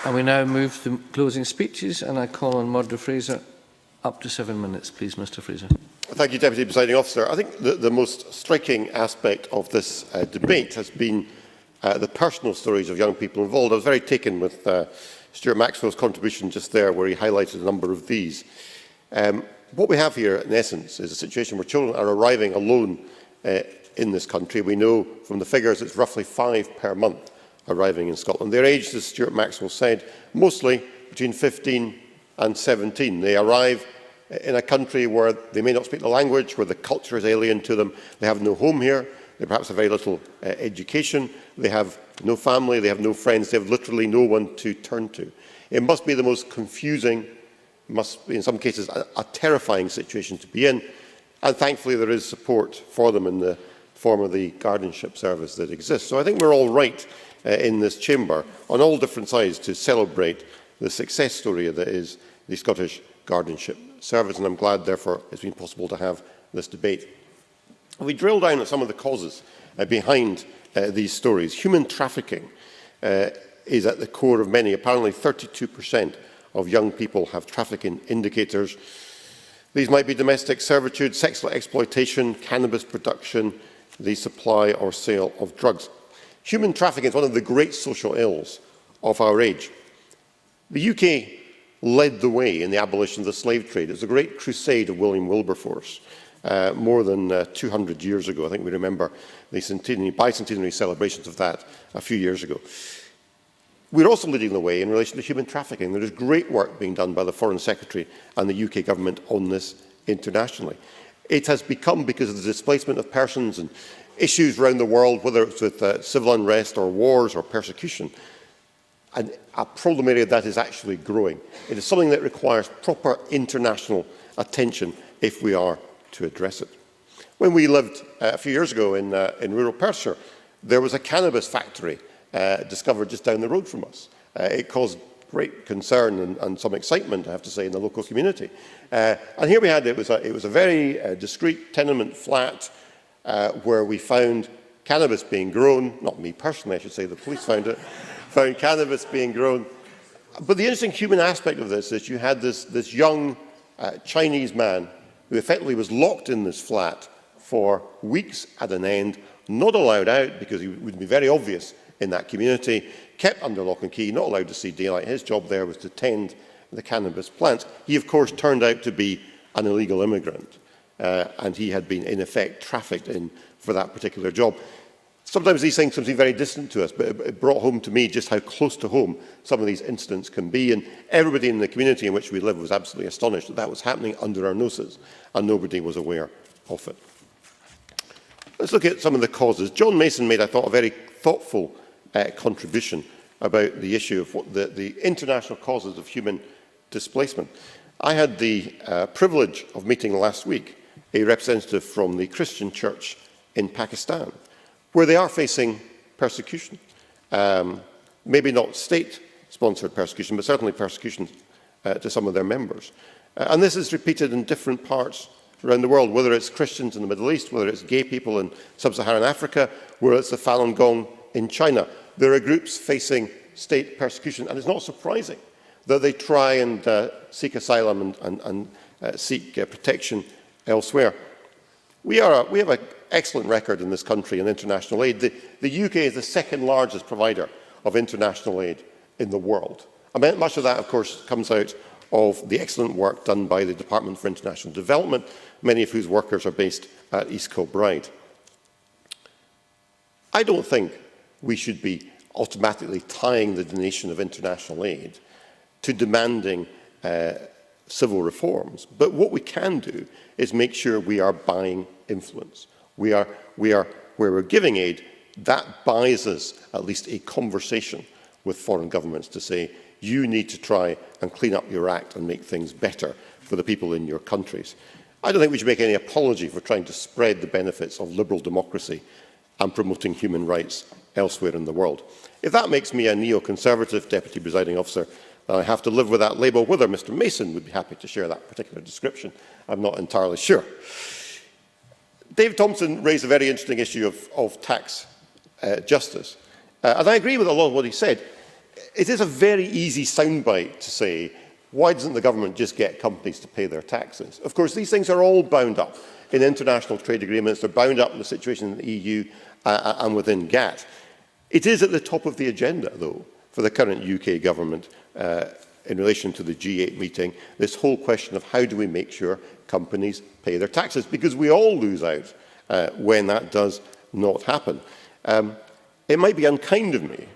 And we now move to closing speeches, and I call on Murdo Fraser. Up to 7 minutes, please, Mr Fraser. Thank you, Deputy Presiding Officer. I think the most striking aspect of this debate has been the personal stories of young people involved. I was very taken with Stuart Maxwell's contribution just there, where he highlighted a number of these. What we have here, in essence, is a situation where children are arriving alone in this country. We know from the figures it's roughly 5 per month arriving in Scotland. They're aged, as Stuart Maxwell said, mostly between 15 and 17. They arrive in a country where they may not speak the language, where the culture is alien to them. They have no home here. They perhaps have very little education. They have no family. They have no friends. They have literally no one to turn to. It must be the most confusing, must be in some cases a terrifying situation to be in. And thankfully there is support for them in the form of the Guardianship Service that exists. So I think we're all right in this chamber on all different sides to celebrate the success story that is the Scottish Guardianship Service, and I'm glad therefore it's been possible to have this debate. If we drill down at some of the causes behind these stories, human trafficking is at the core of many. Apparently 32% of young people have trafficking indicators. These might be domestic servitude, sexual exploitation, cannabis production, the supply or sale of drugs. Human trafficking is one of the great social ills of our age. The UK led the way in the abolition of the slave trade. It was a great crusade of William Wilberforce more than 200 years ago. I think we remember the bicentenary celebrations of that a few years ago. We're also leading the way in relation to human trafficking. There is great work being done by the Foreign Secretary and the UK Government on this internationally. It has become, because of the displacement of persons and issues around the world, whether it's with civil unrest or wars or persecution, and a problem area that is actually growing. It is something that requires proper international attention if we are to address it. When we lived a few years ago in rural Perthshire, there was a cannabis factory discovered just down the road from us. It caused great concern and some excitement, I have to say, in the local community. And here we had, it was a very discreet tenement flat where we found cannabis being grown. Not me personally, I should say, the police found it. Found cannabis being grown. But the interesting human aspect of this is you had this young Chinese man who effectively was locked in this flat for weeks at an end, not allowed out because he would be very obvious in that community, kept under lock and key, not allowed to see daylight. His job there was to tend the cannabis plants. He, of course, turned out to be an illegal immigrant, and he had been, in effect, trafficked in for that particular job. Sometimes these things can seem very distant to us, but it brought home to me just how close to home some of these incidents can be. And everybody in the community in which we live was absolutely astonished that that was happening under our noses, and nobody was aware of it. Let's look at some of the causes. John Mason made, I thought, a very thoughtful contribution about the issue of what the international causes of human displacement. I had the privilege of meeting last week a representative from the Christian Church in Pakistan, where they are facing persecution. Maybe not state-sponsored persecution, but certainly persecution to some of their members. And this is repeated in different parts around the world, whether it's Christians in the Middle East, whether it's gay people in sub-Saharan Africa, whether it's the Falun Gong in China. There are groups facing state persecution, and it's not surprising that they try and seek asylum and seek protection elsewhere. We have an excellent record in this country in international aid. The UK is the second largest provider of international aid in the world. I mean, much of that, of course, comes out of the excellent work done by the Department for International Development, many of whose workers are based at East Kilbride. I don't think we should be automatically tying the donation of international aid to demanding civil reforms. But what we can do is make sure we are buying influence. Where we're giving aid, that buys us at least a conversation with foreign governments to say, you need to try and clean up your act and make things better for the people in your countries. I don't think we should make any apology for trying to spread the benefits of liberal democracy and promoting human rights elsewhere in the world. If that makes me a neoconservative Deputy Presiding Officer, I have to live with that label. Whether Mr Mason would be happy to share that particular description, I'm not entirely sure. Dave Thompson raised a very interesting issue of tax justice. And I agree with a lot of what he said. It is a very easy soundbite to say, why doesn't the government just get companies to pay their taxes? Of course, these things are all bound up in international trade agreements. They're bound up in the situation in the EU and within GATT. It is at the top of the agenda, though, for the current UK government in relation to the G8 meeting, this whole question of how do we make sure companies pay their taxes, because we all lose out when that does not happen. It might be unkind of me.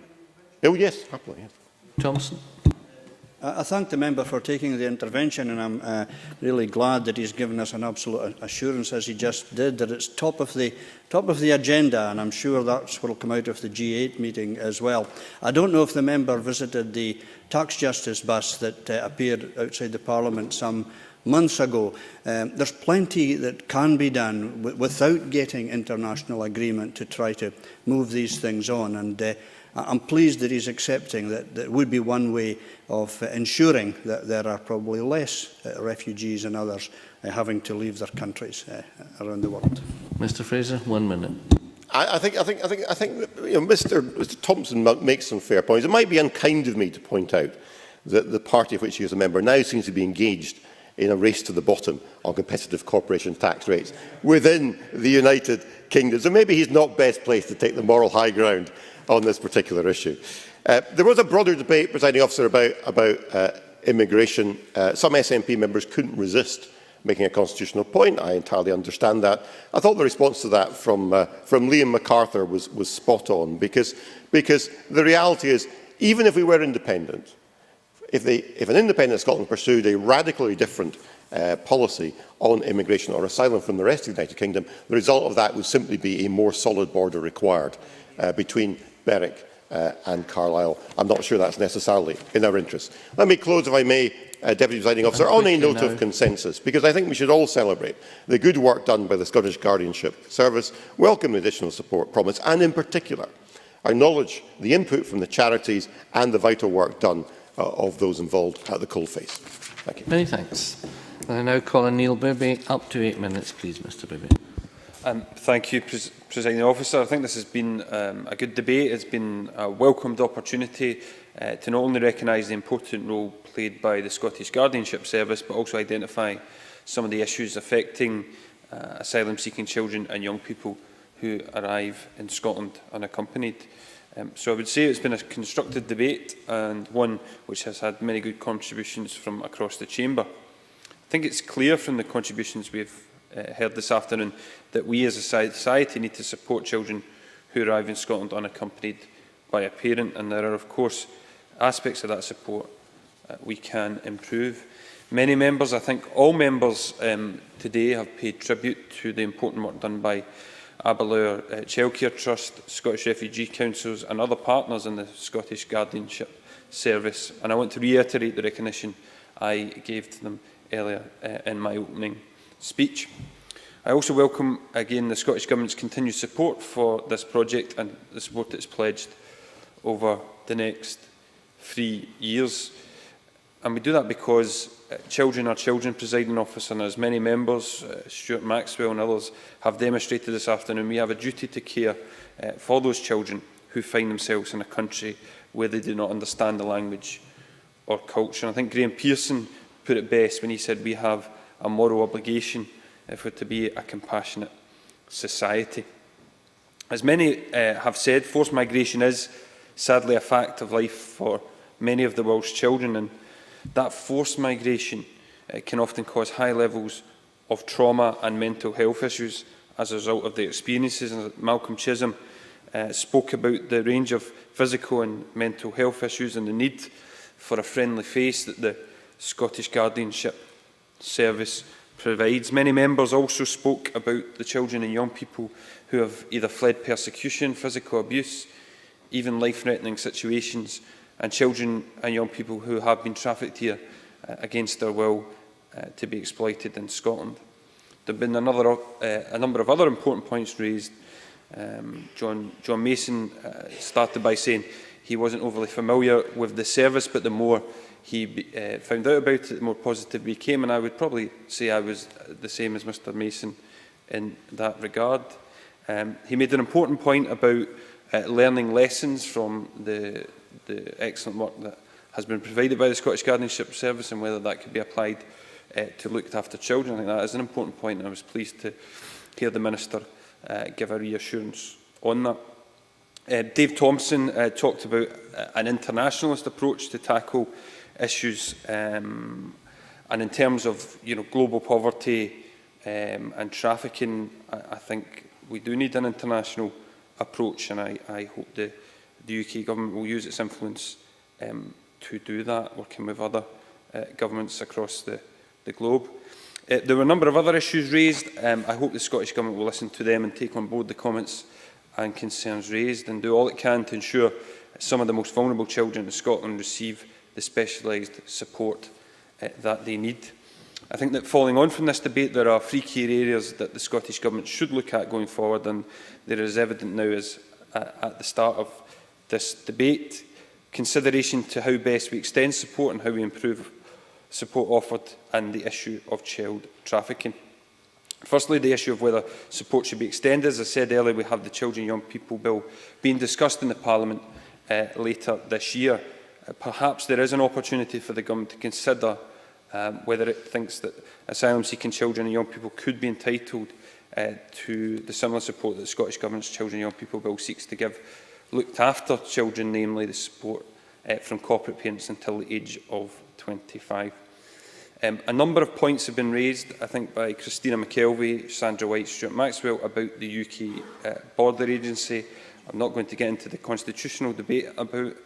Oh, yes, happily. Yes. Thompson. I thank the member for taking the intervention, and I'm really glad that he's given us an absolute assurance, as he just did, that it's top of the agenda, and I'm sure that's what will come out of the G8 meeting as well. I don't know if the member visited the tax justice bus that appeared outside the Parliament some months ago. There's plenty that can be done without getting international agreement to try to move these things on, and I'm pleased that he's accepting that that would be one way of ensuring that there are probably less refugees and others having to leave their countries around the world. Mr Fraser, 1 minute. I think Mr Thompson makes some fair points. It might be unkind of me to point out that the party of which he is a member now seems to be engaged in a race to the bottom on competitive corporation tax rates within the United Kingdom. So maybe he's not best placed to take the moral high ground on this particular issue. There was a broader debate, Presiding Officer, about immigration. Some SNP members couldn't resist making a constitutional point. I entirely understand that. I thought the response to that from Liam MacArthur was spot on, because the reality is, even if we were independent, if an independent Scotland pursued a radically different policy on immigration or asylum from the rest of the United Kingdom, the result of that would simply be a more solid border required between Berwick and Carlisle. I'm not sure that's necessarily in our interest. Let me close, if I may, Deputy Presiding Officer, on a note of consensus, because I think we should all celebrate the good work done by the Scottish Guardianship-Service, welcome the additional support promised, and in particular, acknowledge the input from the charities and the vital work done of those involved at the coalface. Thank you. Many thanks. I now call on Neil Bibby. Up to 8 minutes, please, Mr Bibby. Thank you, Presiding Officer. I think this has been a good debate. It's been a welcomed opportunity to not only recognise the important role played by the Scottish Guardianship Service, but also identify some of the issues affecting asylum-seeking children and young people who arrive in Scotland unaccompanied. So I would say it's been a constructive debate, and one which has had many good contributions from across the Chamber. I think it's clear from the contributions we've heard this afternoon that we as a society need to support children who arrive in Scotland unaccompanied by a parent, and there are of course aspects of that support we can improve. Many members, I think all members today, have paid tribute to the important work done by Aberlour Childcare Trust, Scottish Refugee Councils and other partners in the Scottish Guardianship Service, and I want to reiterate the recognition I gave to them earlier in my opening speech. I also welcome again the Scottish Government's continued support for this project and the support it's pledged over the next 3 years. And we do that because children are children, Presiding Officer, and as many members, Stuart Maxwell and others, have demonstrated this afternoon, we have a duty to care for those children who find themselves in a country where they do not understand the language or culture. And I think Graham Pearson put it best when he said we have a moral obligation for it to be a compassionate society. As many have said, forced migration is sadly a fact of life for many of the world's children, and that forced migration can often cause high levels of trauma and mental health issues as a result of their experiences. And Malcolm Chisholm spoke about the range of physical and mental health issues and the need for a friendly face that the Scottish Guardianship Service provides. Many members also spoke about the children and young people who have either fled persecution, physical abuse, even life-threatening situations, and children and young people who have been trafficked here against their will to be exploited in Scotland. There have been a number of other important points raised. John Mason started by saying he wasn't overly familiar with the service, but the more he found out about it, the more positive he became, and I would probably say I was the same as Mr Mason in that regard. He made an important point about learning lessons from the excellent work that has been provided by the Scottish Guardianship Service and whether that could be applied to look after children. I think that is an important point, and I was pleased to hear the Minister give a reassurance on that. Dave Thompson talked about an internationalist approach to tackle issues, and in terms of global poverty and trafficking, I think we do need an international approach, and I hope the UK Government will use its influence to do that, working with other governments across the globe. There were a number of other issues raised. I hope the Scottish Government will listen to them and take on board the comments and concerns raised and do all it can to ensure some of the most vulnerable children in Scotland receive the specialised support that they need. I think that following on from this debate, there are three key areas that the Scottish Government should look at going forward, and there is evident now as at the start of this debate. Consideration to how best we extend support and how we improve support offered, and the issue of child trafficking. Firstly, the issue of whether support should be extended. As I said earlier, we have the Children and Young People Bill being discussed in the Parliament later this year. Perhaps there is an opportunity for the Government to consider whether it thinks that asylum-seeking children and young people could be entitled to the similar support that the Scottish Government's Children and Young People Bill seeks to give looked after children, namely the support from corporate parents until the age of 25. A number of points have been raised, I think, by Christina McKelvey, Sandra White, Stuart Maxwell, about the UK Border Agency. I'm not going to get into the constitutional debate about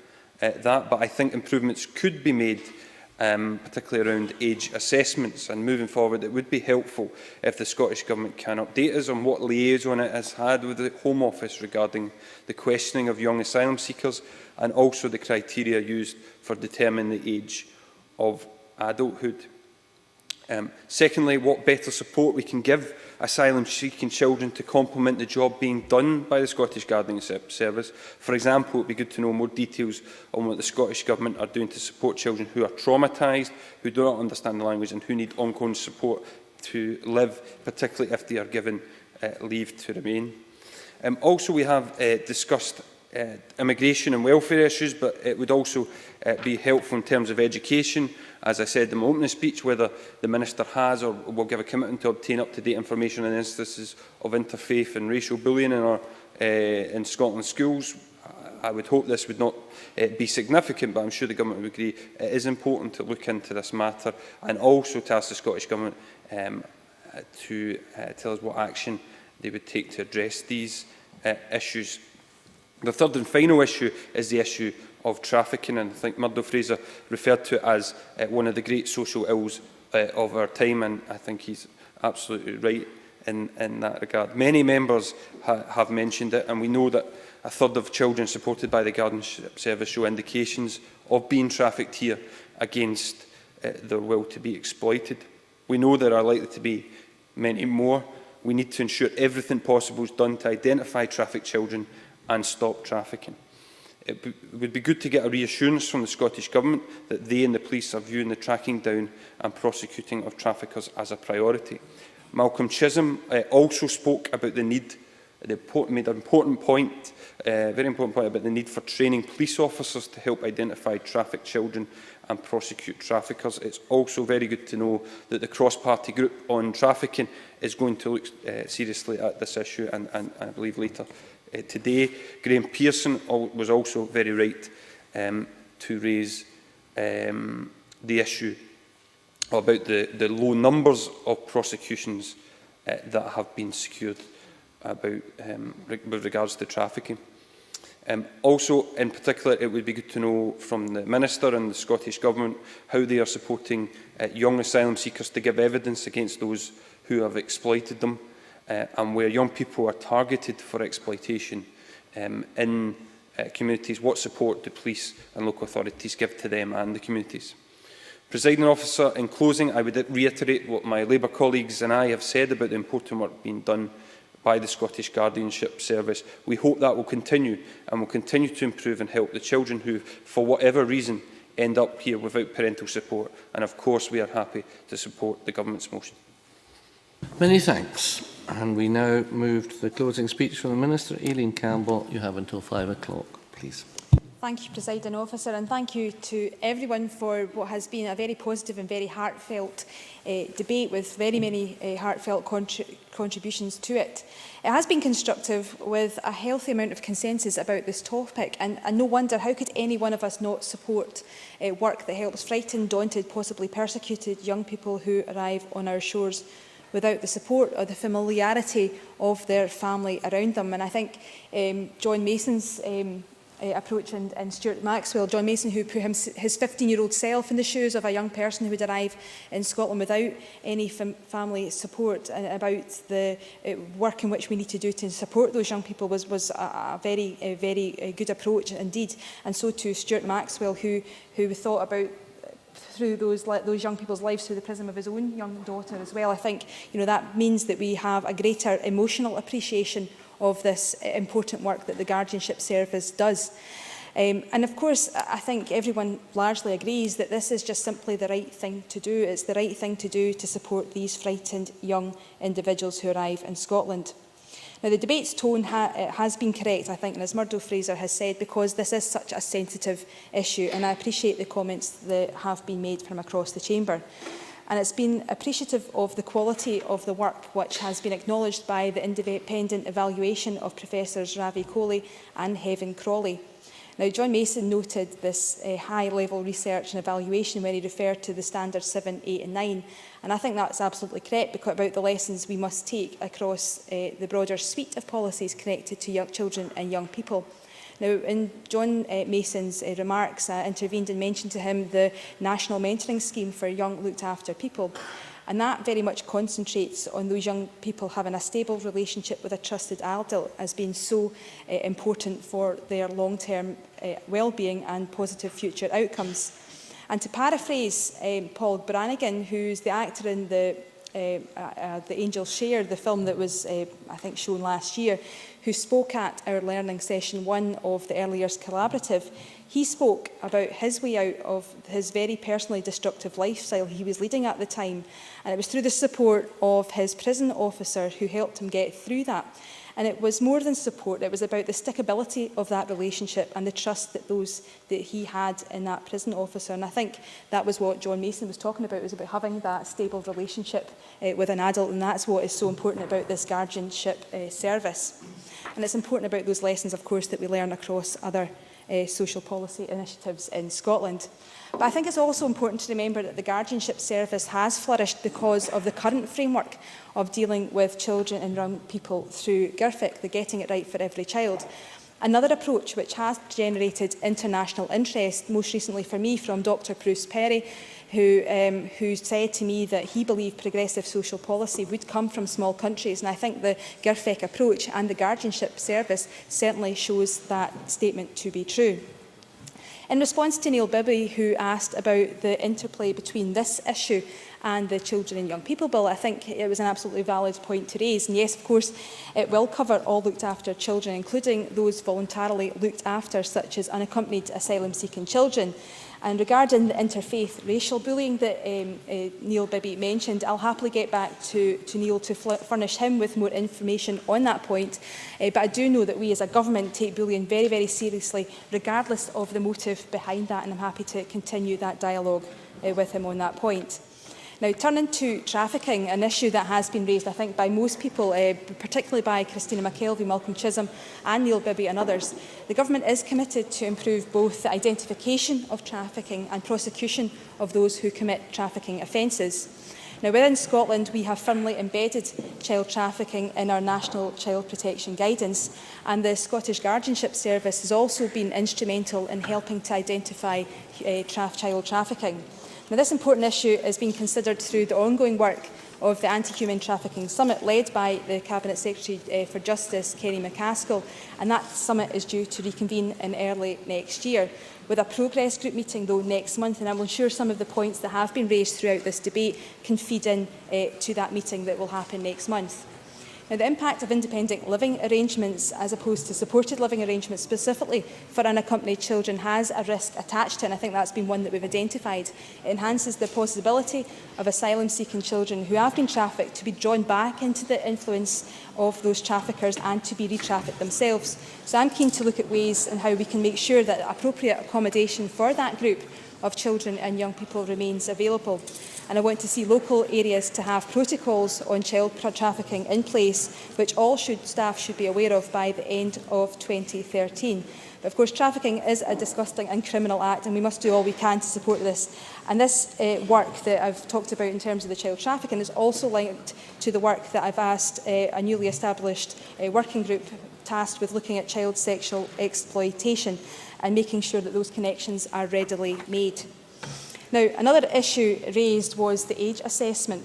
that, but I think improvements could be made, particularly around age assessments. And moving forward, it would be helpful if the Scottish Government can update us on what liaison it has had with the Home Office regarding the questioning of young asylum seekers, and also the criteria used for determining the age of adulthood. Secondly, what better support we can give asylum-seeking children to complement the job being done by the Scottish Guardianship Service. For example, it would be good to know more details on what the Scottish Government are doing to support children who are traumatised, who do not understand the language and who need ongoing support to live, particularly if they are given leave to remain. Also, we have discussed immigration and welfare issues, but it would also be helpful in terms of education. As I said in my opening speech, whether the Minister has or will give a commitment to obtain up-to-date information on instances of interfaith and racial bullying in Scotland's schools. I would hope this would not be significant, but I'm sure the Government would agree it is important to look into this matter, and also to ask the Scottish Government to tell us what action they would take to address these issues. The third and final issue is the issue of trafficking, and I think Murdo Fraser referred to it as one of the great social ills of our time, and I think he's absolutely right in that regard. Many members have mentioned it, and we know that a third of children supported by the Guardianship Service show indications of being trafficked here against their will to be exploited. We know there are likely to be many more. We need to ensure everything possible is done to identify trafficked children and stop trafficking. It would be good to get a reassurance from the Scottish Government that they and the police are viewing the tracking down and prosecuting of traffickers as a priority. Malcolm Chisholm also spoke about the need, made an important point, very important point about the need for training police officers to help identify trafficked children and prosecute traffickers. It's also very good to know that the cross-party group on trafficking is going to look seriously at this issue, and I believe later today. Graham Pearson was also very right to raise the issue about the low numbers of prosecutions that have been secured about, with regards to trafficking. Also, in particular, it would be good to know from the Minister and the Scottish Government how they are supporting young asylum seekers to give evidence against those who have exploited them, and where young people are targeted for exploitation in communities. What support do police and local authorities give to them and the communities? Presiding Officer, in closing, I would reiterate what my Labour colleagues and I have said about the important work being done by the Scottish Guardianship Service. We hope that will continue and will continue to improve and help the children who, for whatever reason, end up here without parental support. And of course we are happy to support the Government's motion. Many thanks. And we now move to the closing speech from the Minister. Aileen Campbell, you have until 5 o'clock, please. Thank you, Presiding Officer, and thank you to everyone for what has been a very positive and very heartfelt debate with very many heartfelt contributions to it. It has been constructive with a healthy amount of consensus about this topic, and no wonder how could any one of us not support work that helps frightened, daunted, possibly persecuted young people who arrive on our shores without the support or the familiarity of their family around them. And I think John Mason's approach and Stuart Maxwell, John Mason, who put his 15-year-old self in the shoes of a young person who would arrive in Scotland without any family support, and about the work in which we need to do to support those young people was a very good approach indeed. And so too Stuart Maxwell, who thought about through those young people's lives through the prism of his own young daughter as well. I think that means that we have a greater emotional appreciation of this important work that the Guardianship Service does. And of course, I think everyone largely agrees that this is just simply the right thing to do. It's the right thing to do to support these frightened young individuals who arrive in Scotland. Now, the debate's tone has been correct, I think, and as Murdo Fraser has said, because this is such a sensitive issue, and I appreciate the comments that have been made from across the chamber. And it's been appreciative of the quality of the work which has been acknowledged by the independent evaluation of Professors Ravi Kohli and Heaven Crawley. Now, John Mason noted this high-level research and evaluation when he referred to the standards 7, 8 and 9. And I think that's absolutely correct about the lessons we must take across the broader suite of policies connected to young children and young people. Now, in John Mason's remarks, I intervened and mentioned to him the National Mentoring Scheme for Young Looked After People. And that very much concentrates on those young people having a stable relationship with a trusted adult as being so important for their long-term well-being and positive future outcomes. And to paraphrase Paul Brannigan, who's the actor in the Angel's Share, the film that was, I think, shown last year, who spoke at our learning session 1 of the Early Years Collaborative, he spoke about his way out of his very personally destructive lifestyle he was leading at the time. And it was through the support of his prison officer who helped him get through that. And it was more than support, it was about the stickability of that relationship and the trust that he had in that prison officer. And I think that was what John Mason was talking about, was about having that stable relationship with an adult, and that's what is so important about this guardianship service. And it's important about those lessons, of course, that we learn across other social policy initiatives in Scotland. But I think it's also important to remember that the Guardianship Service has flourished because of the current framework of dealing with children and young people through GIRFIC, the Getting It Right for Every Child. Another approach which has generated international interest, most recently for me from Dr. Bruce Perry, who said to me that he believed progressive social policy would come from small countries. And I think the GIRFIC approach and the Guardianship Service certainly shows that statement to be true. In response to Neil Bibby, who asked about the interplay between this issue and the Children and Young People Bill, I think it was an absolutely valid point to raise. And yes, of course, it will cover all looked after children, including those voluntarily looked after, such as unaccompanied asylum-seeking children. And regarding the interfaith racial bullying that Neil Bibby mentioned, I'll happily get back to Neil to furnish him with more information on that point. But I do know that we as a government take bullying very, very seriously, regardless of the motive behind that, and I'm happy to continue that dialogue with him on that point. Now, turning to trafficking, an issue that has been raised, I think, by most people, particularly by Christina McKelvey, Malcolm Chisholm and Neil Bibby and others, the Government is committed to improve both the identification of trafficking and prosecution of those who commit trafficking offences. Now, within Scotland, we have firmly embedded child trafficking in our National Child Protection Guidance, and the Scottish Guardianship Service has also been instrumental in helping to identify child trafficking. Now, this important issue is being considered through the ongoing work of the Anti-Human Trafficking Summit, led by the Cabinet Secretary for Justice, Kenny McCaskill, and that summit is due to reconvene in early next year, with a progress group meeting, though, next month, and I will ensure some of the points that have been raised throughout this debate can feed in to that meeting that will happen next month. Now, the impact of independent living arrangements as opposed to supported living arrangements specifically for unaccompanied children has a risk attached to it, and I think that's been one that we've identified. It enhances the possibility of asylum-seeking children who have been trafficked to be drawn back into the influence of those traffickers and to be re-trafficked themselves. So I'm keen to look at ways in how we can make sure that appropriate accommodation for that group of children and young people remains available. And I want to see local areas to have protocols on child trafficking in place, which all staff should be aware of by the end of 2013. But of course, trafficking is a disgusting and criminal act, and we must do all we can to support this. And this work that I've talked about in terms of the child trafficking is also linked to the work that I've asked a newly established working group tasked with looking at child sexual exploitation and making sure that those connections are readily made. Now, another issue raised was the age assessment.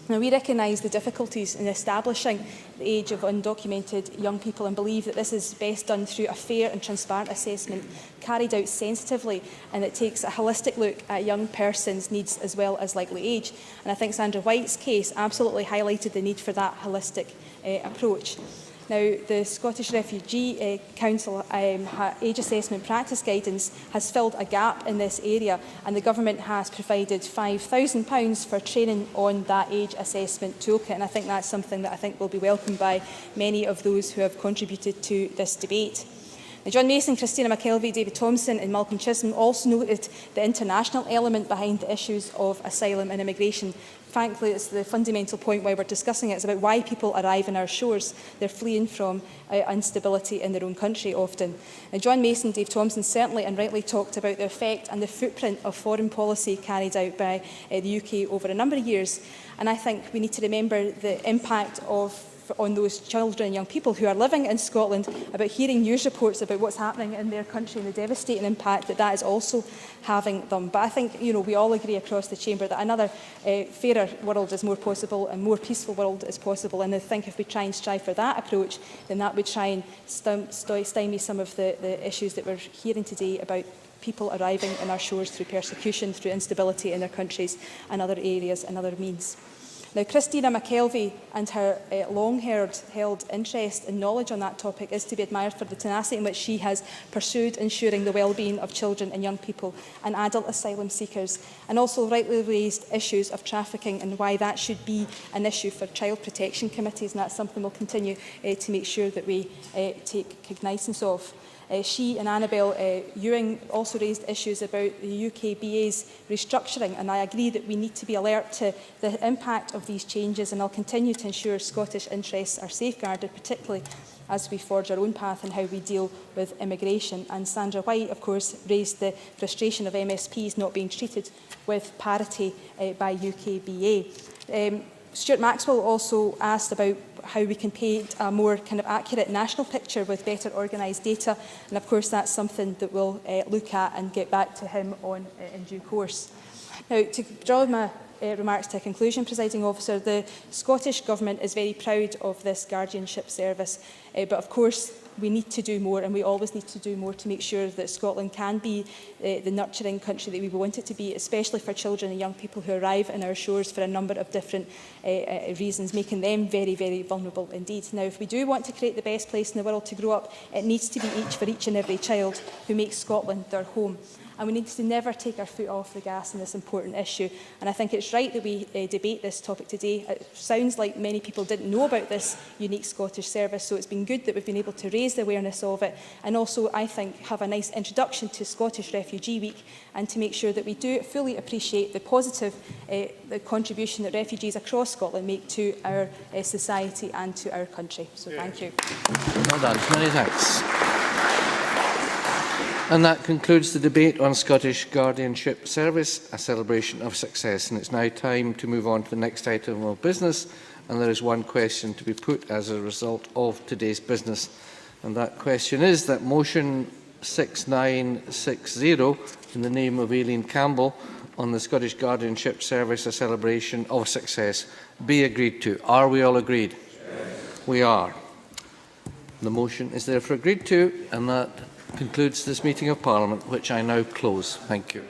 Now, we recognise the difficulties in establishing the age of undocumented young people and believe that this is best done through a fair and transparent assessment carried out sensitively, and it takes a holistic look at a young person's needs as well as likely age. And I think Sandra White's case absolutely highlighted the need for that holistic approach. Now, the Scottish Refugee Council age assessment practice guidance has filled a gap in this area, and the Government has provided £5,000 for training on that age assessment toolkit, and I think that's something that I think will be welcomed by many of those who have contributed to this debate. Now, John Mason, Christina McKelvey, David Thompson and Malcolm Chisholm also noted the international element behind the issues of asylum and immigration. Frankly, it's the fundamental point why we're discussing it. It's about why people arrive on our shores. They're fleeing from instability in their own country often. And John Mason, Dave Thompson certainly and rightly talked about the effect and the footprint of foreign policy carried out by the UK over a number of years. And I think we need to remember the impact on those children and young people who are living in Scotland, about hearing news reports about what's happening in their country and the devastating impact that that is also having them. But I think we all agree across the chamber that another fairer world is more possible and more peaceful world is possible. And I think if we try and strive for that approach, then that would try and stymie some of the issues that we're hearing today about people arriving on our shores through persecution, through instability in their countries and other areas and other means. Now, Christina McKelvey and her long-held interest and knowledge on that topic is to be admired for the tenacity in which she has pursued ensuring the well-being of children and young people and adult asylum seekers, and also rightly raised issues of trafficking and why that should be an issue for child protection committees, and that's something we'll continue to make sure that we take cognizance of. She and Annabel Ewing also raised issues about the UKBA's restructuring, and I agree that we need to be alert to the impact of these changes, and I'll continue to ensure Scottish interests are safeguarded, particularly as we forge our own path in how we deal with immigration. And Sandra White, of course, raised the frustration of MSPs not being treated with parity by UKBA. Stuart Maxwell also asked about how we can paint a more accurate national picture with better organised data, and of course that's something that we'll look at and get back to him on in due course. Now, to draw my remarks to a conclusion, Presiding Officer, the Scottish Government is very proud of this guardianship service, but of course we need to do more, and we always need to do more to make sure that Scotland can be the nurturing country that we want it to be, especially for children and young people who arrive on our shores for a number of different reasons, making them very, very vulnerable indeed. Now, if we do want to create the best place in the world to grow up, it needs to be for each and every child who makes Scotland their home. And we need to never take our foot off the gas on this important issue. And I think it's right that we debate this topic today. It sounds like many people didn't know about this unique Scottish service, so it's been good that we've been able to raise the awareness of it, and also, I think, have a nice introduction to Scottish Refugee Week, and to make sure that we do fully appreciate the positive the contribution that refugees across Scotland make to our society and to our country. So thank you. Well done. Many thanks. And that concludes the debate on Scottish Guardianship Service, a celebration of success. And it's now time to move on to the next item of business. And there is one question to be put as a result of today's business. And that question is that motion 6960, in the name of Aileen Campbell, on the Scottish Guardianship Service, a celebration of success, be agreed to. Are we all agreed? Yes. We are. The motion is therefore agreed to, and that concludes this meeting of Parliament, which I now close. Thank you.